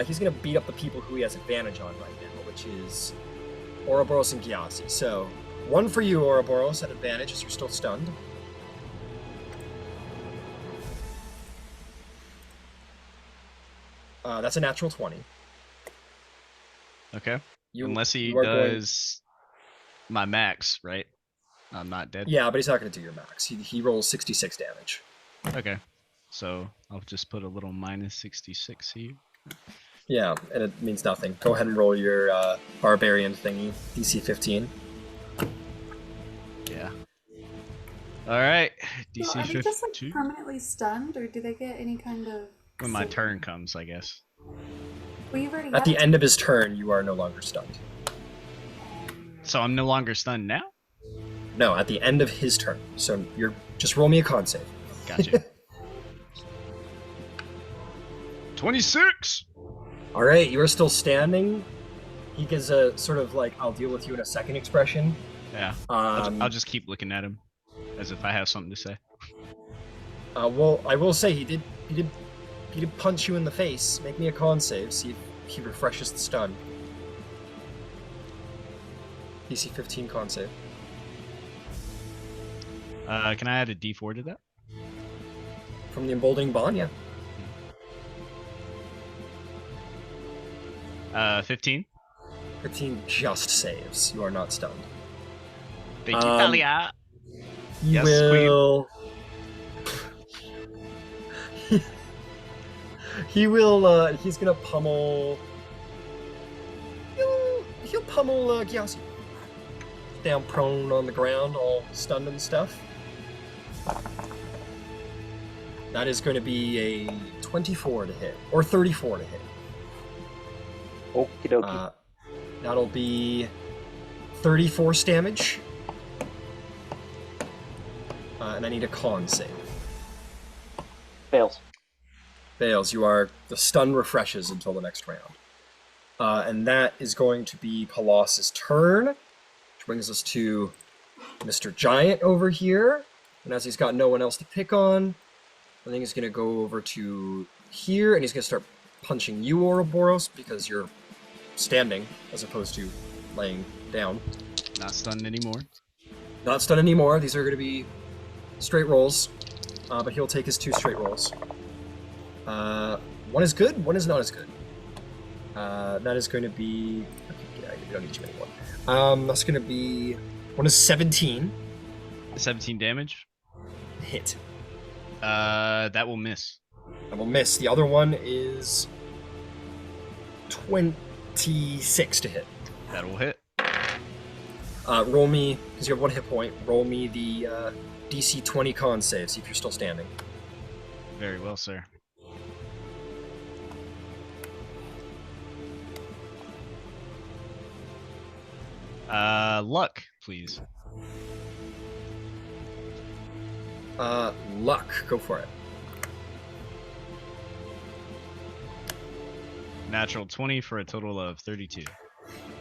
He's going to beat up the people who he has advantage on right now, which is Ouroboros and Gyasi. So, 1 for you, Ouroboros, at advantage as you're still stunned. That's a natural 20. Okay. Unless he does my max, right? I'm not dead. Yeah, but he's not going to do your max. He rolls 66 damage. Okay. So I'll just put a little minus 66 here. Yeah, and it means nothing. Go ahead and roll your barbarian thingy, DC 15. Yeah. All right, DC So are they just like 52. permanently stunned, or do they get any kind of? When my turn comes, I guess. Well, you've already At had the end of his turn, you are no longer stunned. So I'm no longer stunned now? No, at the end of his turn. So you're just roll me a con save. Gotcha. 26! All right, you are still standing. He gives a sort of like, I'll deal with you in a second expression. Yeah. I'll just keep looking at him as if I have something to say. Well, I will say he did punch you in the face. Make me a con save, see if he refreshes the stun. DC 15 con save. Can I add a D4 to that? From the emboldening bond, yeah. 15. 15 just saves. You are not stunned. Thank you, Thalia. You Yes, will. He will. He's gonna pummel. He'll pummel Gyasi. Down prone on the ground, all stunned and stuff. That is going to be a 24 to hit, or 34 to hit. Okie dokie. That'll be 30 force damage. And I need a con save. Fails. Fails. The stun refreshes until the next round. And that is going to be Pellas' turn, which brings us to Mr. Giant over here. And as he's got no one else to pick on, I think he's going to go over to here, and he's going to start punching you, Ouroboros, because you're standing as opposed to laying down. Not stunned anymore. Not stunned anymore. These are going to be straight rolls, but he'll take his 2 straight rolls. One is good, one is not as good. That is going to be... Okay, yeah, we don't need too many more. That's going to be... One is 17. 17 damage? Hit. That will miss. I will miss. The other one is 26 to hit. That will hit. Roll me, because you have 1 hit point, roll me the DC 20 con save, see if you're still standing. Very well, sir. Luck, please. Luck, go for it. Natural 20 for a total of 32.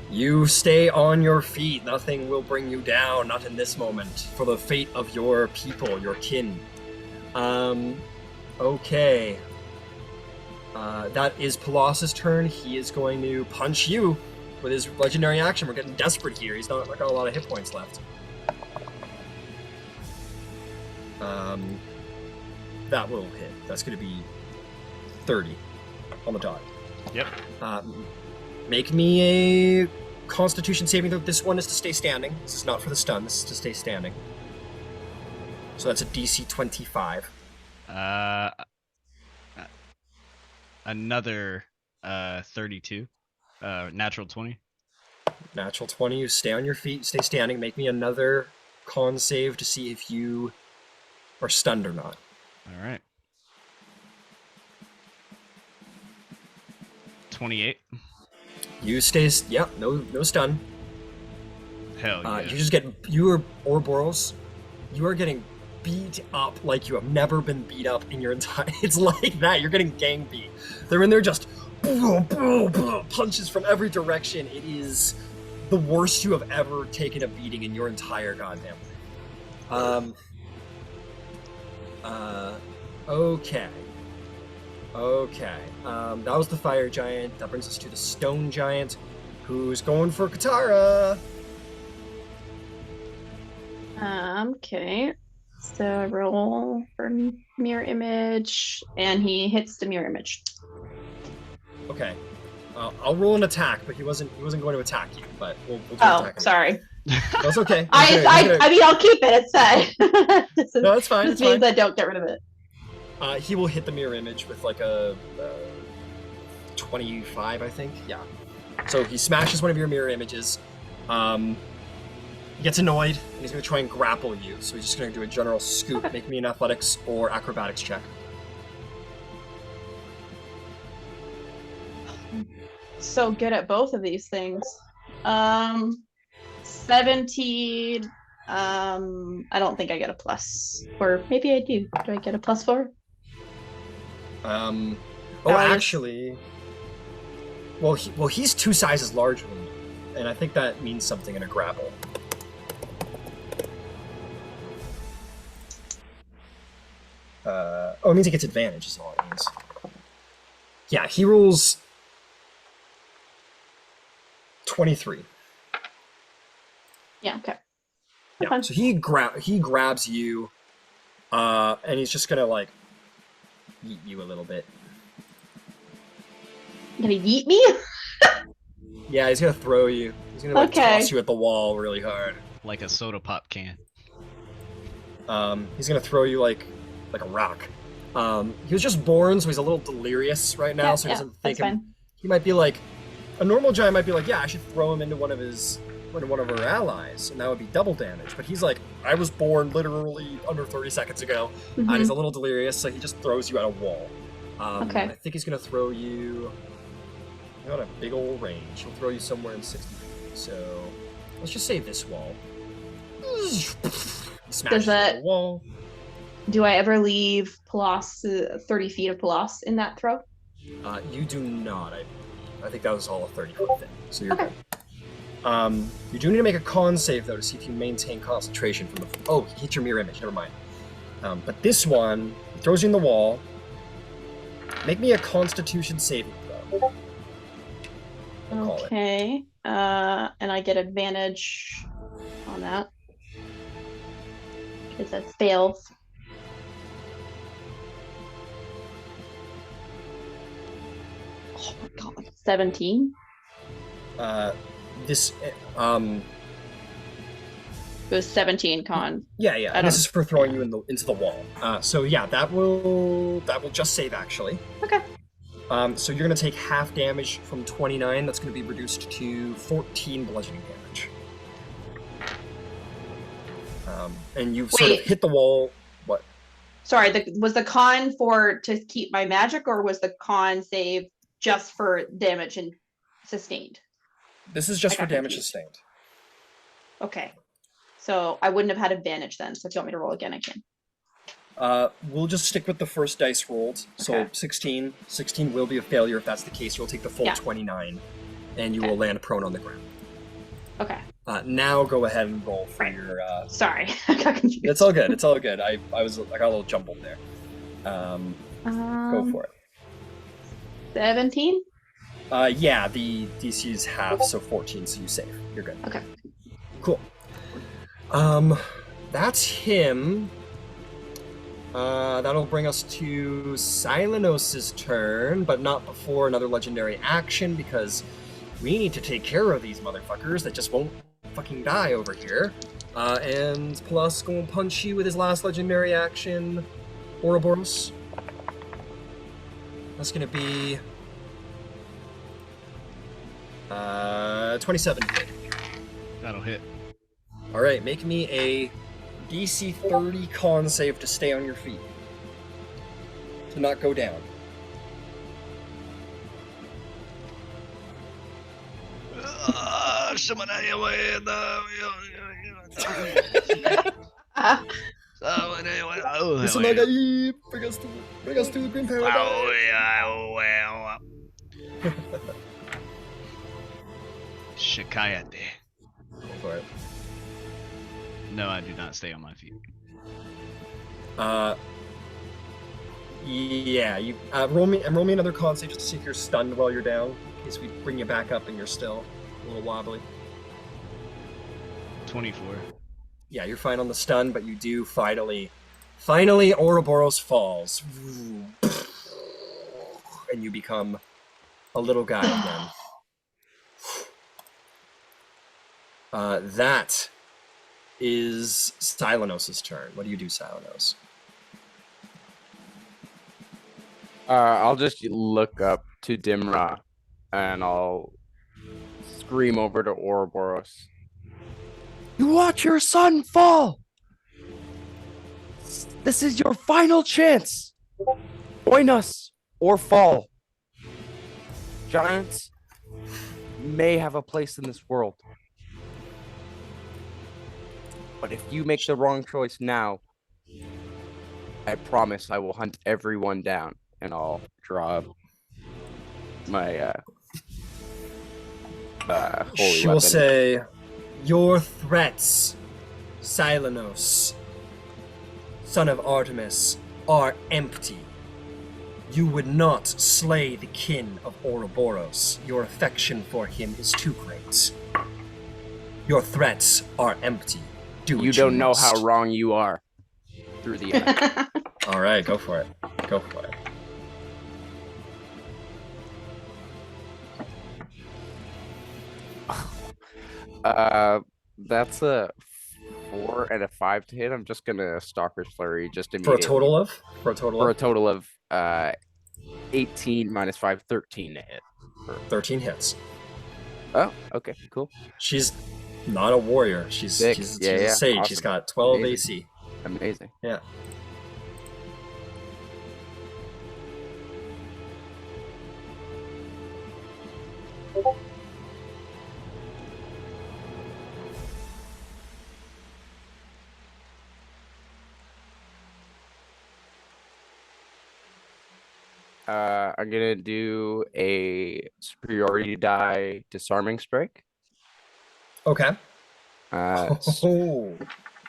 You stay on your feet. Nothing will bring you down, not in this moment, for the fate of your people, your kin. Okay. That is Pellas' turn. He is going to punch you with his legendary action. We're getting desperate here. He's not got a lot of hit points left. That will hit. That's going to be 30 on the dot. Yep. Make me a Constitution saving throw. This one is to stay standing. This is not for the stun. This is to stay standing. So that's a DC 25. Another 32. Natural 20. Natural 20. You stay on your feet. Stay standing. Make me another con save to see if you are stunned or not. All right. 28. You stay. Yep. No stun. Hell yeah. You are Ouroboros. You are getting beat up like you have never been beat up in your entire. It's like that. You're getting gang beat. They're in there just punches from every direction. It is the worst you have ever taken a beating in your entire goddamn life. Okay. That was the fire giant. That brings us to the stone giant, who's going for Katara. Okay. So I roll for mirror image, and he hits the mirror image. Okay. I'll roll an attack, but he wasn't going to attack you. But we'll do an attack. Sorry. That's okay. I mean, I'll keep it. It's fine. No, that's fine. This means I don't get rid of it. He will hit the mirror image with like a 25, I think. Yeah. So he smashes one of your mirror images. He gets annoyed, and he's going to try and grapple you. So he's just going to do a general scoop. Make me an athletics or acrobatics check. So good at both of these things. 17. I don't think I get a plus. Or maybe I do. Do I get a +4? Actually... Well, he's 2 sizes larger than you, and I think that means something in a grapple. It means he gets advantage is all it means. Yeah, he rolls 23. Yeah, okay. Yeah, fine. so he grabs you, and he's just gonna like yeet you a little bit. Gonna yeet me? Yeah, he's gonna throw you. He's gonna like toss you at the wall really hard. Like a soda pop can. He's gonna throw you like a rock. He was just born, so he's a little delirious right now, so he doesn't think he might be like a normal giant might be like, yeah, I should throw him into one of our allies, and that would be double damage. But he's like, I was born literally under 30 seconds ago, and he's a little delirious, so he just throws you at a wall. I think he's gonna throw you. You got a big old range. He'll throw you somewhere in 60 feet. So let's just say this wall. Smash the wall. Do I ever leave Pellas 30 feet of Pellas in that throw? You do not. I think that was all a 30-foot thing. So you're good. You do need to make a con save though to see if you maintain concentration from the. Oh, he hit your mirror image. Never mind. But this one throws you in the wall. Make me a Constitution saving throw. Okay. And I get advantage on that because that fails. Oh my god, 17. It was 17 con. Yeah. This is for throwing you into the wall. So yeah, that will just save actually. Okay. So you're gonna take half damage from 29. That's gonna be reduced to 14 bludgeoning damage. And you've sort of hit the wall. What? Sorry, was the con to keep my magic, or was the con save just for damage and sustained? This is just for damage sustained. Okay. So I wouldn't have had advantage then, so if you want me to roll again, I can. We'll just stick with the first dice rolled. So Okay. 16. 16 will be a failure if that's the case. You'll take the full Yeah. 29, and you Okay. will land prone on the ground. Okay. Now go ahead and roll for Right. your. Sorry. I got confused. It's all good. It's all good. I got a little jumbled there. Go for it. 17? Yeah, the DC is half, so 14, so you save. You're good. Okay. Cool. That's him. That'll bring us to Silenos' turn, but not before another legendary action, because we need to take care of these motherfuckers that just won't fucking die over here. And Pellas gonna punch you with his last legendary action, Ouroboros. That's gonna be 27. That'll hit. All right, make me a DC 30 con save to stay on your feet, to not go down. Listen, Nagai, bring us to the Grim Paradise. Shikayate. Go for it. No, I do not stay on my feet. Yeah, you roll me another con save just to see if you're stunned while you're down, in case we bring you back up and you're still a little wobbly. 24. Yeah, you're fine on the stun, but you do finally Ouroboros falls, and you become a little guy again. That is Silenos' turn. What do you do, Silenos? I'll just look up to Dimra, and I'll scream over to Ouroboros. You watch your son fall! This is your final chance! Join us, or fall. Giants may have a place in this world. But if you make the wrong choice now, I promise I will hunt everyone down, and I'll draw my holy She will weapon. say, "Your threats, Silenos, son of Artemis, are empty. You would not slay the kin of Ouroboros. Your affection for him is too great. Your threats are empty. Do what You don't know must." how wrong you are. Through the eye. All right, go for it. Go for it. That's a 4 and a 5 to hit. I'm just gonna Stalker's Flurry just For a immediately. total For a total of 18 minus 5, 13 to hit. 13 hits. Oh, okay, cool. She's not a warrior. She's Sick. she's Yeah, a yeah, sage. awesome. She's got 12 Amazing. AC. Amazing. Yeah. I'm gonna do a superiority die disarming strike. Okay.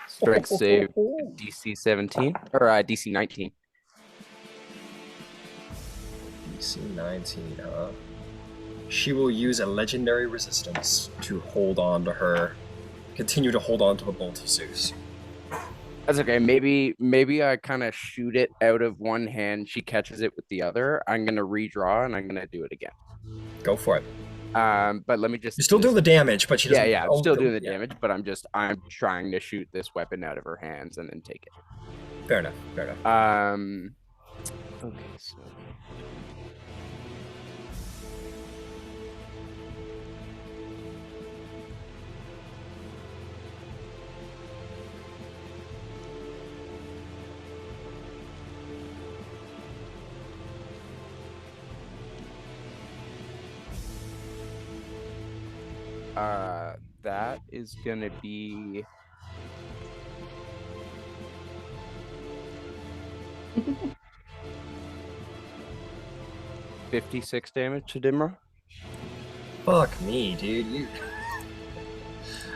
Strength save DC 17 or DC 19. DC 19, huh? She will use a legendary resistance to hold on to her, continue to hold on to the bolt of Zeus. That's okay. Maybe I kind of shoot it out of one hand. She catches it with the other. I'm gonna redraw and I'm gonna do it again. Go for it. But let me just. You're still doing the damage, but she doesn't. Yeah. I'm still doing the yeah. damage, but I'm trying to shoot this weapon out of her hands and then take it. Fair enough. Fair enough. Okay, so. That is gonna be 56 damage to Dimra. Fuck me, dude. You.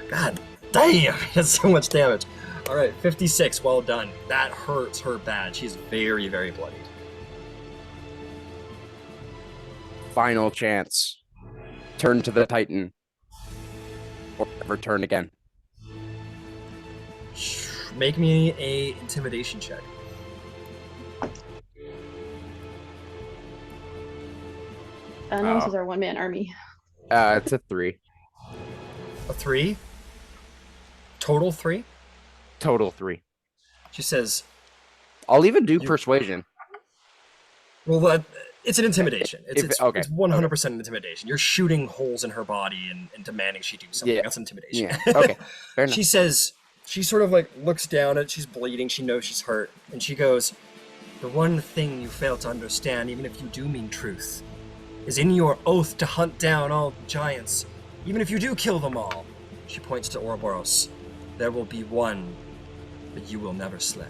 God damn, that's so much damage. All right, 56. Well done. That hurts her bad. She's very, very bloodied. Final chance. Turn to the Titan. Or never turn again. Make me a intimidation check. Silenos is our one-man army. It's a 3. A 3? Total 3? Total 3. She says, I'll even do persuasion. well, it's an intimidation. It's 100% okay. intimidation. You're shooting holes in her body and demanding she do something. Yeah. That's intimidation. Yeah. Okay. Fair enough. She says, she sort of like looks down at, she's bleeding, she knows she's hurt, and she goes, the one thing you fail to understand, even if you do mean truth, is in your oath to hunt down all giants, even if you do kill them all. She points to Ouroboros. There will be one that you will never slay,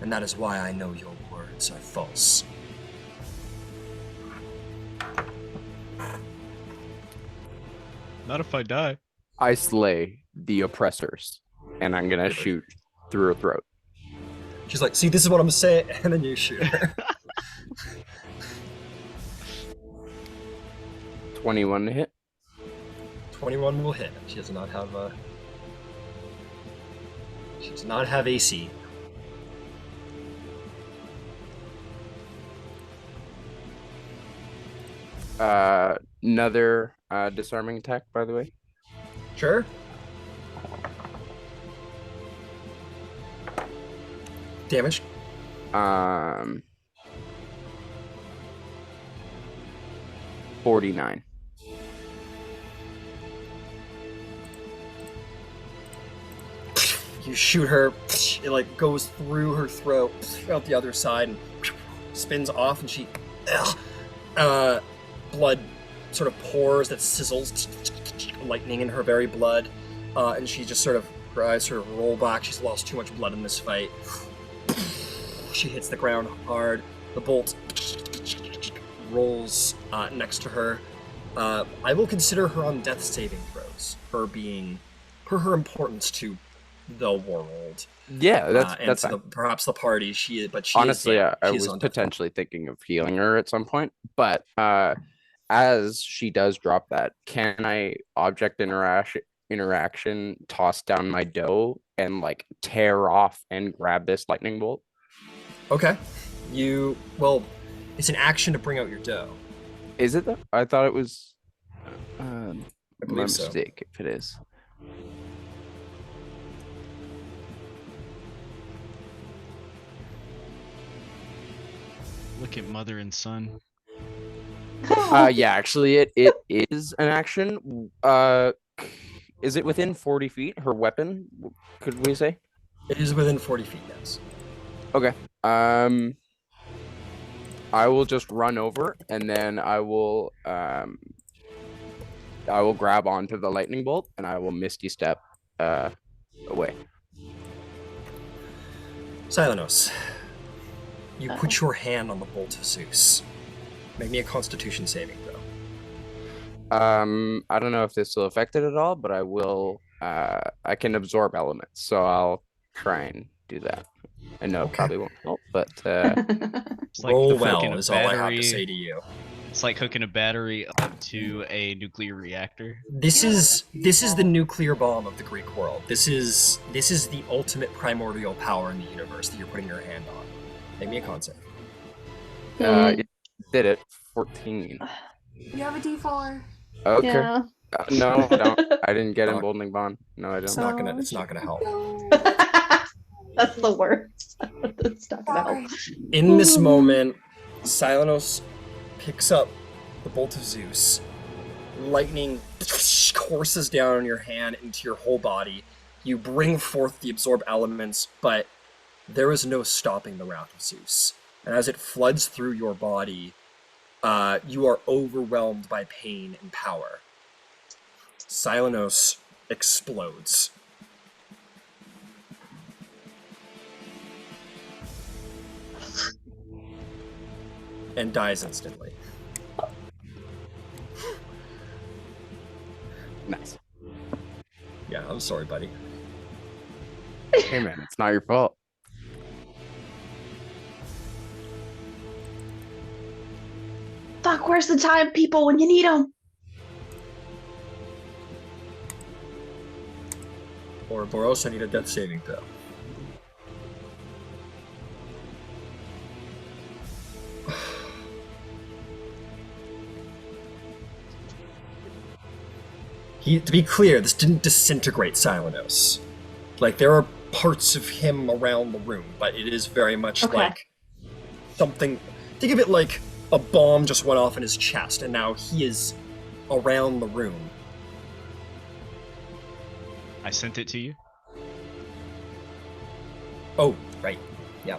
and that is why I know your words are false. Not if I die. I slay the oppressors, and I'm gonna shoot through her throat. She's like, see, this is what I'm saying, and then you shoot her. 21 to hit. 21 will hit. She does not have she does not have AC. Another disarming attack, by the way. Sure. Damage. 49. You shoot her, it like goes through her throat, out the other side, and spins off, and she, blood sort of pours, that sizzles, lightning in her very blood, and she just her eyes sort of roll back. She's lost too much blood in this fight. She hits the ground hard. The bolt rolls next to her. I will consider her on death saving throws, her importance to the world. Yeah, that's and perhaps the party. Honestly, I was potentially thinking of healing her at some point, but as she does drop that, can I object interaction toss down my dough and like tear off and grab this lightning bolt? Okay. It's an action to bring out your dough. Is it though? I thought it was I my believe so. mistake if it is. Look at mother and son. Yeah, actually it is an action. Is it within 40 feet, her weapon, could we say? It is within 40 feet, yes. Okay. I will just run over, and then I will grab onto the lightning bolt, and I will misty step away. Silenos, you put your hand on the bolt of Zeus. Make me a Constitution saving throw. I don't know if this will affect it at all, but I will. I can absorb elements, so I'll try and do that. I know it probably won't help, but It's like roll hooking well a is all I have to battery- say to you. It's like hooking a battery up to a nuclear reactor. This is the nuclear bomb of the Greek world. This is the ultimate primordial power in the universe that you're putting your hand on. Make me a con save. it did it. 14. You have a D4. Okay. Yeah. No, I don't. I didn't get No. emboldening bond. No, I It's don't. not gonna help. That's the worst. It's not gonna help. In this moment, Silenos picks up the bolt of Zeus. Lightning courses down on your hand into your whole body. You bring forth the absorb elements, but there is no stopping the wrath of Zeus. And as it floods through your body, you are overwhelmed by pain and power. Silenos explodes. and dies instantly. Nice. Yeah, I'm sorry, buddy. Hey man, it's not your fault. Fuck, where's the time, people, when you need them? Ouroboros, I need a death saving throw. To be clear, this didn't disintegrate Silenos. Like, there are parts of him around the room, but it is very much like something. Think of it like a bomb just went off in his chest, and now he is around the room. I sent it to you. Oh, right. Yeah.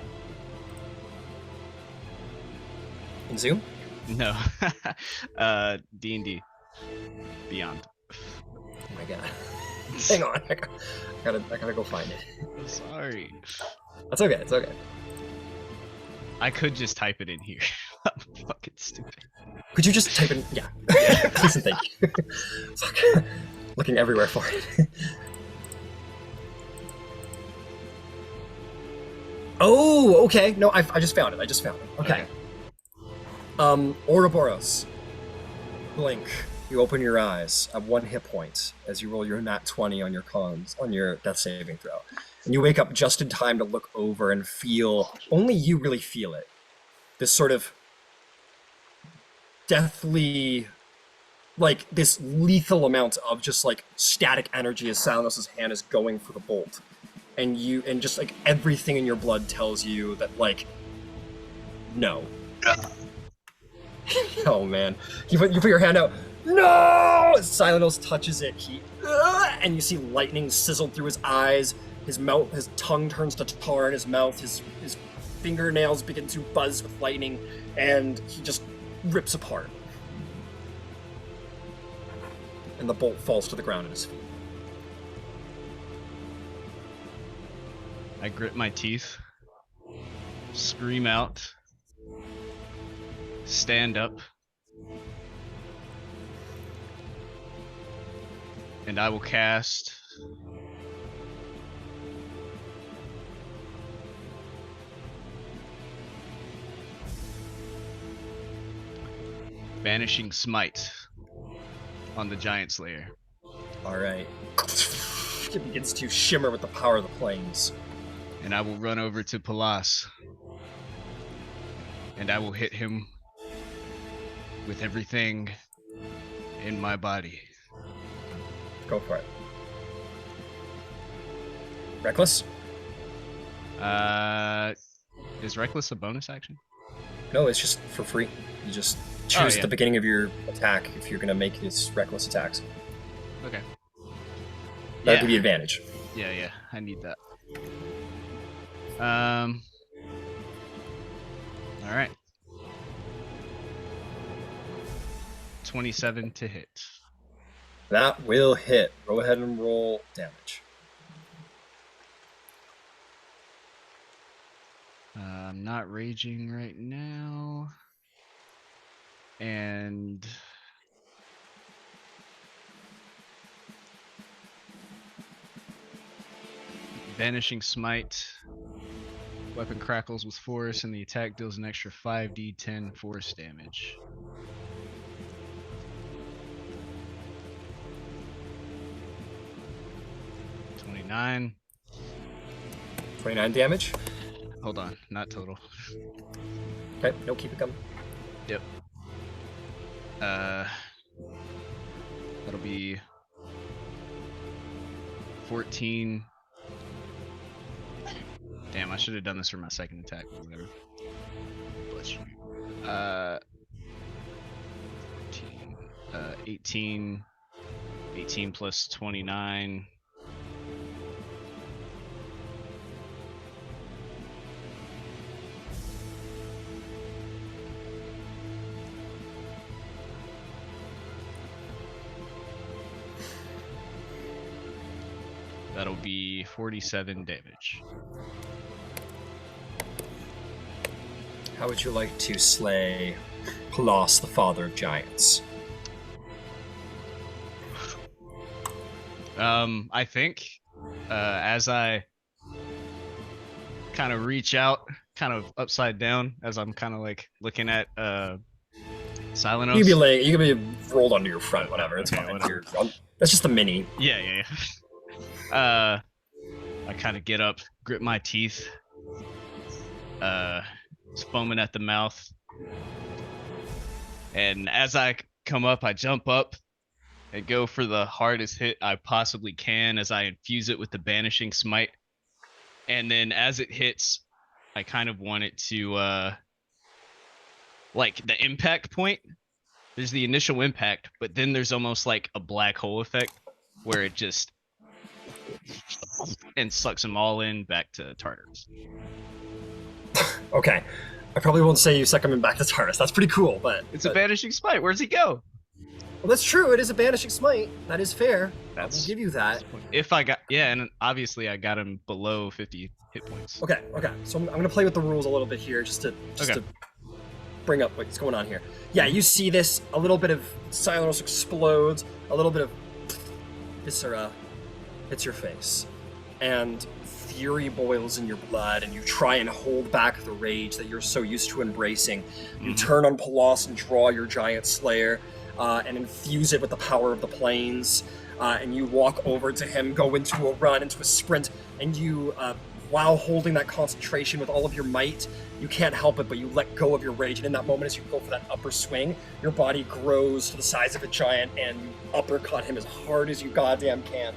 In Zoom? No. D&D Beyond. Oh my god. Hang on. I gotta go find it. I'm sorry. That's okay. It's okay. I could just type it in here. I'm fucking stupid. Could you just type in? Yeah. Please and thank you. Fuck. Looking everywhere for it. Oh, okay. No, I just found it. Okay. Ouroboros. Blink. You open your eyes at 1 hit point as you roll your nat 20 on your death saving throw. And you wake up just in time to look over and feel, only you really feel it, this sort of deathly, like this lethal amount of just like static energy as Silenos' hand is going for the bolt. And just like everything in your blood tells you that like, no. Oh man. You put your hand out. No! Silenos touches it. And you see lightning sizzle through his eyes. His mouth, his tongue turns to tar in his mouth. His fingernails begin to buzz with lightning, and he just rips apart. And the bolt falls to the ground at his feet. I grit my teeth, scream out, stand up, and I will cast Banishing Smite on the Giant Slayer. Alright. It begins to shimmer with the power of the plains. And I will run over to Pellas. And I will hit him with everything in my body. Go for it. Reckless? Is Reckless a bonus action? No, it's just for free. You just choose at the beginning of your attack if you're going to make these reckless attacks. Okay. That'll give you advantage. Yeah, I need that. All right. 27 to hit. That will hit. Go ahead and roll damage. I'm not raging right now. And Vanishing Smite. Weapon crackles with force, and the attack deals an extra 5d10 force damage. $29. 29 damage? Hold on, not total. Okay, no, keep it coming. Yep. That'll be 14. Damn, I should have done this for my second attack, but whatever. Bless you. 18. 18 plus 29. That'll be 47 damage. How would you like to slay Pellas, the father of giants? I think as I kind of reach out, kind of upside down, as I'm kind of like looking at Silenos. You can be rolled onto your front, whatever. It's Okay, fine. whatever. That's just the mini. Yeah. I kind of get up, grip my teeth, it's foaming at the mouth, and as I come up, I jump up and go for the hardest hit I possibly can as I infuse it with the banishing smite. And then as it hits, I kind of want it to like the impact point. There's the initial impact, but then there's almost like a black hole effect where it just and sucks them all in back to Tartarus. Okay. I probably won't say you suck him back to Tartarus. That's pretty cool, but... It's a banishing smite. Where's he go? Well, that's true. It is a banishing smite. That is fair. I will That's give you that. if I got and obviously I got him below 50 hit points. Okay. So I'm going to play with the rules a little bit here just to bring up what's going on here. Yeah, you see this. A little bit of Silenos explodes. A little bit of viscera hits your face. And fury boils in your blood, and you try and hold back the rage that you're so used to embracing. You turn on Pellas and draw your giant slayer, and infuse it with the power of the plains, and you walk over to him, go into a run, into a sprint, and you, while holding that concentration with all of your might, you can't help it, but you let go of your rage, and in that moment, as you go for that upper swing, your body grows to the size of a giant, and you uppercut him as hard as you goddamn can.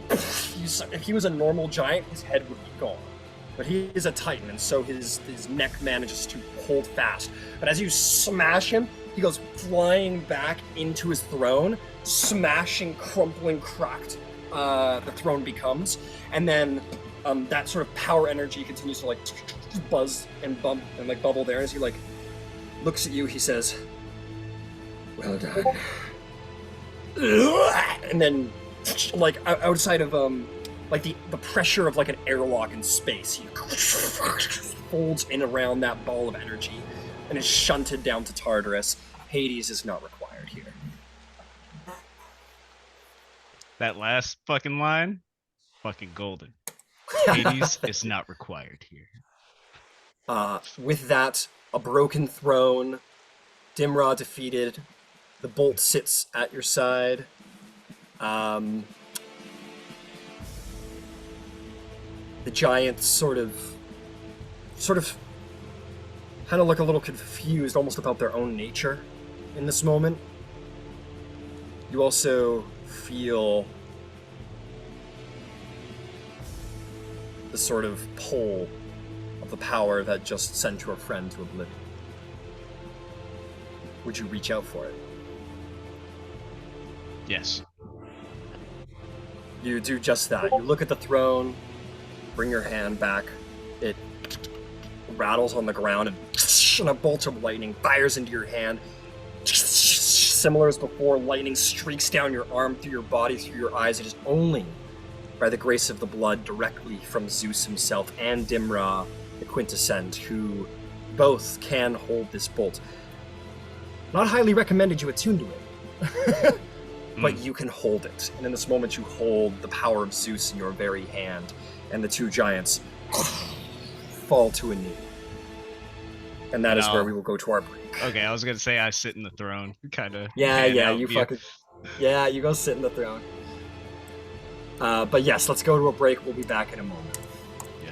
If he was a normal giant, his head would be gone. But he is a titan, and so his neck manages to hold fast. But as you smash him, he goes flying back into his throne, smashing, crumpling, cracked the throne becomes. And then that sort of power energy continues to like buzz and bump and like bubble there. As he like looks at you, he says, "Well done." And then like outside of like the pressure of like an airlock in space, he folds in around that ball of energy and is shunted down to Tartarus. Hades is not required here. That last fucking line, fucking golden. Hades is not required here. With that, a broken throne, Dimra defeated. The bolt sits at your side. The giants sort of kind of look a little confused, almost about their own nature in this moment. You also feel the sort of pull of the power that just sent your friend to oblivion. Would you reach out for it? Yes. You do just that. You look at the throne, bring your hand back. It rattles on the ground, and a bolt of lightning fires into your hand. Similar as before, lightning streaks down your arm, through your body, through your eyes. It is only by the grace of the blood directly from Zeus himself and Dimra, the quintessent, who both can hold this bolt. Not highly recommended you attune to it. But you can hold it. And in this moment, you hold the power of Zeus in your very hand, and the two giants fall to a knee. And that is where we will go to our break. Okay, I was gonna say I sit in the throne, kind of. Yeah, you go sit in the throne. But yes, let's go to a break. We'll be back in a moment. Yeah.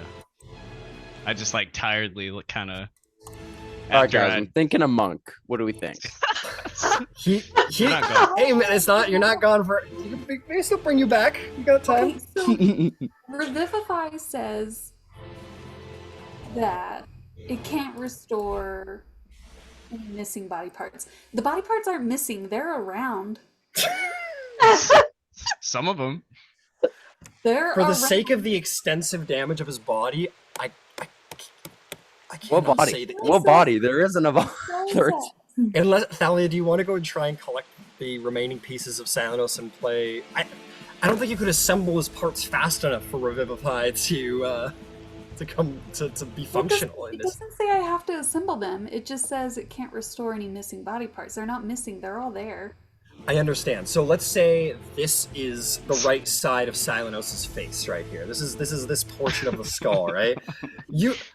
I just like tiredly look kind of. All right, guys, I'm thinking a monk. What do we think? You're not gone. Hey, man, you're not gone for. We still bring you back. You got time. Okay, so Revivify says that it can't restore any missing body parts. The body parts aren't missing; they're around. Some of them. They're For the around. sake of the extensive damage of his body, I What cannot body? say that. What body? There isn't a body. Unless, Thalia, do you want to go and try and collect the remaining pieces of Silenos and play? I don't think you could assemble his parts fast enough for Revivify to to be Well, functional in it this. doesn't say I have to assemble them. It just says it can't restore any missing body parts. They're not missing. They're all there. I understand. So let's say this is the right side of Silenos' face right here. This is this portion of the skull, right?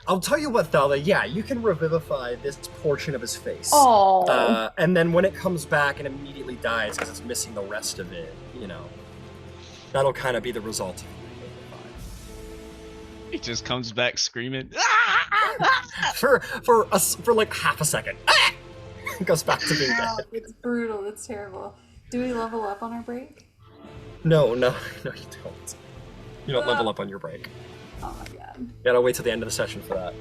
I'll tell you what, Thalia. Yeah, you can revivify this portion of his face. Oh. And then when it comes back and immediately dies because it's missing the rest of it, that'll kind of be the result. He just comes back screaming. for like half a second. Goes back to being Wow, dead. it's brutal. It's terrible. Do we level up on our break? No, you don't. You don't level up on your break. Oh my god. You gotta wait till the end of the session for that.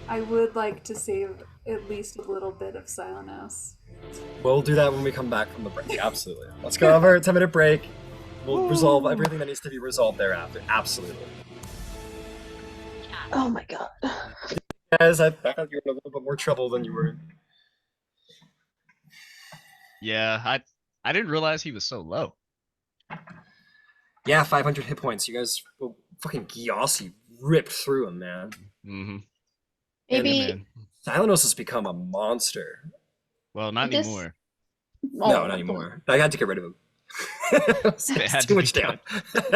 I would like to save at least a little bit of Silenos. We'll do that when we come back from the break. Absolutely. Let's go have our 10-minute break. We'll resolve everything that needs to be resolved thereafter. Absolutely. Oh my god. Guys, I thought you were in a little bit more trouble than you were. Yeah, I didn't realize he was so low. Yeah, 500 hit points. You guys, well, fucking Gyasi ripped through him, man. Mm-hmm. Maybe. Yeah, man. Silenos has become a monster. Well, not This- anymore. Oh, No, not anymore. I had to get rid of him. It's had too to much be down.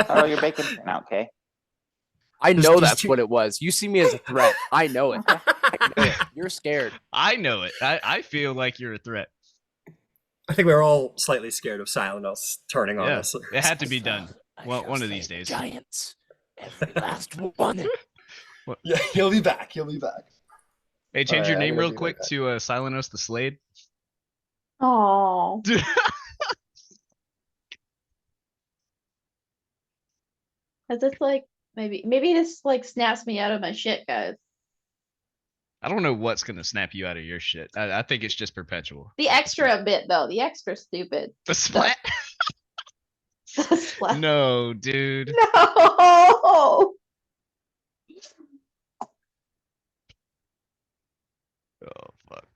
Oh, you're baking now, okay? I There's know these that's two- what it was. You see me as a threat. I know it. I know it. You're scared. I know it. I feel like you're a threat. I think we were all slightly scared of Silenos turning on Yeah, us. it had to be done. Well, one of these days. Giants. Every last one. Yeah, he'll be back. He'll be back. Hey, change your Alright, I'm name gonna real be quick right back. to Silenos the Slade. Oh. Is this like maybe this like snaps me out of my shit, guys. I don't know what's gonna snap you out of your shit. I think it's just perpetual. The extra bit though, the extra stupid. The splat? Splat. No, dude. No. Oh fuck.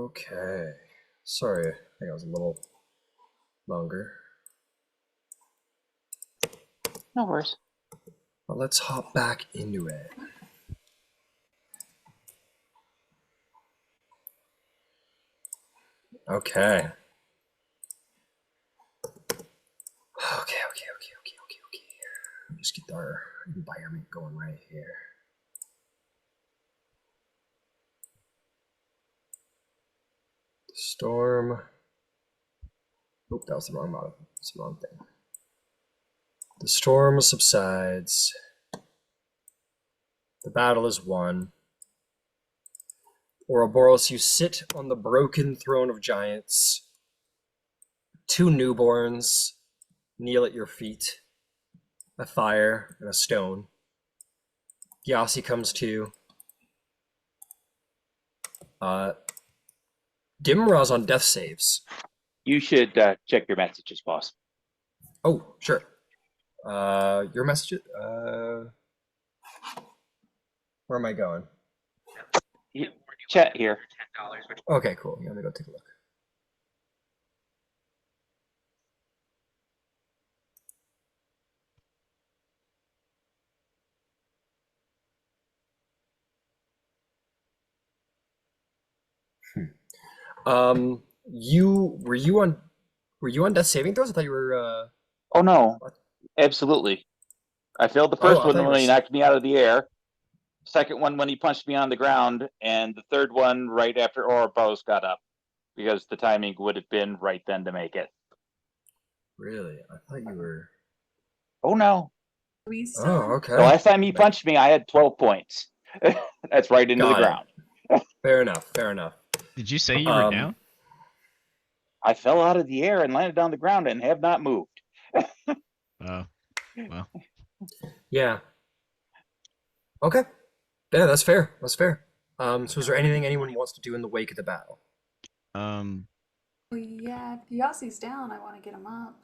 Okay. Sorry, I think I was a little longer. No worries. But let's hop back into it. Okay. Okay. Just get our environment going right here. Storm. Oop, that was the wrong model. That's the wrong thing. The storm subsides. The battle is won. Ouroboros, you sit on the broken throne of giants. 2 newborns kneel at your feet. A fire and a stone. Gyasi comes to. Dimra's on death saves. You should check your messages, boss. Oh, sure. Your messages. Where am I going? Chat here. Okay, cool. Yeah, let me go take a look. Were you on death saving throws? I thought you were. Oh no, What? absolutely. I failed the first I one thought you when he were- knocked me out of the air. Second one when he punched me on the ground, and the third one right after Ouroboros got up, because the timing would have been right then to make it. Really? I thought you were. Oh no. We still Oh, okay. The last time he punched me, I had 12 points. That's right into Got the it. ground. Fair enough. Did you say you were down? I fell out of the air and landed on the ground and have not moved. Oh, well. Yeah. Okay. Yeah, that's fair. So is there anything anyone wants to do in the wake of the battle? Yeah, if Gyasi's down, I want to get him up.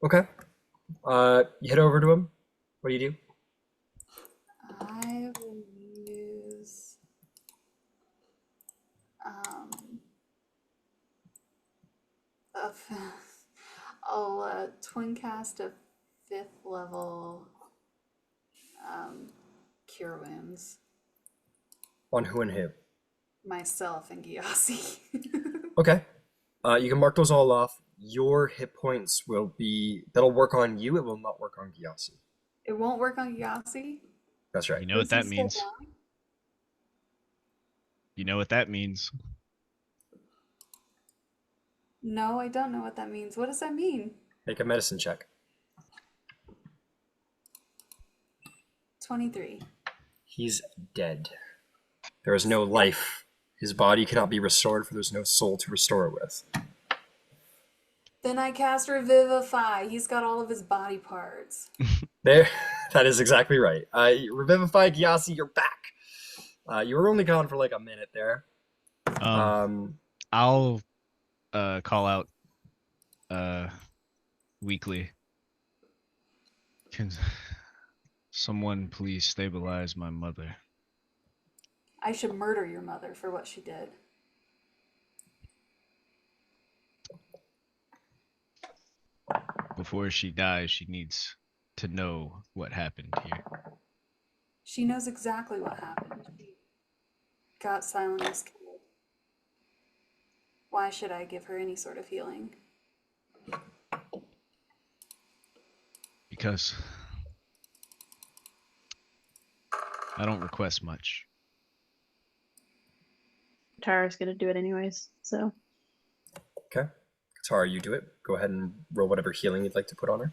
Okay. You head over to him. What do you do? I will use I'll twin cast a 5th level cure wounds. On who and who? Myself and Gyasi. Okay. You can mark those all off. Your hit points that'll work on you. It will not work on Gyasi. It won't work on Gyasi. That's right. You know what Is he that still means. down? You know what that means. No, I don't know what that means. What does that mean? Make a medicine check. 23. He's dead. There is no life. His body cannot be restored, for there's no soul to restore it with. Then I cast Revivify. He's got all of his body parts. There, that is exactly right. Revivify Gyasi, you're back. You were only gone for like a minute there. I'll call out weekly. Can someone please stabilize my mother? I should murder your mother for what she did. Before she dies, she needs to know what happened here. She knows exactly what happened. She got Silenos killed. Why should I give her any sort of healing? Because I don't request much. Tara's gonna do it anyways, so. Okay. Tara, you do it. Go ahead and roll whatever healing you'd like to put on her.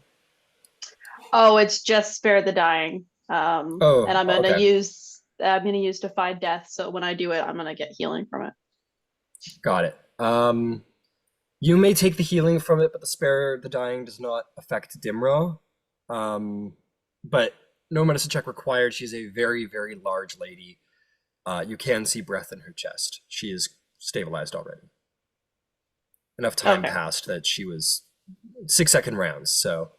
Oh, it's just spare the dying. And I'm gonna okay. use defy death. So when I do it, I'm gonna get healing from it. Got it. You may take the healing from it, but the spare the dying does not affect Dimra. But no medicine check required. She's a very, very large lady. You can see breath in her chest. She is stabilized already. Enough time passed that she was 6-second rounds, so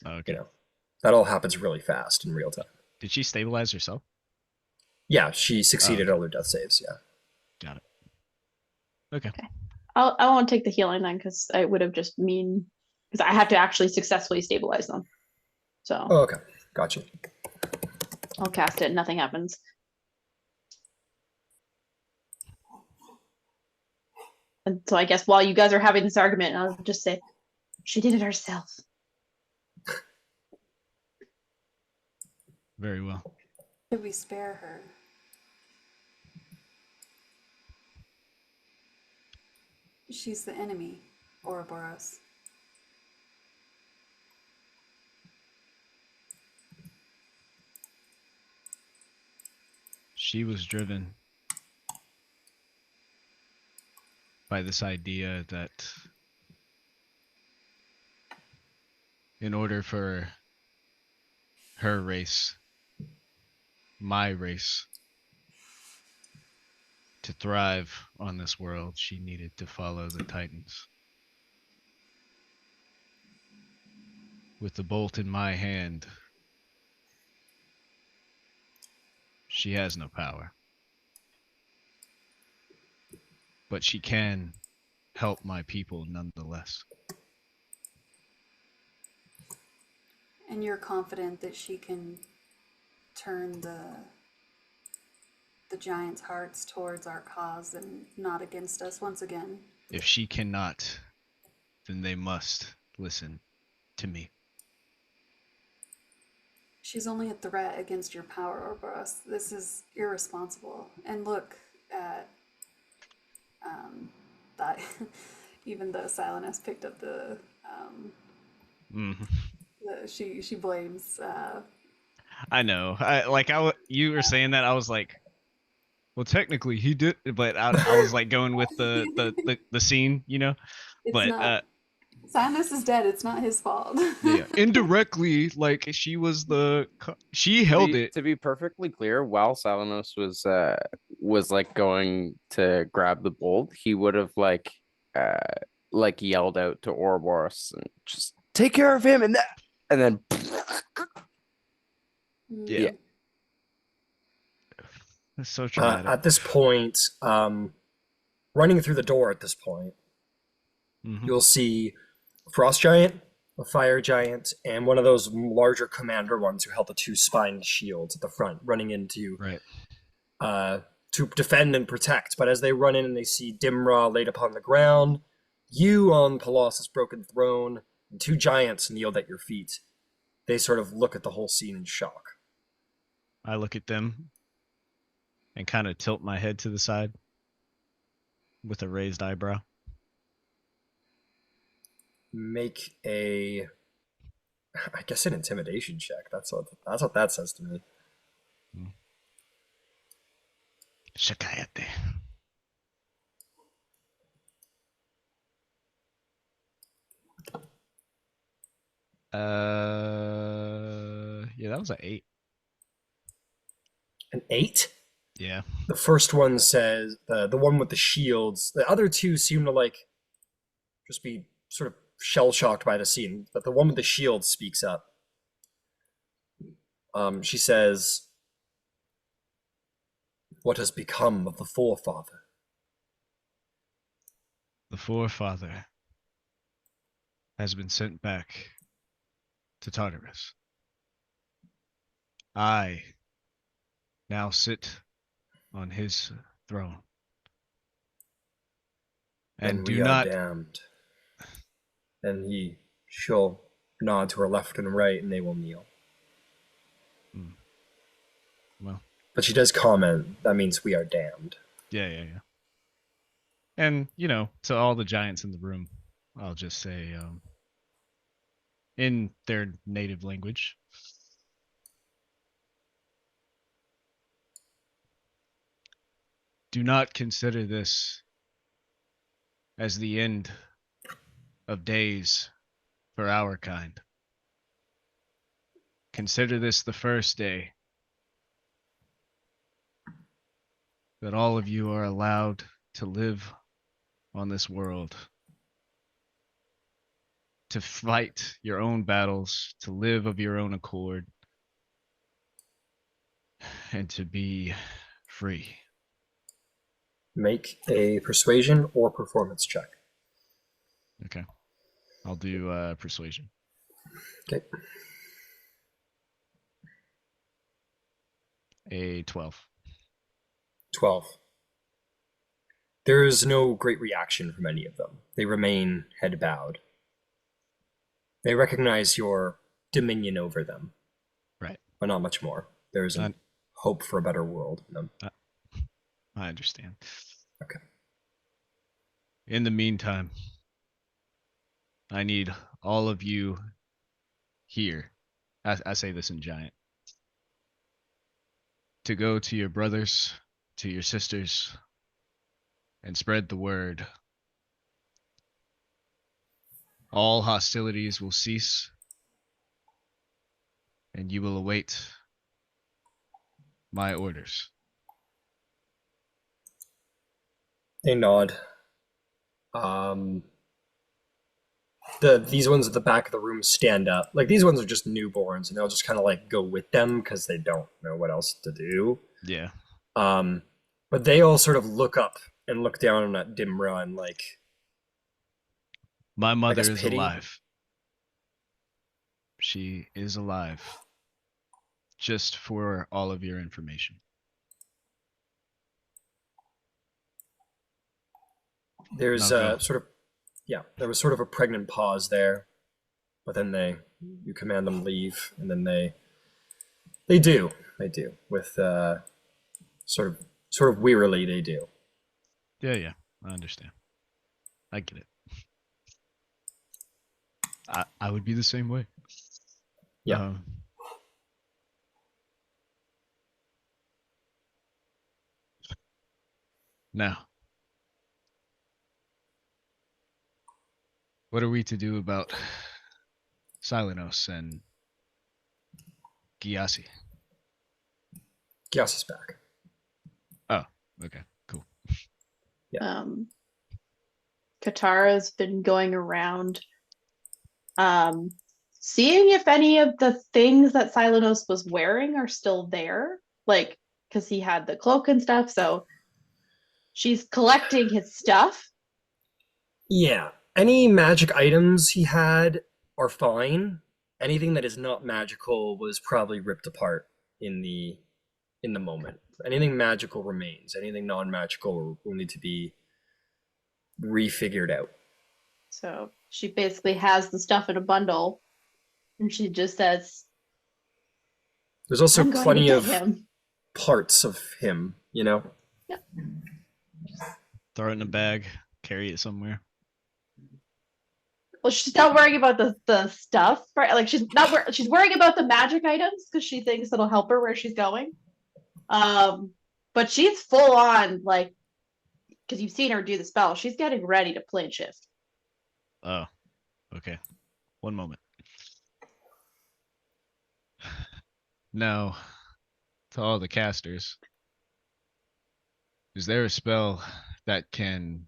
Okay. that all happens really fast in real time. Did she stabilize herself? Yeah, she succeeded all her death saves. Yeah. Got it. Okay. I won't take the healing then because I would have just because I have to actually successfully stabilize them. So Oh, okay, gotcha. I'll cast it and nothing happens. And so I guess while you guys are having this argument, I'll just say, she did it herself. Very well. Could we spare her? She's the enemy, Ouroboros. She was driven by this idea that in order for her race, my race, to thrive on this world, she needed to follow the Titans. With the bolt in my hand, she has no power. But she can help my people nonetheless. And you're confident that she can turn the giants' hearts towards our cause and not against us once again. If she cannot, then they must listen to me. She's only a threat against your power over us. This is irresponsible. And look at that. Even though Silenos picked up she blames. I know. You were saying that, I was like, well, technically he did, but I was like going with the scene, you know. It's But not. Silenos is dead. It's not his fault. yeah, indirectly, like she held it. To be perfectly clear, while Silenos was like going to grab the bolt, he would have like yelled out to Ouroboros and just take care of him, and then Yeah. It's so traumatic. At this point, running through the door at this point, you'll see a frost giant, a fire giant, and one of those larger commander ones who held the two spined shields at the front, running into to defend and protect. But as they run in and they see Dimra laid upon the ground, you on Pellas' broken throne, and two giants kneeled at your feet, they sort of look at the whole scene in shock. I look at them and kind of tilt my head to the side with a raised eyebrow. Make I guess an intimidation check. That's what that says to me. Shikayate. Yeah, that was an 8. An 8? Yeah. The first one says the one with the shields. The other two seem to like just be sort of shell shocked by the scene, but the one with the shield speaks up. She says, "What has become of the forefather?" The forefather has been sent back to Tartarus. I now sit on his throne. And do we not are damned. And he she'll nod to her left and right, and they will kneel. Well, but she does comment, that means we are damned. Yeah. And, you know, to all the giants in the room, I'll just say, in their native language, do not consider this as the end of days for our kind. Consider this the first day that all of you are allowed to live on this world, to fight your own battles, to live of your own accord, and to be free. make a persuasion or performance check. Okay. I'll do persuasion. Okay. A 12. 12. There is no great reaction from any of them. They remain head bowed. They recognize your dominion over them. Right. But not much more. There is a hope for a better world in them. I understand. Okay. In the meantime, I need all of you here. I say this in giant. To go to your brothers, to your sisters, and spread the word. All hostilities will cease, and you will await my orders. They nod. These ones at the back of the room stand up. Like, these ones are just newborns, and they'll just kind of like go with them because they don't know what else to do. Yeah. But they all sort of look up and look down at Dimra and like, my mother is pity. alive. She is alive. Just for all of your information. There's there was sort of a pregnant pause there, but then you command them leave, and then they do with sort of wearily they do. Yeah, I understand. I get it. I would be the same way. Yeah. Now, what are we to do about Silenos and Gyasi? Gyasi's back. Oh, okay, cool. Yeah. Katara's been going around, seeing if any of the things that Silenos was wearing are still there, like, because he had the cloak and stuff, so she's collecting his stuff. Yeah. Any magic items he had are fine. Anything that is not magical was probably ripped apart in the moment. Anything magical remains. Anything non-magical will need to be refigured out. So she basically has the stuff in a bundle, and she just says, There's also I'm going plenty to of get him. parts of him, you know? Yep. Throw it in a bag, carry it somewhere. Well, she's not worrying about the stuff, right? Like, she's worrying about the magic items because she thinks it'll help her where she's going. But she's full on, like, because you've seen her do the spell, she's getting ready to plane shift. Oh, okay. One moment. Now, to all the casters, is there a spell that can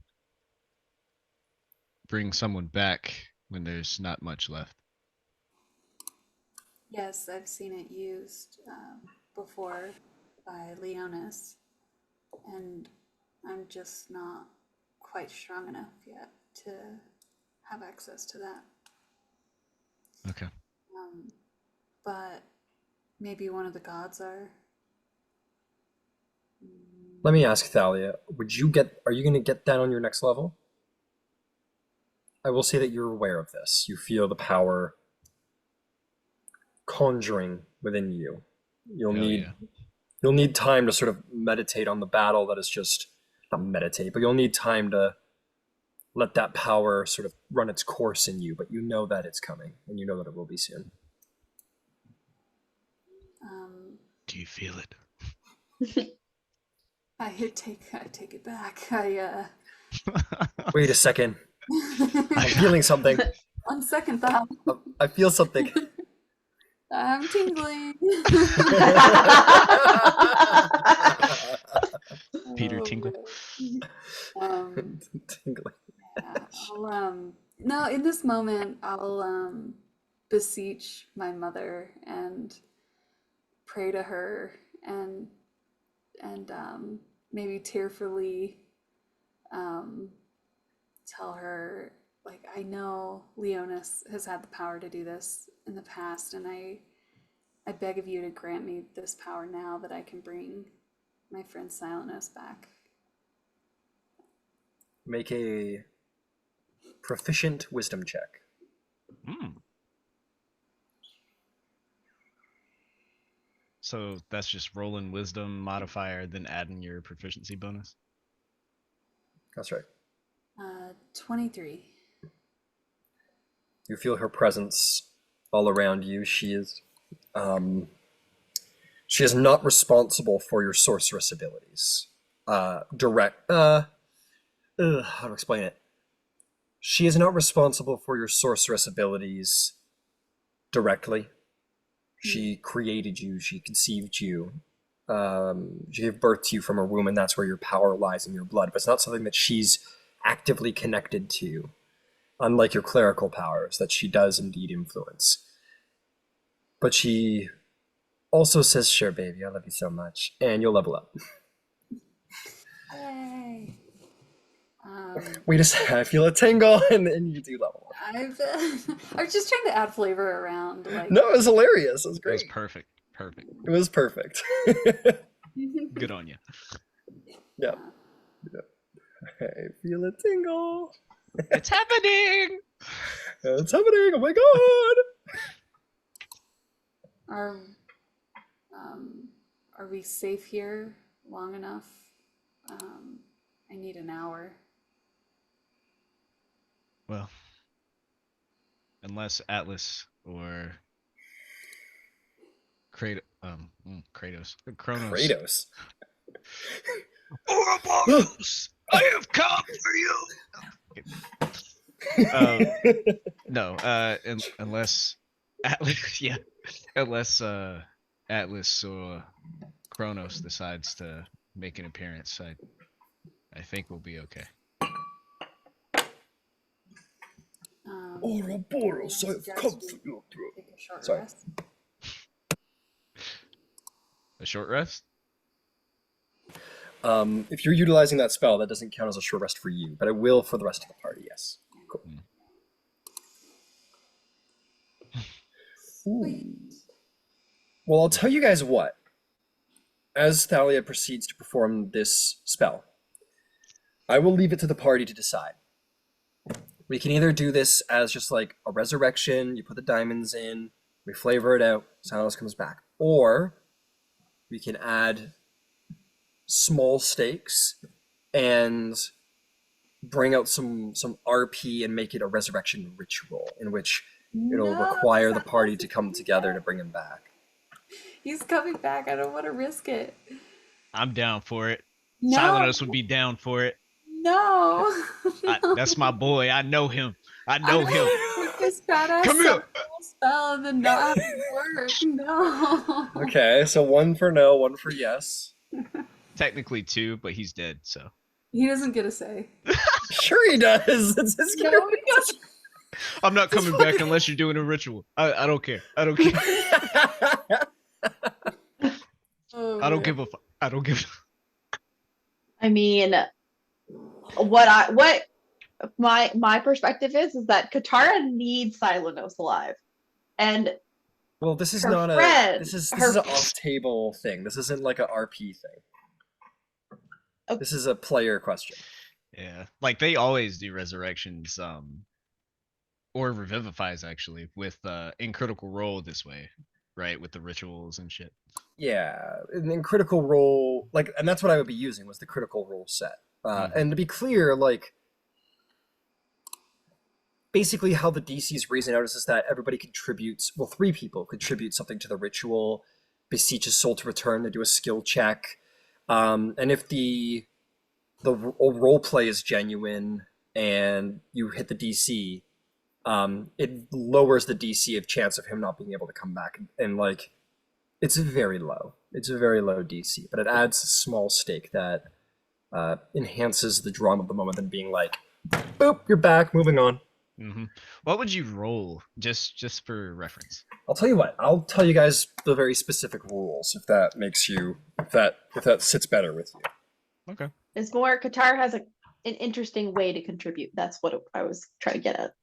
bring someone back when there's not much left? Yes, I've seen it used before by Leonis, and I'm just not quite strong enough yet to have access to that. Okay. But maybe one of the gods are. Let me ask Thalia, are you going to get that on your next level? I will say that you're aware of this. You feel the power conjuring within you. You'll need time to sort of meditate on the battle that is just, not meditate, but you'll need time to let that power sort of run its course in you, but you know that it's coming, and you know that it will be soon. Do you feel it? I take it back. Wait a second. I'm feeling something. On second thought, I feel something. I'm tingling. Peter tingle. Tingling. Yeah, no, in this moment, I'll beseech my mother and pray to her and maybe tearfully tell her, like, I know Leonis has had the power to do this in the past, and I beg of you to grant me this power now that I can bring my friend Silenos back. Make a proficient wisdom check. So that's just rolling wisdom modifier, then adding your proficiency bonus. That's right. 23. You feel her presence all around you. She is not responsible for your sorceress abilities. How to explain it? She is not responsible for your sorceress abilities directly. She created you. She conceived you. She gave birth to you from her womb, and that's where your power lies in your blood. But it's not something that she's actively connected to, unlike your clerical powers that she does indeed influence. But she also says, "Sure, baby, I love you so much," and you'll level up. Yay! Wait a second, I feel a tingle, and you do level up. I was just trying to add flavor around. Like, No, it was hilarious. It was It great. was perfect. Perfect. It was perfect. Good on you. Yep. I feel a tingle. It's happening. It's happening. Oh my god. Are we safe here long enough? I need an hour. Well, unless Atlas or Kratos. Kratos. Ouroboros, I have come for you. No, unless Atlas, yeah, unless Atlas or Kronos decides to make an appearance, I think we'll be okay. Ouroboros, I have come for you. Take a short Sorry. rest. A short rest? If you're utilizing that spell, that doesn't count as a short rest for you, but it will for the rest of the party, yes. Cool. Ooh. Well, I'll tell you guys what. As Thalia proceeds to perform this spell, I will leave it to the party to decide. We can either do this as just like a resurrection, you put the diamonds in, we flavor it out, Silenos comes back. Or we can add small stakes and bring out some RP and make it a resurrection ritual in which it'll require the party to come together to bring him back. He's coming back. I don't want to risk it. I'm down for it. No. Silenos would be down for it. No. That's my boy. I know him. I know him. Take this badass Come here. spell and then not have it work. No. Okay, so one for no, one for yes. Technically two, but he's dead, so. He doesn't get a say. Sure he does. It's his No, he doesn't. I'm not coming back unless you're doing a ritual. I don't care. I don't care. Oh, I don't man. give a fuck. I don't give a I mean, what my perspective is that Katara needs Silenos alive, and Well, this is Her not friend, this is her- an off-table thing. This isn't like a RP thing. Okay. This is a player question. Yeah, like they always do resurrections, or revivifies actually with in Critical Role this way, right? With the rituals and shit. Yeah, and then Critical Role, like, and that's what I would be using was the Critical Role set. And to be clear, like, basically how the DC is raising out is that everybody contributes. Well, 3 people contribute something to the ritual. Beseech his soul to return. They do a skill check, and if the role play is genuine and you hit the DC, it lowers the DC of chance of him not being able to come back. And like, it's very low. It's a very low DC, but it adds a small stake that enhances the drama of the moment and being like, boop, you're back, moving on. Mm-hmm. What would you roll, just for reference? I'll tell you what, I'll tell you guys the very specific rules if that makes you, if that sits better with you. Okay. it's more Katara has a an interesting way to contribute. That's what I was trying to get at.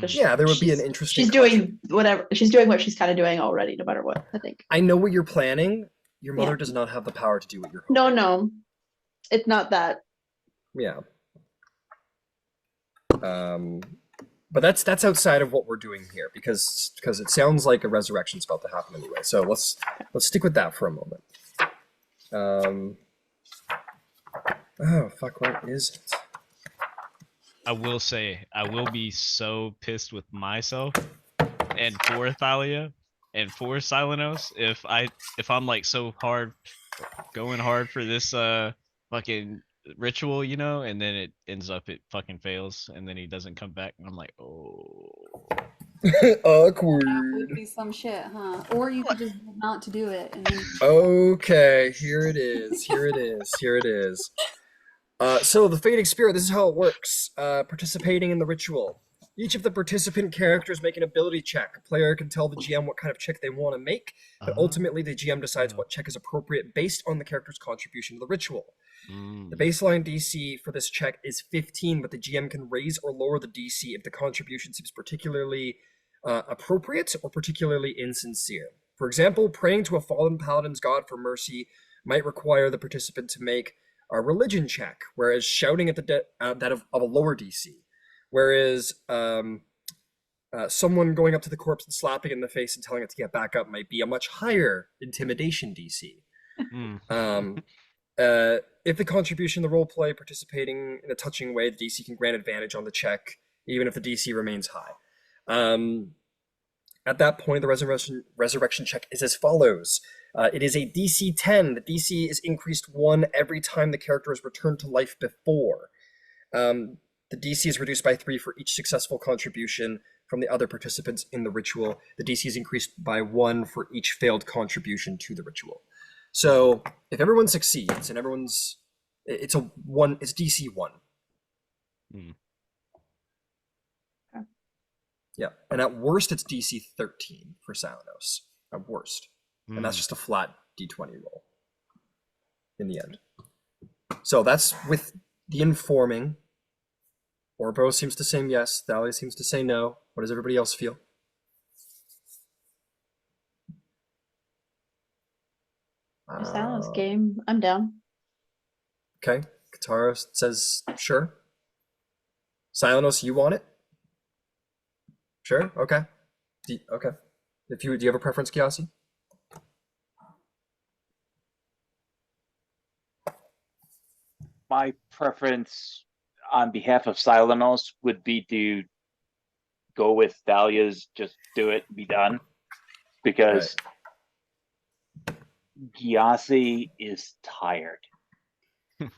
Yeah, there would be an interesting. She's doing whatever. She's doing what she's kind of doing already, no matter what. I think. I know what you're planning. Your mother does not have the power to do what you're. No, it's not that. Yeah. But that's outside of what we're doing here because it sounds like a resurrection's about to happen anyway. So let's stick with that for a moment. Oh fuck! What is it? I will say, I will be so pissed with myself and for Thalia and for Silenos if I'm like so going hard for this fucking ritual, you know, and then it ends up it fucking fails and then he doesn't come back and I'm like, oh. Awkward. That would be some shit, huh? Or you could just not to do it. And then... Okay, here it is. So the fading spirit, this is how it works. Participating in the ritual. Each of the participant characters make an ability check. A player can tell the GM what kind of check they want to make, but ultimately the GM decides what check is appropriate based on the character's contribution to the ritual. The baseline DC for this check is 15, but the GM can raise or lower the DC if the contribution seems particularly appropriate or particularly insincere. For example, praying to a fallen paladin's god for mercy might require the participant to make a religion check, whereas shouting at the that of a lower DC. Whereas someone going up to the corpse and slapping it in the face and telling it to get back up might be a much higher intimidation DC. If the contribution, the role play, participating in a touching way, the DC can grant advantage on the check, even if the DC remains high. At that point, the resurrection check is as follows. It is a DC 10. The DC is increased 1 every time the character is returned to life before. The DC is reduced by 3 for each successful contribution from the other participants in the ritual. The DC is increased by 1 for each failed contribution to the ritual. So if everyone succeeds and it's DC 1. Yeah, and at worst it's DC 13 for Silenos. At worst. And that's just a flat D20 roll in the end. So that's with the informing. Ouroboros seems to say yes. Thalia seems to say no. What does everybody else feel? Silenos game. I'm down. Okay. Katara says sure. Silenos, you want it? Sure. Okay. Okay. Do you have a preference, Gyasi? My preference on behalf of Silenos would be to go with Thalia's just do it, be done. Because Gyasi is tired. I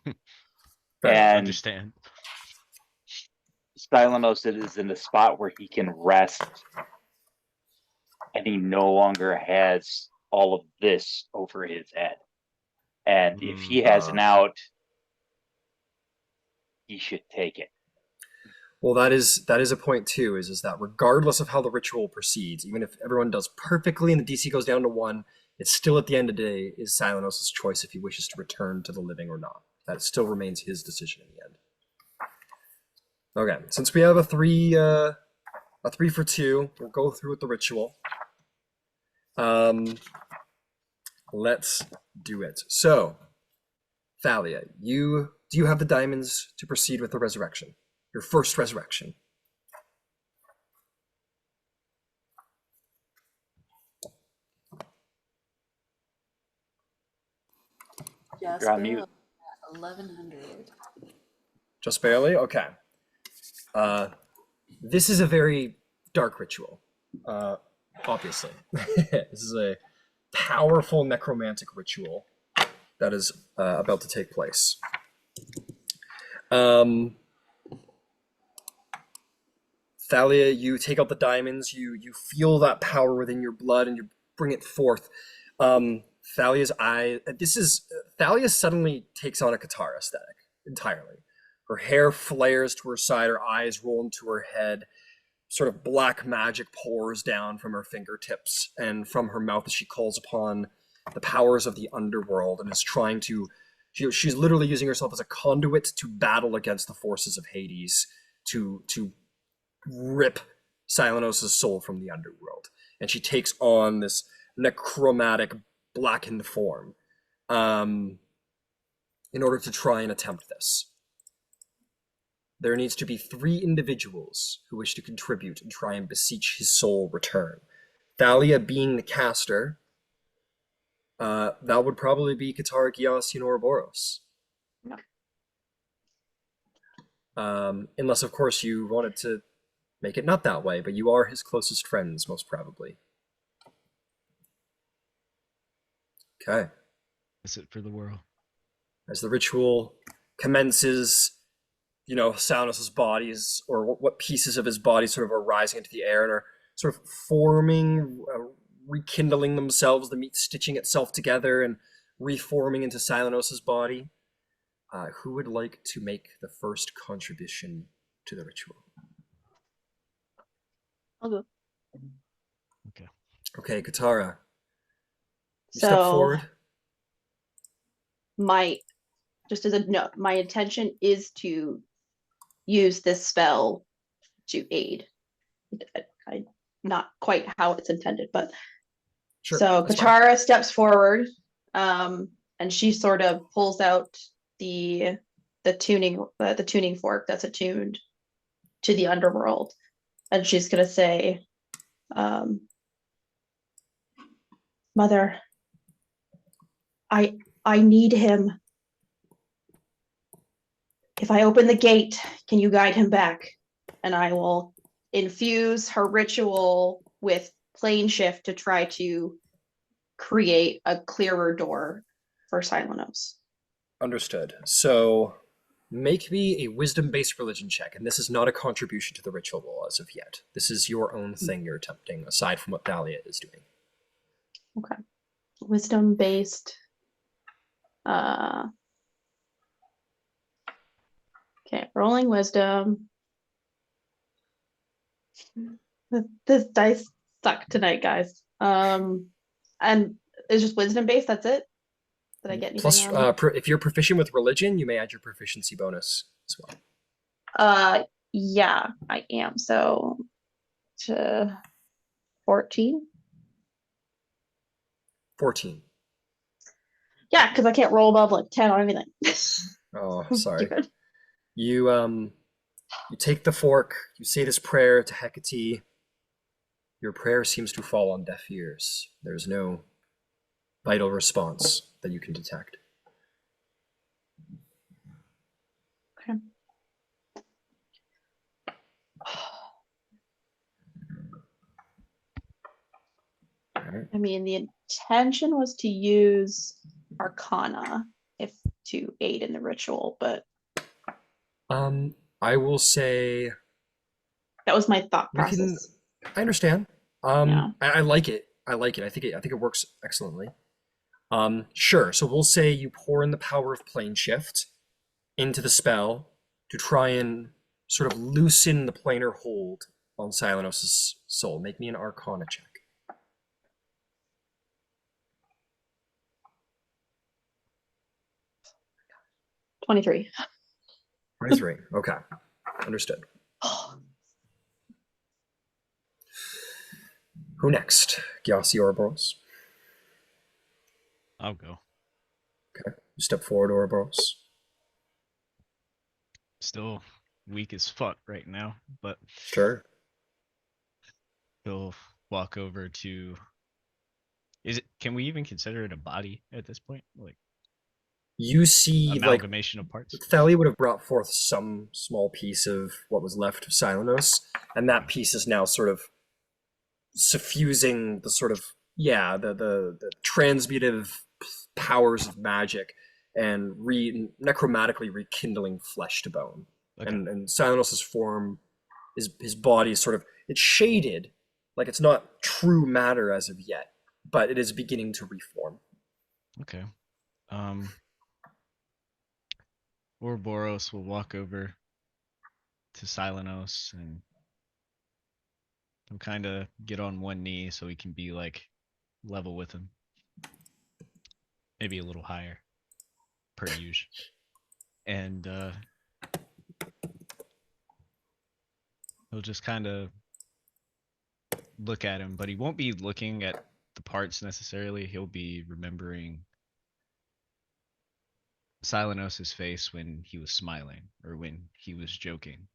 And understand. Silenos is in a spot where he can rest and he no longer has all of this over his head. And if he has an out, he should take it. Well, that is a point too, is that regardless of how the ritual proceeds, even if everyone does perfectly and the DC goes down to 1, it's still at the end of the day is Silenos' choice if he wishes to return to the living or not. That still remains his decision in the end. Okay, since we have a 3 for 2, we'll go through with the ritual. Let's do it. So, Thalia, do you have the diamonds to proceed with the resurrection? Your first resurrection. Just You're on barely mute. at 1100. Just barely? Okay. This is a very dark ritual, obviously. This is a powerful necromantic ritual that is about to take place. Thalia, you take out the diamonds, you feel that power within your blood and you bring it forth. Thalia's eye, Thalia suddenly takes on a Katara aesthetic entirely. Her hair flares to her side, her eyes roll into her head, sort of black magic pours down from her fingertips and from her mouth as she calls upon the powers of the underworld and is trying to She's literally using herself as a conduit to battle against the forces of Hades to rip Silenos' soul from the underworld. And she takes on this necromantic blackened form in order to try and attempt this. There needs to be 3 individuals who wish to contribute and try and beseech his soul return. Thalia being the caster, that would probably be Katara, Gyasi, and Ouroboros. Unless, of course, you wanted to make it not that way, but you are his closest friends, most probably. Okay. That's it for the world. As the ritual commences, Silenos' bodies, or what pieces of his body sort of are rising into the air and are sort of forming, rekindling themselves, the meat stitching itself together and reforming into Silenos' body. Who would like to make the first contribution to the ritual? I'll go. Okay, Katara. You So step forward. Just as a note, my intention is to use this spell to aid. Not quite how it's intended, but Sure, so that's Katara fine. steps forward, and she sort of pulls out the tuning fork that's attuned to the underworld, and she's gonna say, "Mother, I need him. If I open the gate, can you guide him back?" And I will infuse her ritual with plane shift to try to create a clearer door for Silenos. Understood. So make me a wisdom-based religion check, and this is not a contribution to the ritual as of yet. This is your own thing you're attempting, aside from what Thalia is doing. Okay. Wisdom based. Okay, rolling wisdom. This dice suck tonight, guys. And it's just wisdom based, that's it? Did I get anything Plus, on? if you're proficient with religion, you may add your proficiency bonus as well. Yeah, I am. So to 14. 14. Yeah, because I can't roll above like 10 on anything. Oh, sorry. You take the fork, you say this prayer to Hecate. Your prayer seems to fall on deaf ears. There's no vital response that you can detect. Okay. Right. I mean, the intention was to use Arcana to aid in the ritual, but I will say that was my thought process. I understand. Yeah. I like it. I like it. I think it works excellently. Sure. So we'll say you pour in the power of plane shift into the spell to try and sort of loosen the planar hold on Silenos' soul. Make me an Arcana check. 23. 23. Okay. Understood. Who next? Gyasi or Ouroboros? I'll go. Okay. You step forward, Ouroboros. Still weak as fuck right now, but Sure. he'll walk over to. Can we even consider it a body at this point? Like You see, amalgamation of parts? Thalia would have brought forth some small piece of what was left of Silenos, and that piece is now sort of suffusing the sort of the transmutive powers of magic and necromantically rekindling flesh to bone. Okay. And Silenos' form, his body is sort of, it's shaded, like it's not true matter as of yet, but it is beginning to reform. Okay. Ouroboros will walk over to Silenos and kind of get on one knee so he can be like level with him. Maybe a little higher. per usual. And he'll just kind of look at him, but he won't be looking at the parts necessarily. He'll be remembering Silenos' face when he was smiling or when he was joking.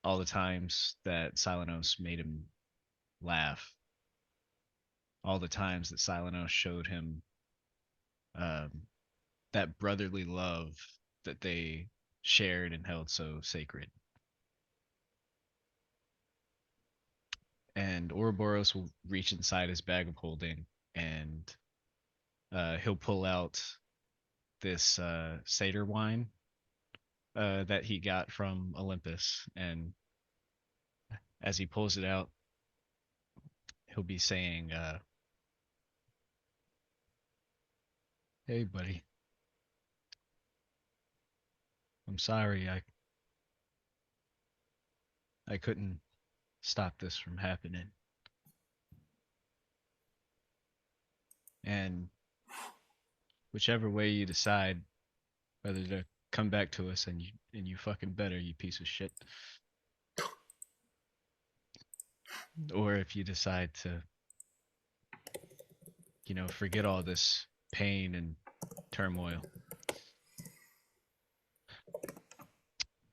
All the times that Silenos made him laugh, all the times that Silenos showed him that brotherly love that they shared and held so sacred. And Ouroboros will reach inside his bag of holding, and he'll pull out this satyr wine that he got from Olympus. And as he pulls it out, he'll be saying, "Hey, buddy, I'm sorry. I couldn't stop this from happening. And whichever way you decide, whether to come back to us, and you fucking better, you piece of shit, or if you decide to, forget all this pain and turmoil,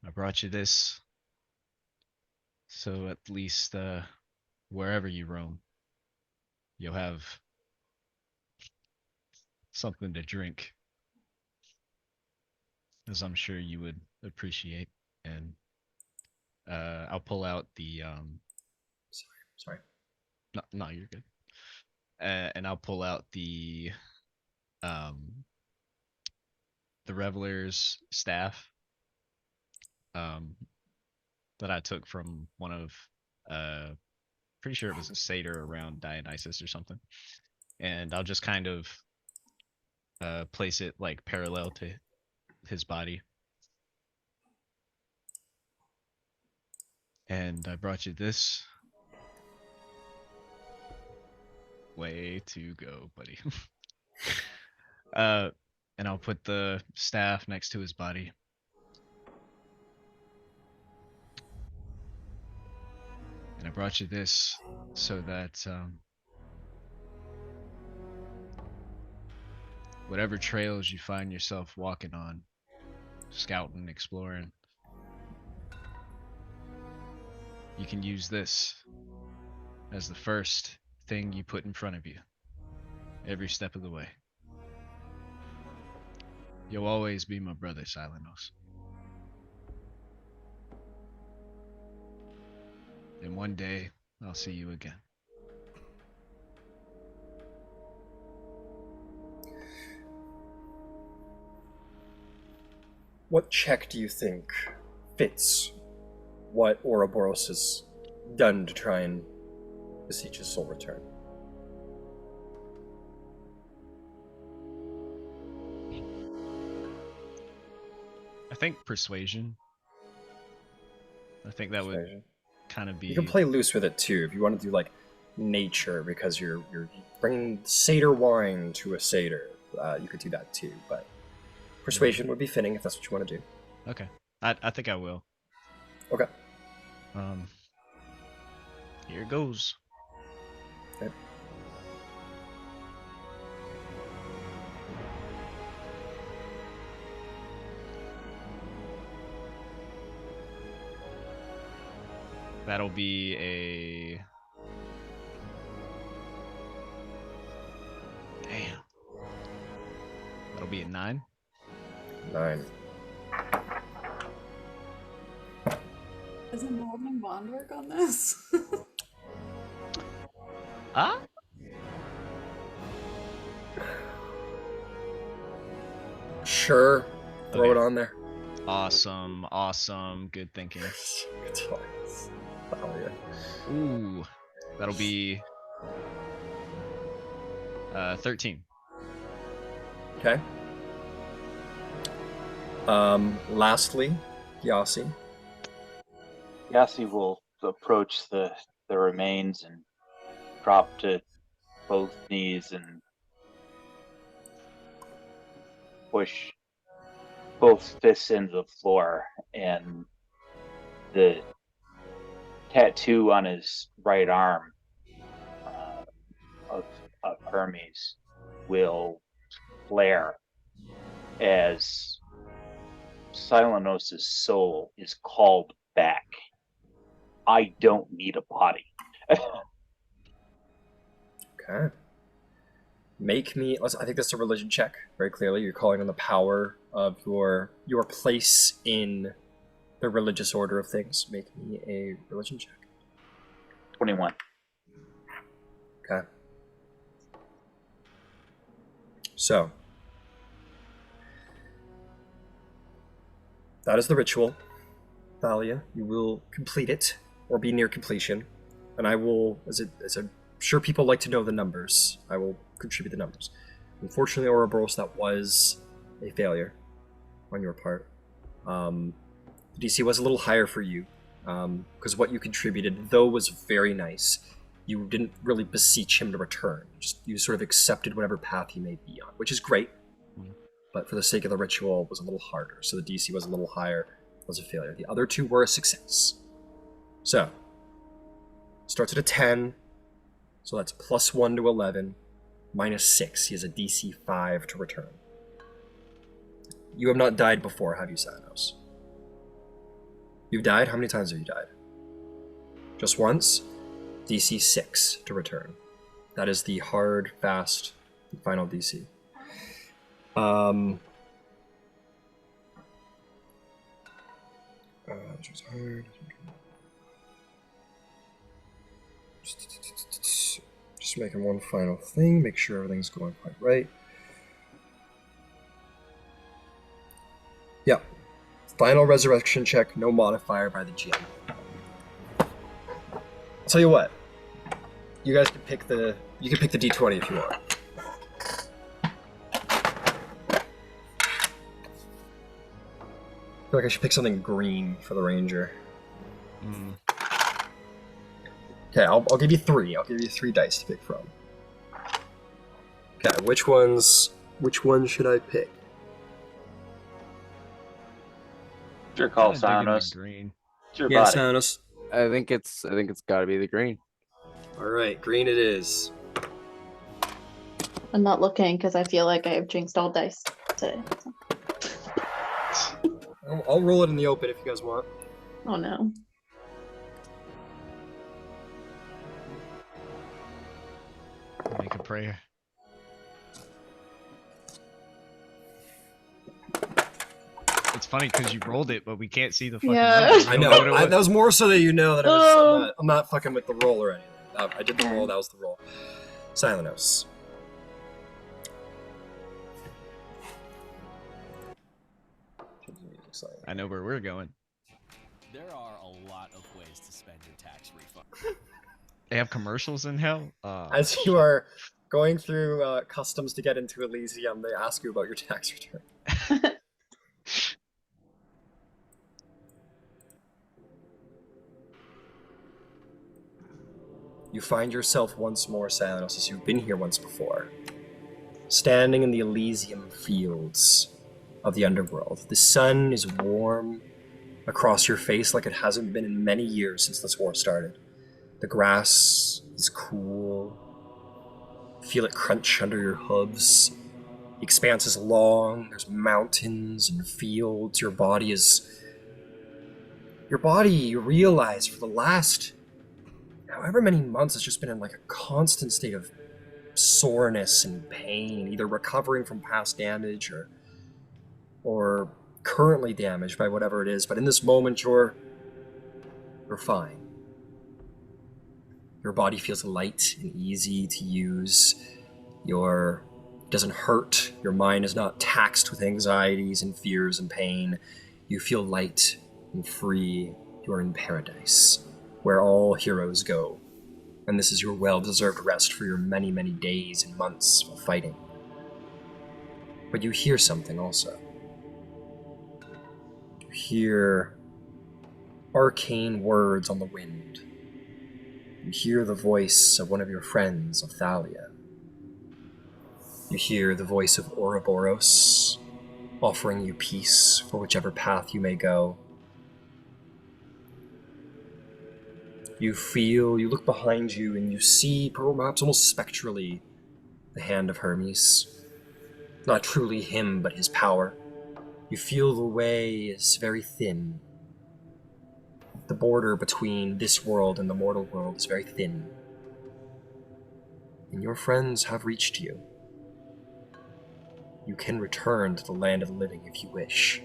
I brought you this, so at least wherever you roam, you'll have something to drink, as I'm sure you would appreciate." And I'll pull out the Sorry. No, you're good. And I'll pull out the Reveler's staff that I took from one of pretty sure it was a satyr around Dionysus or something. And I'll just kind of place it like parallel to his body. And I brought you this. Way to go, buddy. And I'll put the staff next to his body. And I brought you this so that whatever trails you find yourself walking on, scouting, exploring, you can use this as the first thing you put in front of you every step of the way. You'll always be my brother, Silenos. And one day, I'll see you again. What check do you think fits what Ouroboros has done to try and beseech his soul return? I think persuasion. I think that would kind of be... You can play loose with it too if you want to do like nature, because you're bringing satyr wine to a satyr. You could do that too, but persuasion would be fitting if that's what you want to do. Okay, I think I will. Okay. Here goes. Okay. That'll be a... Damn. That'll be a 9. 9. Does Emboldening Bond work on this? Ah? Sure. Throw Okay. it on there. Awesome. Good thinking. Good times. Thalia. Ooh. That'll be 13. Okay. Lastly, Gyasi. Gyasi will approach the remains and drop to both knees and push both fists into the floor, and the tattoo on his right arm of Hermes will flare as Silenos' soul is called back. I don't need a body. Okay. Make me. I think that's a religion check. Very clearly, you're calling on the power of your place in the religious order of things. Make me a religion check. 21. Okay. So that is the ritual, Thalia. You will complete it or be near completion, and I will, as I'm sure people like to know the numbers, I will contribute the numbers. Unfortunately, Ouroboros, that was a failure on your part. The DC was a little higher for you, because what you contributed, though, was very nice. You didn't really beseech him to return. You sort of accepted whatever path he may be on, which is great. But for the sake of the ritual, it was a little harder. So the DC was a little higher. It was a failure. The other two were a success. So, starts at a 10. So that's +1 to 11. -6. He has a DC 5 to return. You have not died before, have you, Silenos? You've died? How many times have you died? Just once? DC 6 to return. That is the hard, fast, final DC. Just making one final thing, make sure everything's going quite right. Yep. Final resurrection check, no modifier by the GM. I'll tell you what. You guys can pick the D20 if you want. I feel like I should pick something green for the ranger. Okay, I'll give you 3. I'll give you 3 dice to pick from. Okay, which ones should I pick? It's your call, Silenos. Green. It's your Yeah, body. Silenos. I think it's gotta be the green. Alright, green it is. I'm not looking because I feel like I have jinxed all dice today. So. I'll roll it in the open if you guys want. Oh no. Make a prayer. It's funny because you rolled it, but we can't see the fucking Yeah. numbers. We I don't know. what it was. That was more so that you know that I'm not fucking with the roll or anything. I did the roll. That was the roll. Silenos. I know where we're going. There are a lot of ways to spend your tax refund. They have commercials in hell. As you are going through customs to get into Elysium, they ask you about your tax return. You find yourself once more, Silenos, as you've been here once before, standing in the Elysium fields of the underworld. The sun is warm across your face like it hasn't been in many years since this war started. The grass is cool. Feel it crunch under your hooves. The expanse is long. There's mountains and fields. Your body, you realize, for the last however many months, has just been in like a constant state of soreness and pain, either recovering from past damage or currently damaged by whatever it is. But in this moment, you're fine. Your body feels light and easy to use. It doesn't hurt. Your mind is not taxed with anxieties and fears and pain. You feel light and free. You are in paradise, where all heroes go. And this is your well-deserved rest for your many, many days and months of fighting. But you hear something also. You hear arcane words on the wind. You hear the voice of one of your friends, of Thalia. You hear the voice of Ouroboros, offering you peace for whichever path you may go. You look behind you, and you see, perhaps almost spectrally, the hand of Hermes. Not truly him, but his power. You feel the way is very thin. The border between this world and the mortal world is very thin. And your friends have reached you. You can return to the land of the living if you wish.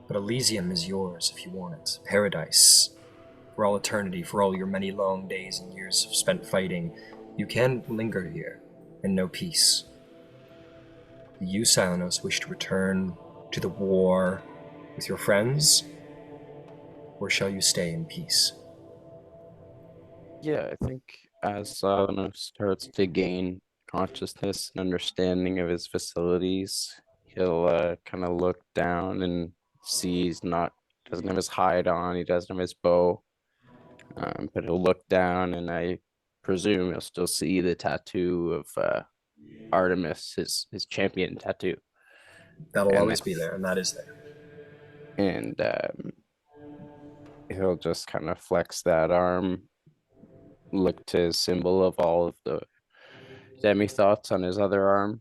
But Elysium is yours if you want it. Paradise. For all eternity, for all your many long days and years spent fighting, you can linger here and know peace. Do you, Silenos, wish to return to the war with your friends? Or shall you stay in peace? Yeah, I think as Silenos starts to gain consciousness and understanding of his facilities, he'll kind of look down and see doesn't have his hide on, he doesn't have his bow, but he'll look down and I presume he'll still see the tattoo of Artemis, his champion tattoo. That'll And always be there, and that is there. And he'll just kind of flex that arm, look to his symbol of all of the Demithots on his other arm,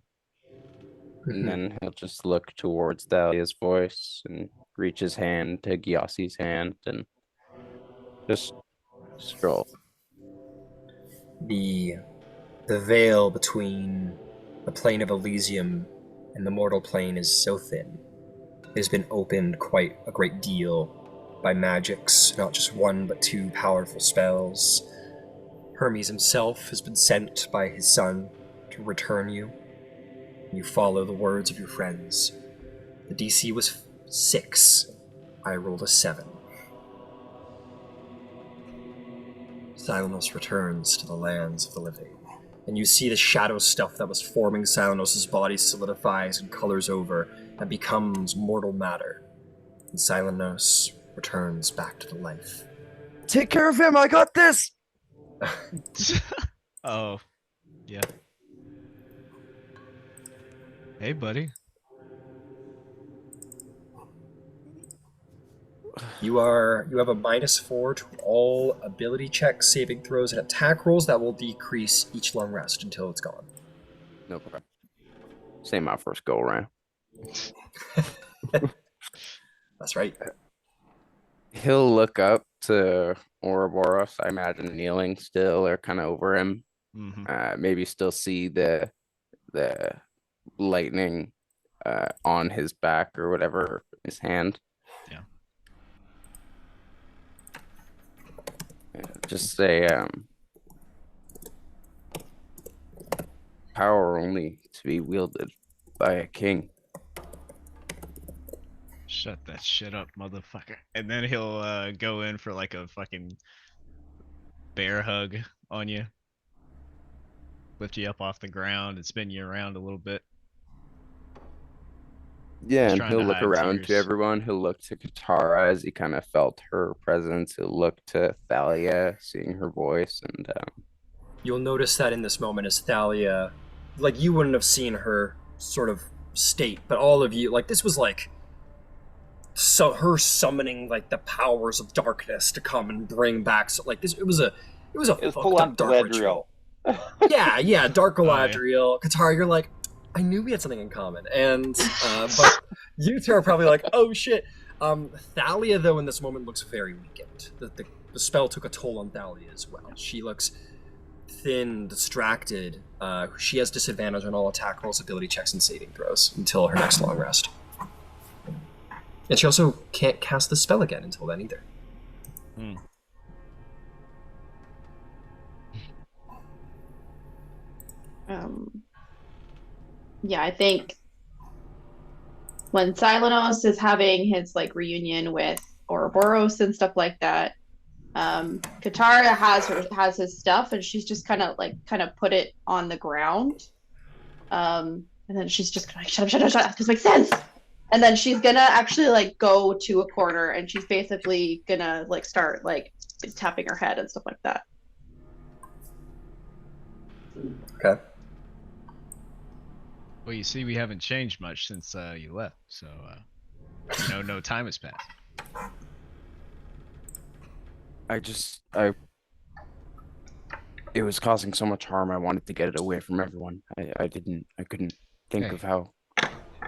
and then he'll just look towards Thalia's voice and reach his hand to Gyasi's hand and just stroll. The veil between the plane of Elysium and the mortal plane is so thin. It has been opened quite a great deal by magics, not just one but two powerful spells. Hermes himself has been sent by his son to return you. You follow the words of your friends. The DC was 6. I rolled a 7. Silenos returns to the lands of the living, and you see the shadow stuff that was forming Silenos' body solidifies and colors over and becomes mortal matter. And Silenos returns back to the life. Take care of him, I got this! Oh, yeah. Hey, buddy. You have a -4 to all ability checks, saving throws, and attack rolls that will decrease each long rest until it's gone. No problem. Same my first go around. That's right. He'll look up to Ouroboros, I imagine kneeling still or kind of over him. Maybe still see the lightning on his back or whatever, his hand. Yeah. Just say power only to be wielded by a king. Shut that shit up, motherfucker. And then he'll go in for like a fucking bear hug on you. Lift you up off the ground and spin you around a little bit. Yeah, He's and trying he'll to look hide around to tears. everyone. He'll look to Katara as he kind of felt her presence. He'll look to Thalia, seeing her voice, and You'll notice that in this moment as Thalia, like, you wouldn't have seen her sort of state, but all of you, like, this was like so her summoning like the powers of darkness to come and bring back, so like this it was full on dark Galadriel. yeah, dark Galadriel. Yeah. Katara, you're like, I knew we had something in common, and but you two are probably like, oh shit. Thalia, though, in this moment looks very weakened. The spell took a toll on Thalia as well. She looks thin, distracted. She has disadvantage on all attack rolls, ability checks, and saving throws until her next long rest. And she also can't cast the spell again until then either. Yeah, I think when Silenos is having his like reunion with Ouroboros and stuff like that, Katara has his stuff and she's just kind of put it on the ground. And then she's just gonna shut up, this makes sense. And then she's gonna actually like go to a corner and she's basically gonna like start like tapping her head and stuff like that. Okay. Well, you see, we haven't changed much since you left, so no time has passed. It was causing so much harm. I wanted to get it away from everyone. I couldn't think Hey. of how.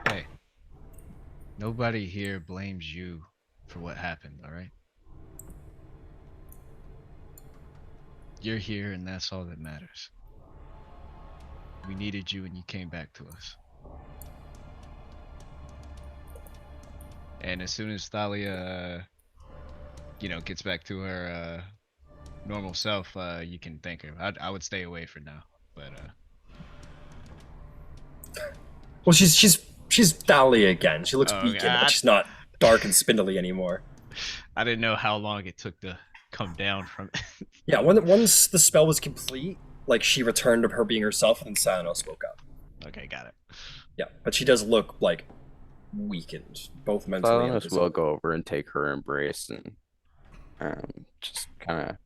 Hey, nobody here blames you for what happened. All right. You're here, and that's all that matters. We needed you, and you came back to us. And as soon as Thalia, gets back to her normal self, you can thank her. I would stay away for now, but Well, she's Thalia again. She looks Oh, weakened, God. but she's not dark and spindly anymore. I didn't know how long it took to come down from it. Yeah, once the spell was complete, like she returned to her being herself, and then Silenos woke up. Okay, got it. Yeah, but she does look like weakened, both mentally and Silenos physically. will go over and take her embrace and just kind of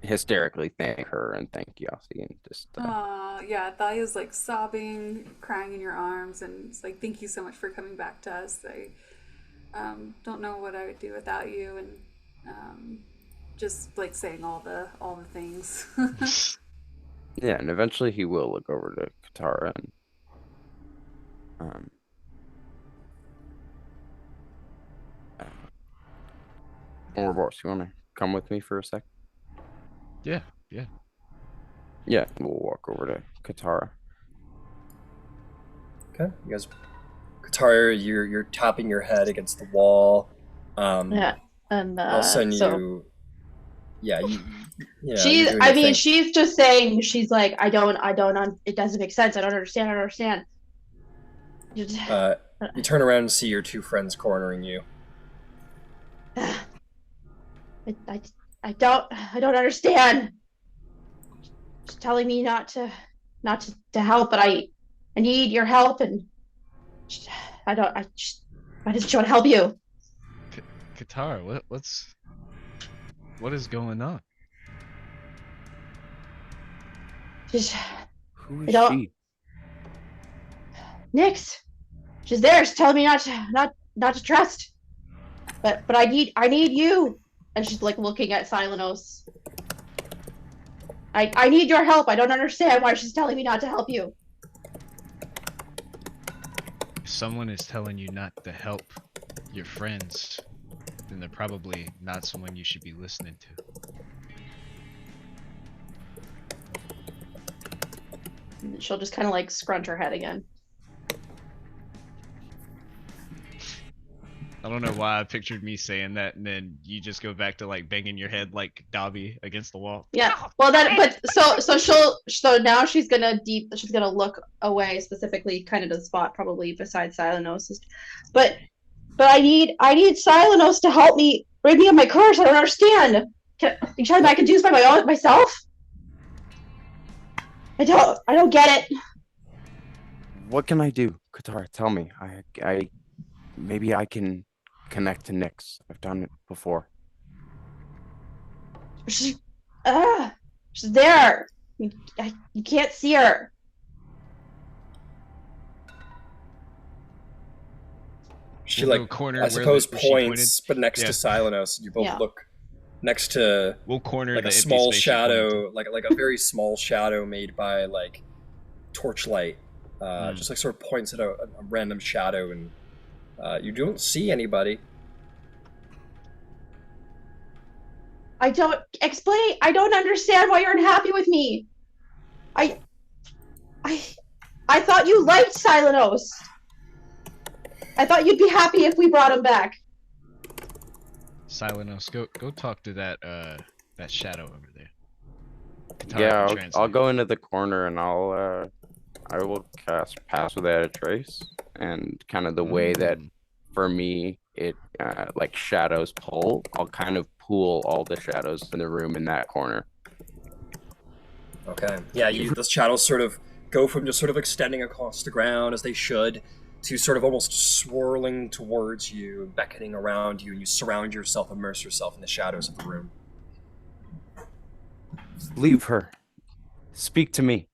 hysterically thank her and thank Gyasi and just. Yeah, Thalia's like sobbing, crying in your arms, and it's like, thank you so much for coming back to us. I don't know what I would do without you, and just like saying all the things. Yeah, and eventually he will look over to Katara and Ouroboros, you wanna come with me for a sec? Yeah. Yeah, we'll walk over to Katara. Okay, you guys, Katara, you're tapping your head against the wall. Yeah, and I'll send so you. Yeah, you know, she's. you're doing I your mean, thing. she's just saying. She's like, I don't. It doesn't make sense. I don't understand. Just, You turn around and see your two friends cornering you. I don't understand. She's telling me not to help, but I need your help, and I just want to help you. Katara, what is going on? Just Who I is don't- she? Nyx. She's there. She's telling me not to trust. But I need you. And she's like looking at Silenos. I need your help. I don't understand why she's telling me not to help you. If someone is telling you not to help your friends, then they're probably not someone you should be listening to. And she'll just kind of like scrunch her head again. I don't know why I pictured me saying that, and then you just go back to like banging your head like Dobby against the wall. Yeah. Well, so now she's gonna look away, specifically kind of to the spot probably beside Silenos. But I need Silenos to help me rid me of my curse. I don't understand. You tell me I can do this by myself? I don't get it. What can I do? Katara, tell me. Maybe I can connect to Nyx. I've done it before. She's there. You can't see her. She We'll like, go corner I where suppose, she points, but next Yeah. to Silenos, you both Yeah. look next to We'll corner like the a empty small space she pointed shadow, like a very small shadow made by like torchlight. Just like sort of points at a random shadow, and you don't see anybody. I don't understand why you're unhappy with me. I thought you liked Silenos. I thought you'd be happy if we brought him back. Silenos, go talk to that shadow over there. Katara Yeah, can I'll translate. go into the corner and I will cast Pass Without a Trace, and kind of the way that for me it like shadows pull, I'll kind of pool all the shadows in the room in that corner. Okay. Yeah, the shadows sort of go from just sort of extending across the ground as they should, to sort of almost swirling towards you, beckoning around you, and you surround yourself, immerse yourself in the shadows of the room. Leave her. Speak to me.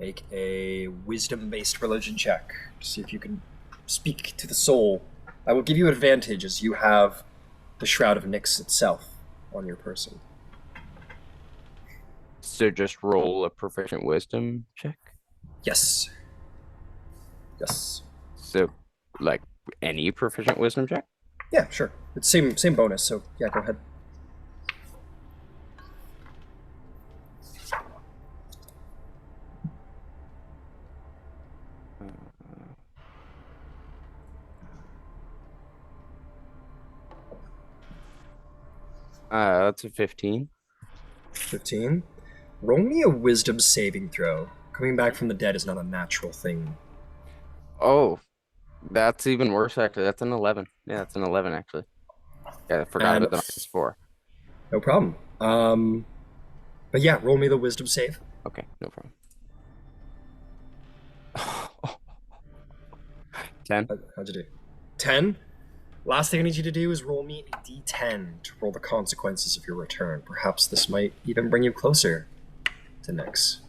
Make a wisdom-based religion check to see if you can speak to the soul. I will give you advantage as you have the Shroud of Nyx itself on your person. So just roll a proficient wisdom check. Yes. Yes. So, like any proficient wisdom check. Yeah, sure. It's same bonus, so yeah, go ahead. That's a 15. 15. Roll me a wisdom saving throw. Coming back from the dead is not a natural thing. Oh, that's even worse, actually. That's an 11. Yeah, that's an 11, actually. Yeah, I forgot And- about the minus 4. No problem. But yeah, roll me the wisdom save. Okay, no problem. 10. How'd you do? 10? Last thing I need you to do is roll me a d10 to roll the consequences of your return. Perhaps this might even bring you closer to Nyx.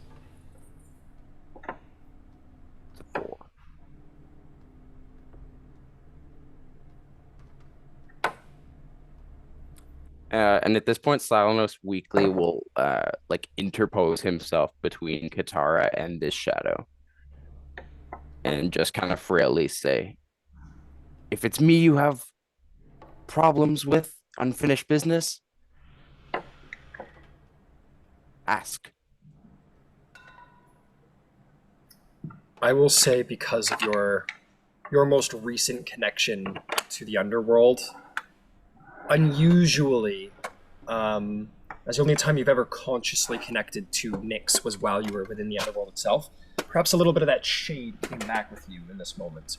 It's a 4. And at this point, Silenos weakly will like interpose himself between Katara and this shadow, and just kind of frailly say, "If it's me you have problems with, unfinished business, ask." I will say, because of your most recent connection to the underworld, unusually, as the only time you've ever consciously connected to Nyx was while you were within the underworld itself. Perhaps a little bit of that shade came back with you in this moment.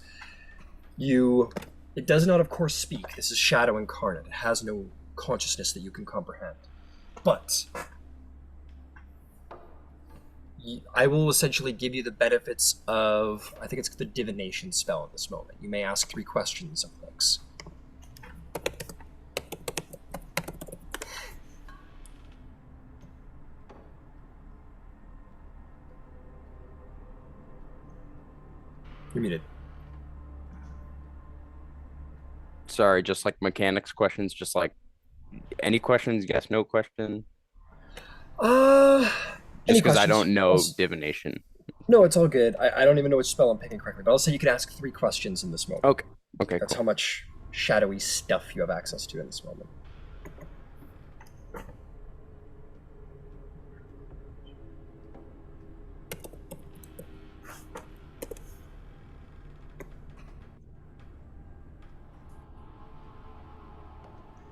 It does not, of course, speak. This is shadow incarnate. It has no consciousness that you can comprehend. But I will essentially give you the benefits of, I think it's the divination spell at this moment. You may ask 3 questions of Nyx. You're muted. Sorry, just like mechanics questions, just like any questions, yes, no question. Any Just because I questions? don't know divination. No, it's all good. I don't even know which spell I'm picking correctly, but I'll say you can ask 3 questions in this moment. Okay. Okay. That's Cool. how much shadowy stuff you have access to in this moment.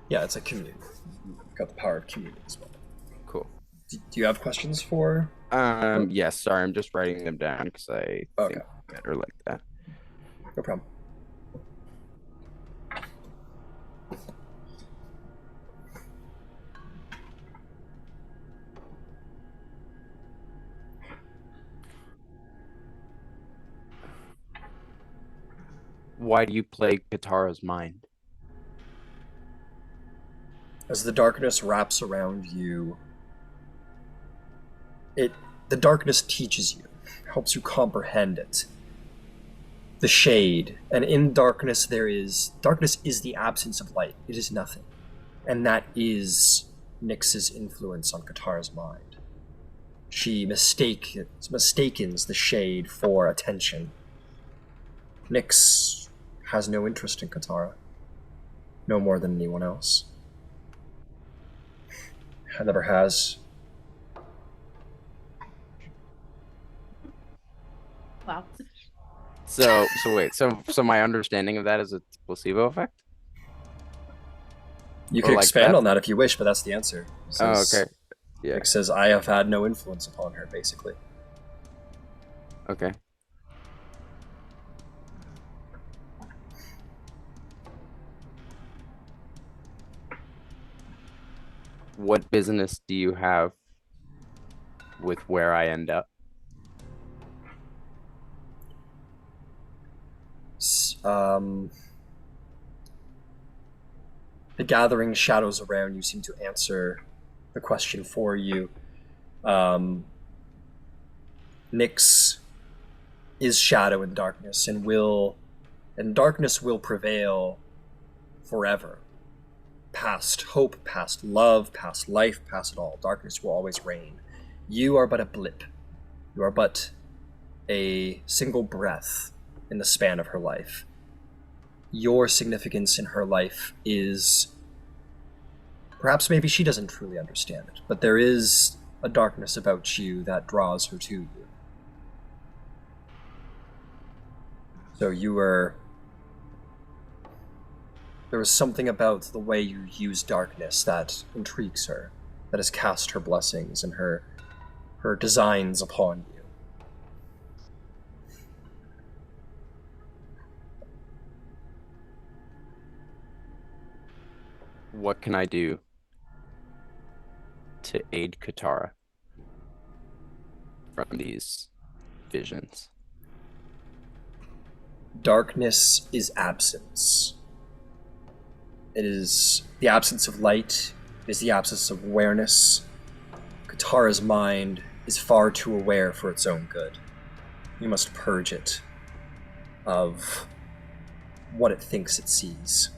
Yeah, it's a community. You've got the power of community as well. Cool. Do you have questions for? Yes. Sorry, I'm just writing them down because I think better like that. No problem. Why do you play Katara's mind? As the darkness wraps around you, the darkness teaches you, helps you comprehend it. The shade, and in darkness darkness is the absence of light. It is nothing. And that is Nyx's influence on Katara's mind. She mistakens the shade for attention. Nyx has no interest in Katara. No more than anyone else. Never has. Wow. So wait. So my understanding of that is a placebo effect. You Or can like expand that? on that if you wish, but that's the answer. It Oh, says- okay. Yeah. Nyx says, I have had no influence upon her, basically. Okay. What business do you have with where I end up? The gathering shadows around you seem to answer the question for you. Nyx is shadow and darkness, and darkness will prevail forever. Past hope, past love, past life, past it all. Darkness will always reign. You are but a blip. You are but a single breath in the span of her life. Your significance in her life is... Perhaps maybe she doesn't truly understand it, but there is a darkness about you that draws her to you. So there was something about the way you use darkness that intrigues her, that has cast her blessings and her designs upon you. What can I do to aid Katara from these visions? Darkness is absence. It is the absence of light. It is the absence of awareness. Katara's mind is far too aware for its own good. You must purge it of what it thinks it sees.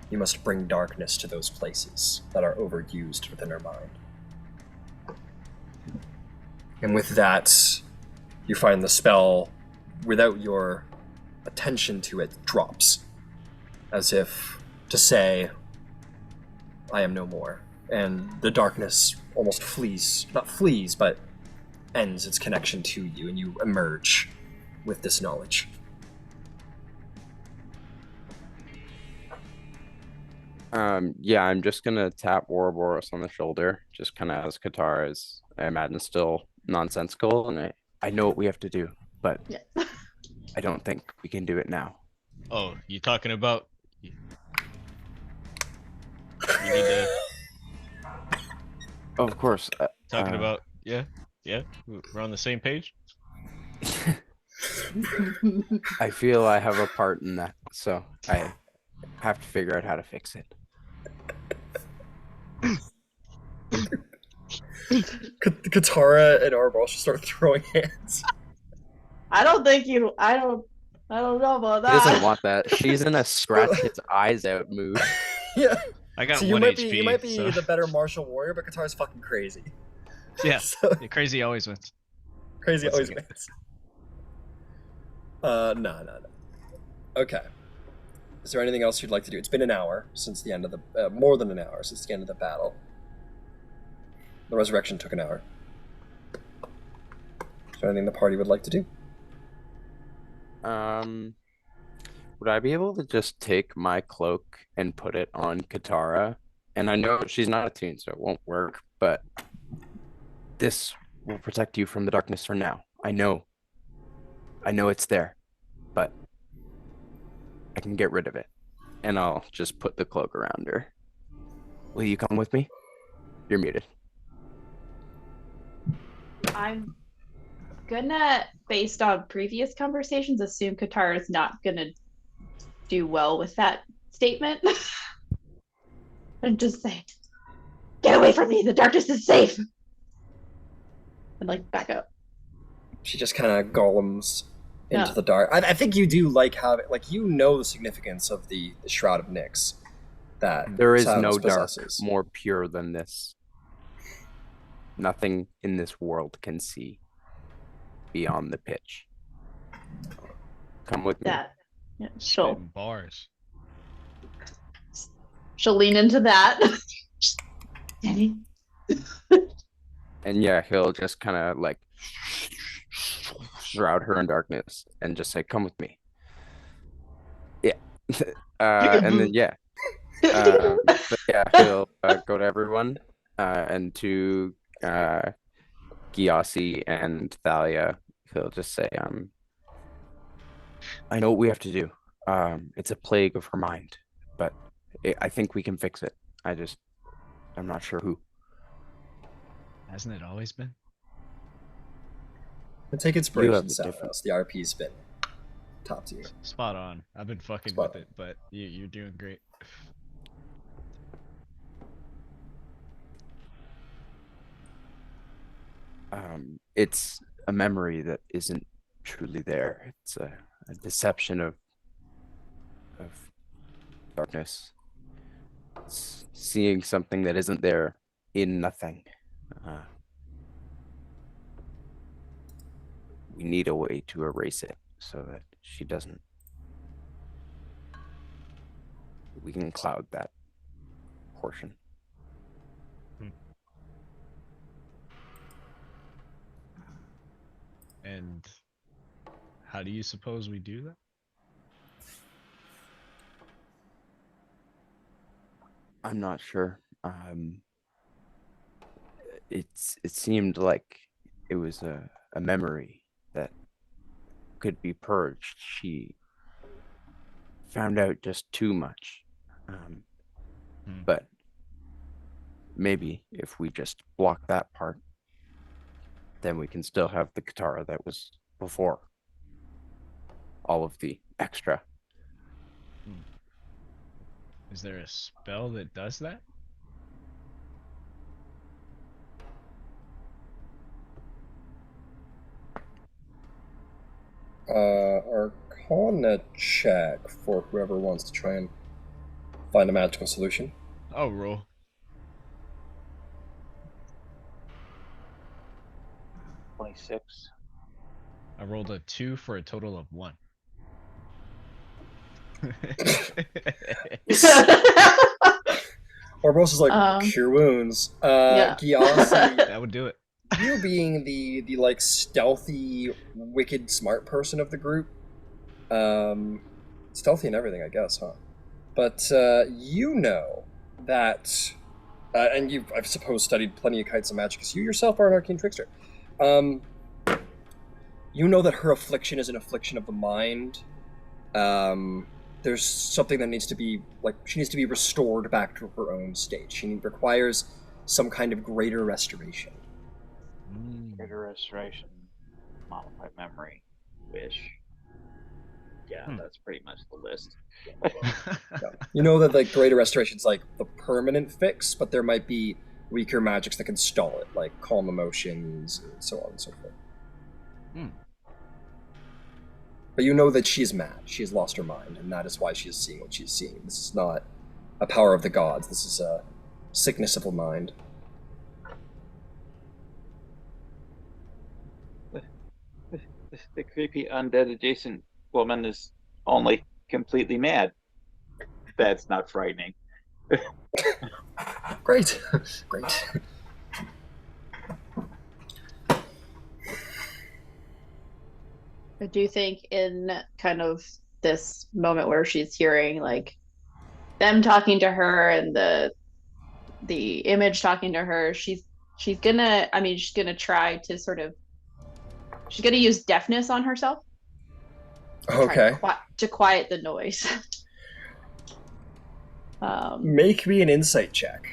You must bring darkness to those places that are overused within her mind. And with that, you find the spell, without your attention to it, drops. As if to say, I am no more. And the darkness almost flees, not flees, but ends its connection to you, and you emerge with this knowledge. Yeah, I'm just gonna tap Ouroboros on the shoulder, just kind of as Katara is, I imagine, still nonsensical, and I know what we have to do, but Yeah. I don't think we can do it now. Oh, you talking about? You need to Of course. talking about? Yeah, we're on the same page. I feel I have a part in that, so I have to figure out how to fix it. Katara and Ouroboros just start throwing hands. I don't know about He doesn't that. want that. She's in a scratch its eyes out mood. Yeah. I got So you 1 might HP. be, you might be so... the better martial warrior, but Katara's fucking crazy. Yeah, So, crazy always wins. crazy One always second. wins. No. Okay. Is there anything else you'd like to do? It's been an hour since the end of the... more than an hour since the end of the battle. The resurrection took an hour. Is there anything the party would like to do? Would I be able to just take my cloak and put it on Katara? And I know she's not attuned, so it won't work, but this will protect you from the darkness for now. I know it's there, but I can get rid of it. And I'll just put the cloak around her. Will you come with me? You're muted. I'm gonna, based on previous conversations, assume Katara is not gonna do well with that statement. And just say, "Get away from me! The darkness is safe!" And like back up. She just kind of golems into Yeah. the dark. I think you do like having... Like, you know the significance of the Shroud of Nyx. That There is Silenos no dark possesses. more pure than this. Nothing in this world can see beyond the pitch. Come with me. That. Yeah, Spitting bars. she'll lean into that. Daddy. And yeah, he'll just kind of like shroud her in darkness and just say, "Come with me." Yeah. And then yeah. But yeah, he'll go to everyone and to Gyasi and Thalia. He'll just say, I know what we have to do. It's a plague of her mind, but I think we can fix it. I'm not sure who. Hasn't it always been? And take inspiration, have a Silenos. different- The RP's been top tier. Spot on. I've been fucking Spot with it, but you're doing great. It's a memory that isn't truly there. It's a deception of darkness. It's seeing something that isn't there in nothing. We need a way to erase it so that she doesn't. We can cloud that portion. And how do you suppose we do that? I'm not sure. It seemed like it was a memory that could be purged. She found out just too much. But maybe if we just block that part, then we can still have the Katara that was before. All of the extra. Is there a spell that does that? Arcana check for whoever wants to try and find a magical solution. Oh, roll. $26. I rolled a 2 for a total of 1. Ouroboros is like cure wounds. Gyasi, that would do it. you being the like stealthy, wicked, smart person of the group, stealthy and everything, I guess, huh? But you know that, and you've, I suppose, studied plenty of kites of magic, because you yourself are an arcane trickster. You know that her affliction is an affliction of the mind. There's something that needs to be, like, she needs to be restored back to her own state. She requires some kind of greater restoration. Greater restoration, modified memory, wish. Yeah, that's pretty much the list. Yeah. You know that like greater restoration's like the permanent fix, but there might be weaker magics that can stall it, like calm emotions and so on and so forth. But you know that she's mad. She has lost her mind, and that is why she is seeing what she is seeing. This is not a power of the gods. This is a sickness of the mind. The creepy undead adjacent woman is only completely mad. That's not frightening. Great. Great. I do think in kind of this moment where she's hearing like them talking to her and the image talking to her, she's gonna try to sort of, she's gonna use deafness on herself. Okay. To quiet the noise. Make me an insight check.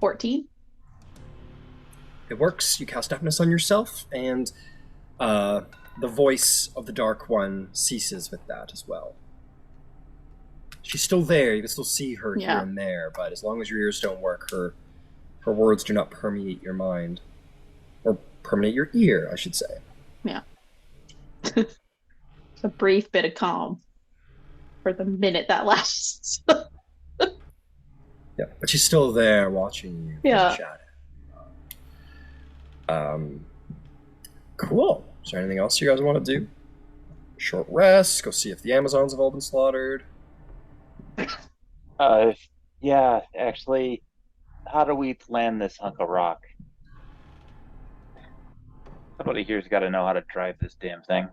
$14. It works. You cast deafness on yourself, and the voice of the Dark One ceases with that as well. She's still there. You can still see her here and there, but as long as your ears don't work, her words do not permeate your mind. Or permeate your ear, I should say. Yeah. It's a brief bit of calm for the minute that lasts. Yeah, but she's still there watching you. Yeah. Cool. Is there anything else you guys want to do? Short rest, go see if the Amazons have all been slaughtered. Yeah, actually, how do we land this hunk of rock? Somebody here's got to know how to drive this damn thing.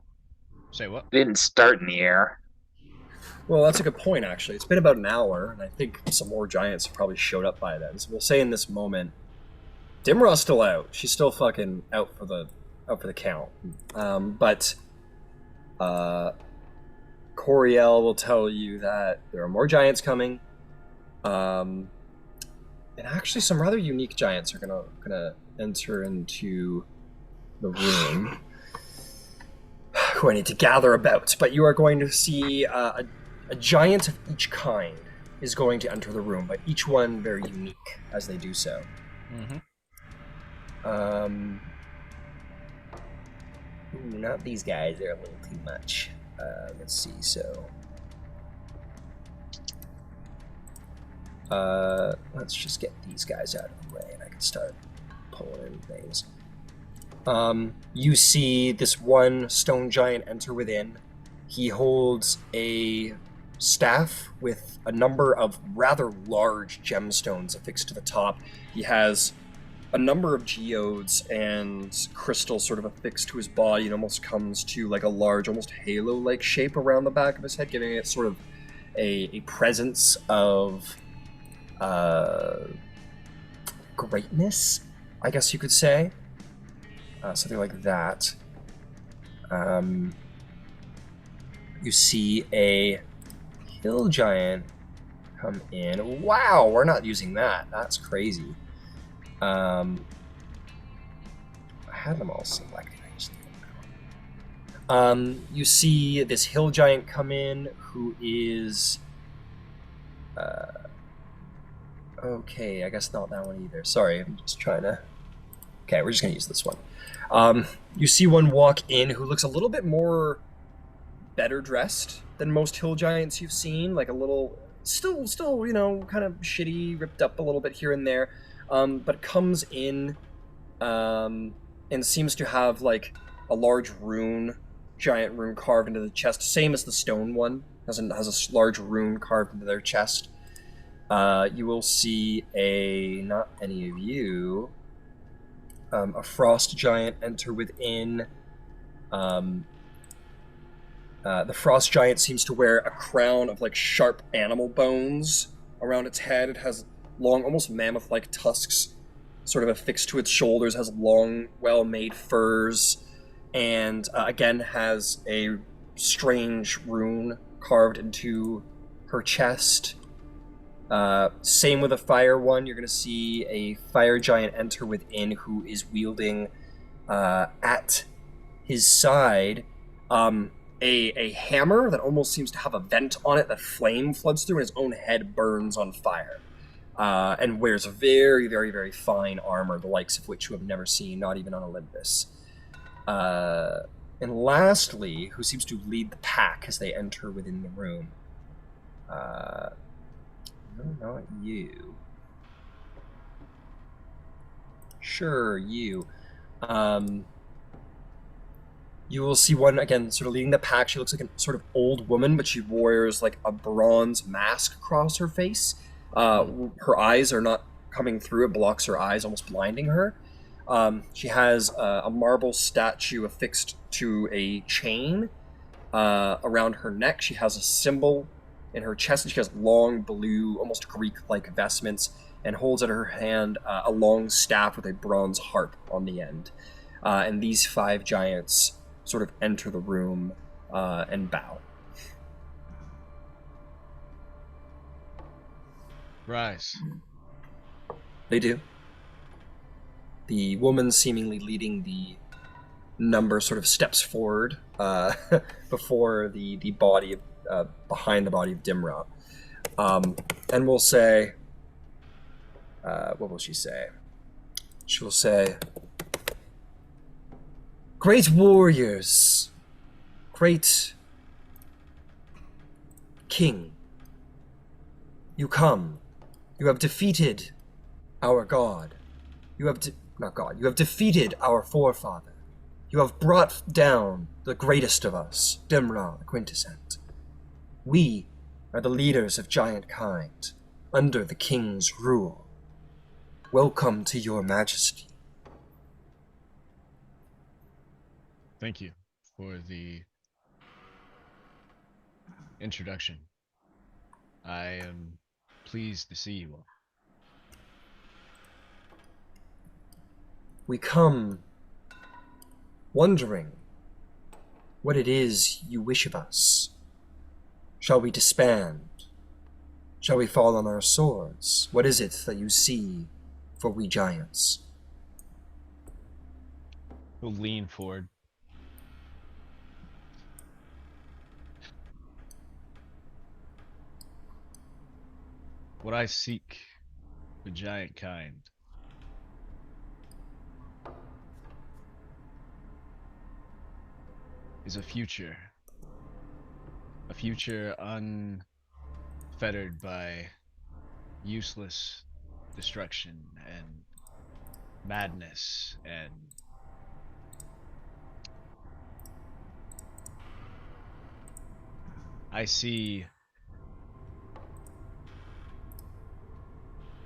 Say what? It didn't start in the air. Well, that's a good point, actually. It's been about an hour, and I think some more giants have probably showed up by then. So we'll say in this moment, Dimra's still out. She's still fucking out for the count. But Coriel will tell you that there are more giants coming. And actually some rather unique giants are gonna enter into the room, who I need to gather about. But you are going to see a giant of each kind is going to enter the room, but each one very unique as they do so. Ooh, not these guys. They're a little too much. Let's see. So, let's just get these guys out of the way, and I can start pulling in things. You see this one stone giant enter within. He holds a staff with a number of rather large gemstones affixed to the top. He has a number of geodes and crystals sort of affixed to his body, and almost comes to like a large, almost halo-like shape around the back of his head, giving it sort of a presence of greatness, I guess you could say. Something like that. You see a hill giant come in. Wow, we're not using that. That's crazy. I had them all selected. I just you see this hill giant come in, who is okay, I guess not that one either. Sorry, I'm just trying to... Okay, we're just gonna use this one. You see one walk in who looks a little bit more better dressed than most hill giants you've seen, like a little, still, you know, kind of shitty, ripped up a little bit here and there, but comes in and seems to have like a large giant rune carved into the chest, same as the stone one, has a large rune carved into their chest. You will see not any of you, a frost giant enter within. The frost giant seems to wear a crown of like sharp animal bones around its head. It has long, almost mammoth-like tusks sort of affixed to its shoulders, has long, well-made furs, and again has a strange rune carved into her chest. Same with a fire one. You're going to see a fire giant enter within, who is wielding at his side a hammer that almost seems to have a vent on it that flame floods through, and his own head burns on fire. And wears very, very, very fine armor, the likes of which you have never seen, not even on Olympus. And lastly, who seems to lead the pack as they enter within the room. No, not you. Sure, you. You will see one, again, sort of leading the pack. She looks like a sort of old woman, but she wears like a bronze mask across her face. Her eyes are not coming through. It blocks her eyes, almost blinding her. She has a marble statue affixed to a chain around her neck. She has a symbol in her chest, and she has long blue, almost Greek-like vestments, and holds in her hand a long staff with a bronze harp on the end. And these 5 giants sort of enter the room and bow. Rise. They do. The woman seemingly leading the number sort of steps forward before the body behind the body of Dimra, and will say, what will she say? She will say, "Great warriors, great king, you come. You have defeated our god. You have you have defeated our forefather. You have brought down the greatest of us, Dimra the Quintessent. We are the leaders of giant kind, under the king's rule. Welcome to your majesty." Thank you for the introduction. I am pleased to see you all. We come wondering what it is you wish of us. Shall we disband? Shall we fall on our swords? What is it that you see for we giants? We'll lean forward. What I seek for giant kind is a future unfettered by useless destruction and madness and I see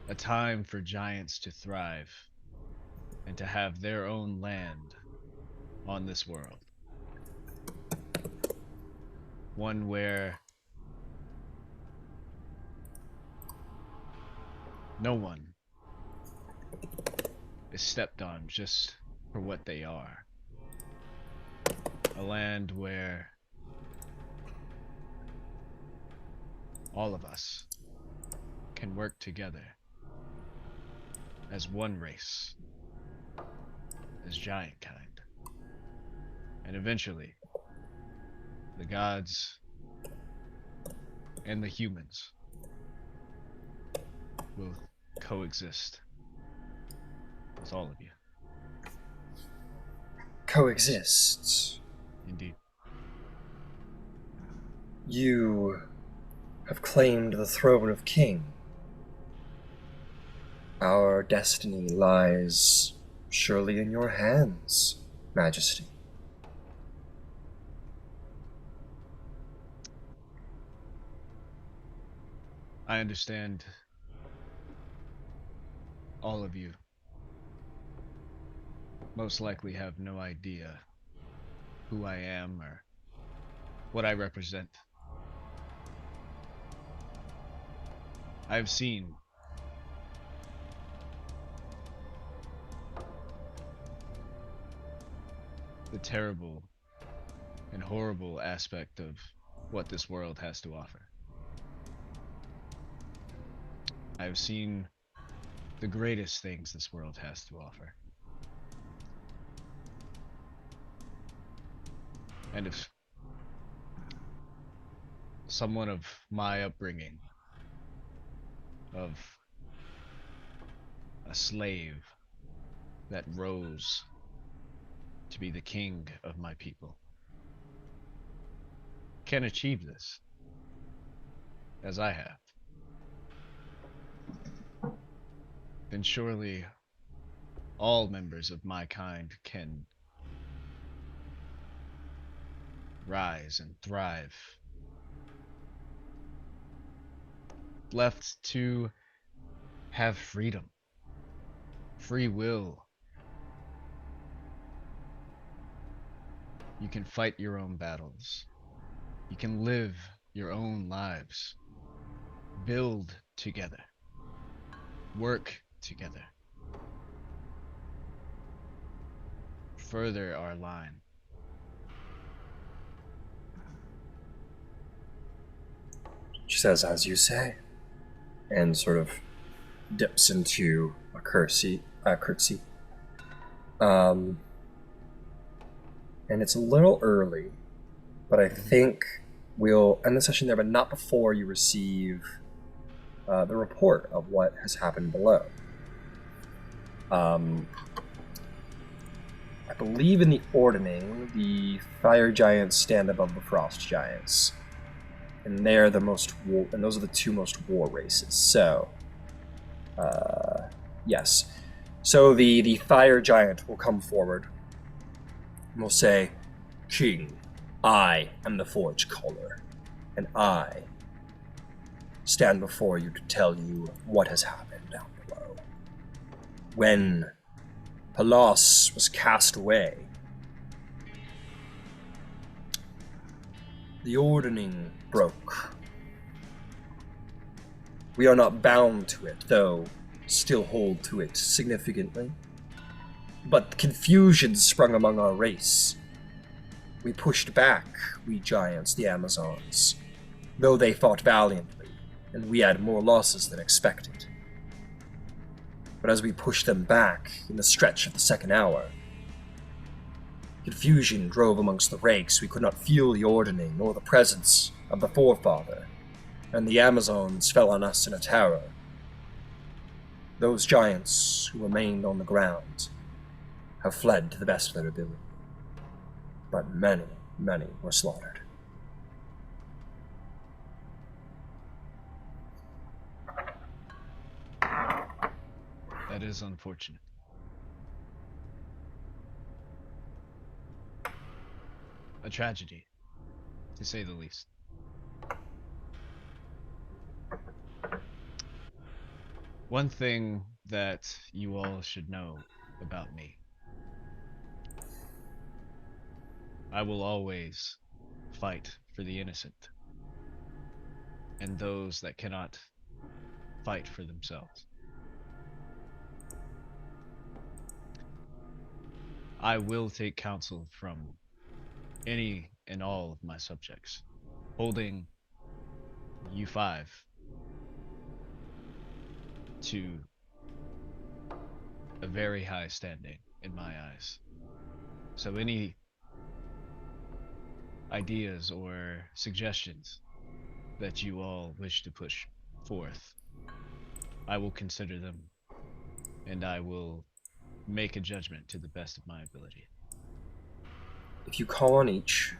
a time for giants to thrive and to have their own land on this world. One where no one is stepped on just for what they are. A land where all of us can work together as one race, as giant kind. And eventually, the gods and the humans will coexist with all of you. Coexist. Indeed. You have claimed the throne of king. Our destiny lies surely in your hands, Majesty. I understand all of you most likely have no idea who I am or what I represent. I've seen the terrible and horrible aspect of what this world has to offer. I've seen the greatest things this world has to offer. And if someone of my upbringing, of a slave that rose to be the king of my people, can achieve this, as I have, then surely all members of my kind can rise and thrive. Left to have freedom, free will. You can fight your own battles. You can live your own lives. Build together. Work together. Further our line. She says, as you say, and sort of dips into a curtsy. And it's a little early, but I think we'll end the session there, but not before you receive the report of what has happened below. I believe in the ordning, the fire giants stand above the frost giants. And they're the most and those are the two most war races. So, yes. So the fire giant will come forward and will say, King, I am the Forge Caller, and I stand before you to tell you what has happened down below. When Pellas was cast away, the ordning broke. We are not bound to it, though still hold to it significantly. But confusion sprung among our race. We pushed back, we giants, the Amazons, though they fought valiantly, and we had more losses than expected. But as we pushed them back in the stretch of the second hour, confusion drove amongst the ranks. We could not feel the ordning nor the presence of the Forefather. and the Amazons fell on us in a terror. Those giants who remained on the ground have fled to the best of their ability, but many, many were slaughtered. That is unfortunate. A tragedy, to say the least. One thing that you all should know about me. I will always fight for the innocent and those that cannot fight for themselves. I will take counsel from any and all of my subjects, holding you five to a very high standing in my eyes. So any ideas or suggestions that you all wish to push forth, I will consider them, and I will make a judgment to the best of my ability. If you call on each,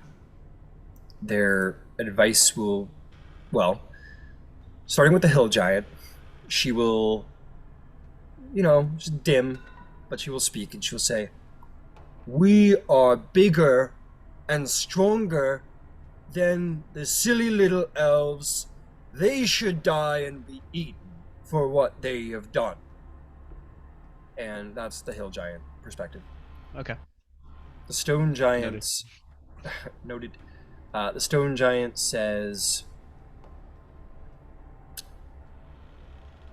their advice will, well, starting with the hill giant, she will, just dim, but she will speak and she'll say, "We are bigger and stronger than the silly little elves. They should die and be eaten for what they have done." And that's the hill giant perspective. Okay. The stone giant noted. The stone giant says,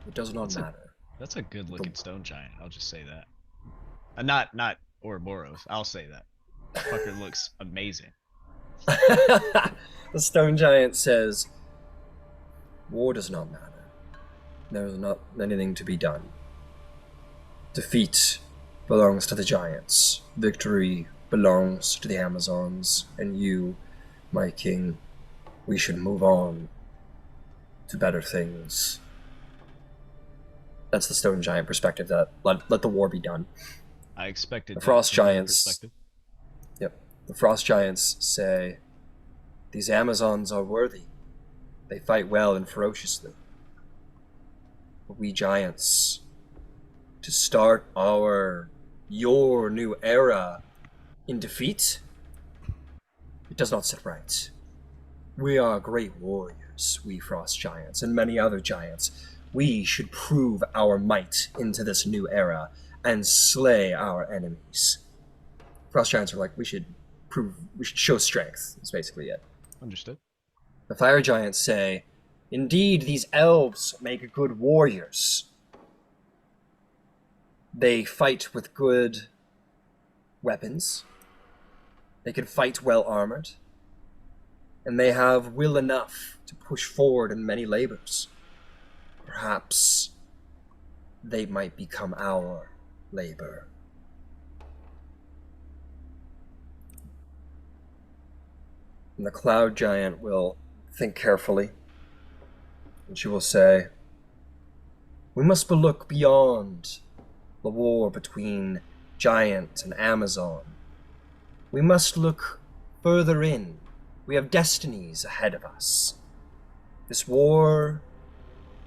"It does not matter." That's a good looking stone giant. I'll just say that. Not Ouroboros. I'll say that. Fucker looks amazing. The stone giant says, "War does not matter. There is not anything to be done. Defeat belongs to the giants. Victory belongs to the Amazons. And you, my king, we should move on to better things." That's the stone giant perspective, that let the war be done. I expected the that frost from your giants. perspective. Yep. The frost giants say, "These Amazons are worthy. They fight well and ferociously. But we giants, to start your new era in defeat, it does not sit right. We are great warriors, we frost giants, and many other giants. We should prove our might into this new era and slay our enemies." Frost giants are like, we should show strength, is basically it. Understood. The fire giants say, "Indeed, these elves make good warriors. They fight with good weapons. They can fight well armored. And they have will enough to push forward in many labors. Perhaps they might become our labor." And the cloud giant will think carefully, and she will say, "We must look beyond the war between giant and Amazon. We must look further in. We have destinies ahead of us. This war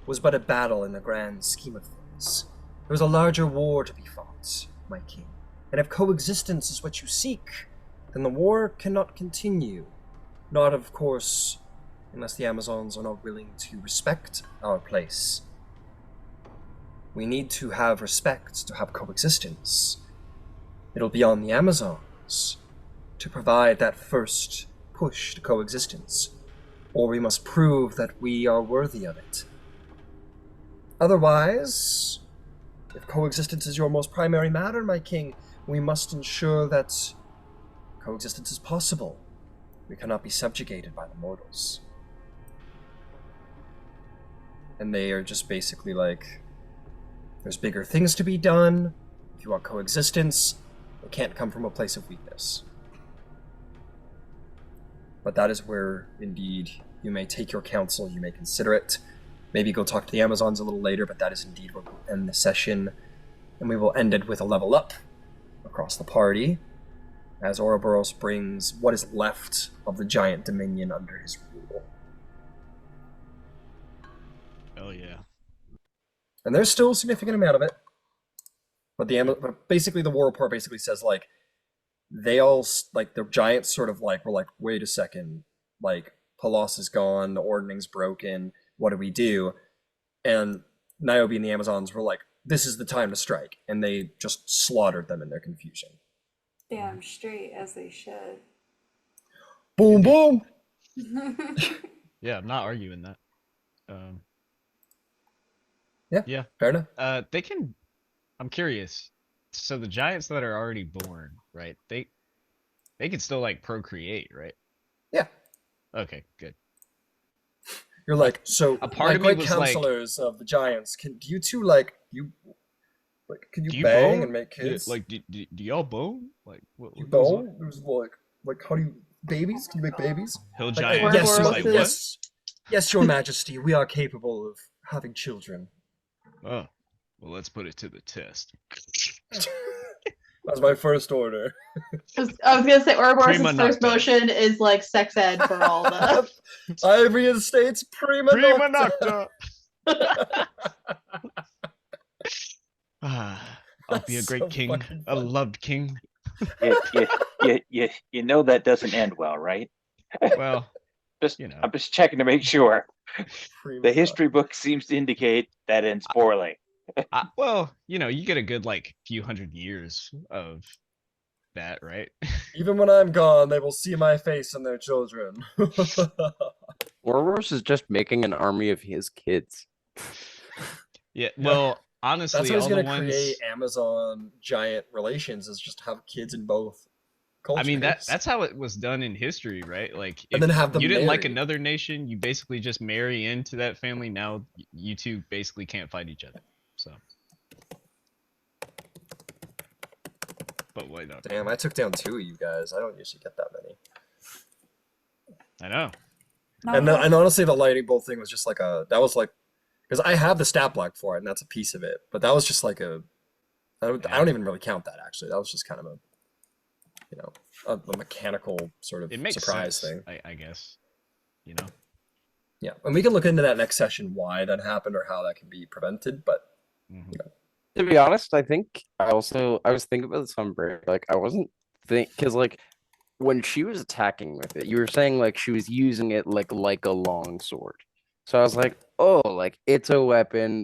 was but a battle in the grand scheme of things. There was a larger war to be fought, my king. And if coexistence is what you seek, then the war cannot continue. Not, of course, unless the Amazons are not willing to respect our place. We need to have respect to have coexistence. It'll be on the Amazons to provide that first push to coexistence, or we must prove that we are worthy of it. Otherwise, if coexistence is your most primary matter, my king, we must ensure that coexistence is possible. We cannot be subjugated by the mortals." And they are just basically like, there's bigger things to be done. If you want coexistence, it can't come from a place of weakness. But that is where, indeed, You may take your counsel, you may consider it. Maybe go talk to the Amazons a little later, but that is indeed where we'll end the session. And we will end it with a level up across the party, as Ouroboros brings what is left of the giant dominion under his rule. Oh yeah. And there's still a significant amount of it. But basically the war report basically says, like, they all, like, the giants sort of, like, were like, wait a second, like, Pellas is gone, the ordning's broken, what do we do? And Niobe and the Amazons were like, this is the time to strike. And they just slaughtered them in their confusion. Damn straight, as they should. Boom, boom! Yeah, I'm not arguing that. Yeah. Fair enough. They can. I'm curious. So the giants that are already born, right? They can still like procreate, right? Yeah. Okay, good. You're like, so a part of me great was counselors of the giants, can you two like can you do you bang bone? and make kids? Like, do y'all bone? Like, what You goes on? bone? It was like how do you babies? Can you make babies? Hill Like, giant. yes, Like, what? yes, Your Majesty, we are capable of having children. Oh, well, let's put it to the test. That's my first order. I was gonna say Ouroboros' Prima first nocta. motion is like sex ed for all the. I reinstates prima nocta. I'll be a That's great so king, fucking a funny. loved king. You know that doesn't end well, right? Well, Just, you know. I'm just checking to make sure. Prima The history book seems to indicate that ends poorly. Well, you know, you get a good like few hundred years of that, right? Even when I'm gone, they will see my face and their children. Ouroboros is just making an army of his kids. Yeah. Well, honestly, That's how he's all the gonna ones. create Amazon giant relations, is just have kids in both cultures. I mean that's how it was done in history, right? Like, And if then have them you didn't like marry. another nation, you basically just marry into that family. Now you two basically can't fight each other. So, but wait, no. Damn, I took down 2 of you guys. I don't usually get that many. I know. And honestly, the lightning bolt thing was just like because I have the stat block for it, and that's a piece of it. But that was just like I don't even really count that, actually. That was just kind of a mechanical sort of It makes surprise sense, thing. I guess. You know. Yeah, and we can look into that next session, why that happened or how that can be prevented. But Mhm. To be honest, I think I was thinking about this on break. Like, I wasn't because like when she was attacking with it, you were saying like she was using it like a long sword. So I was like, oh, like it's a weapon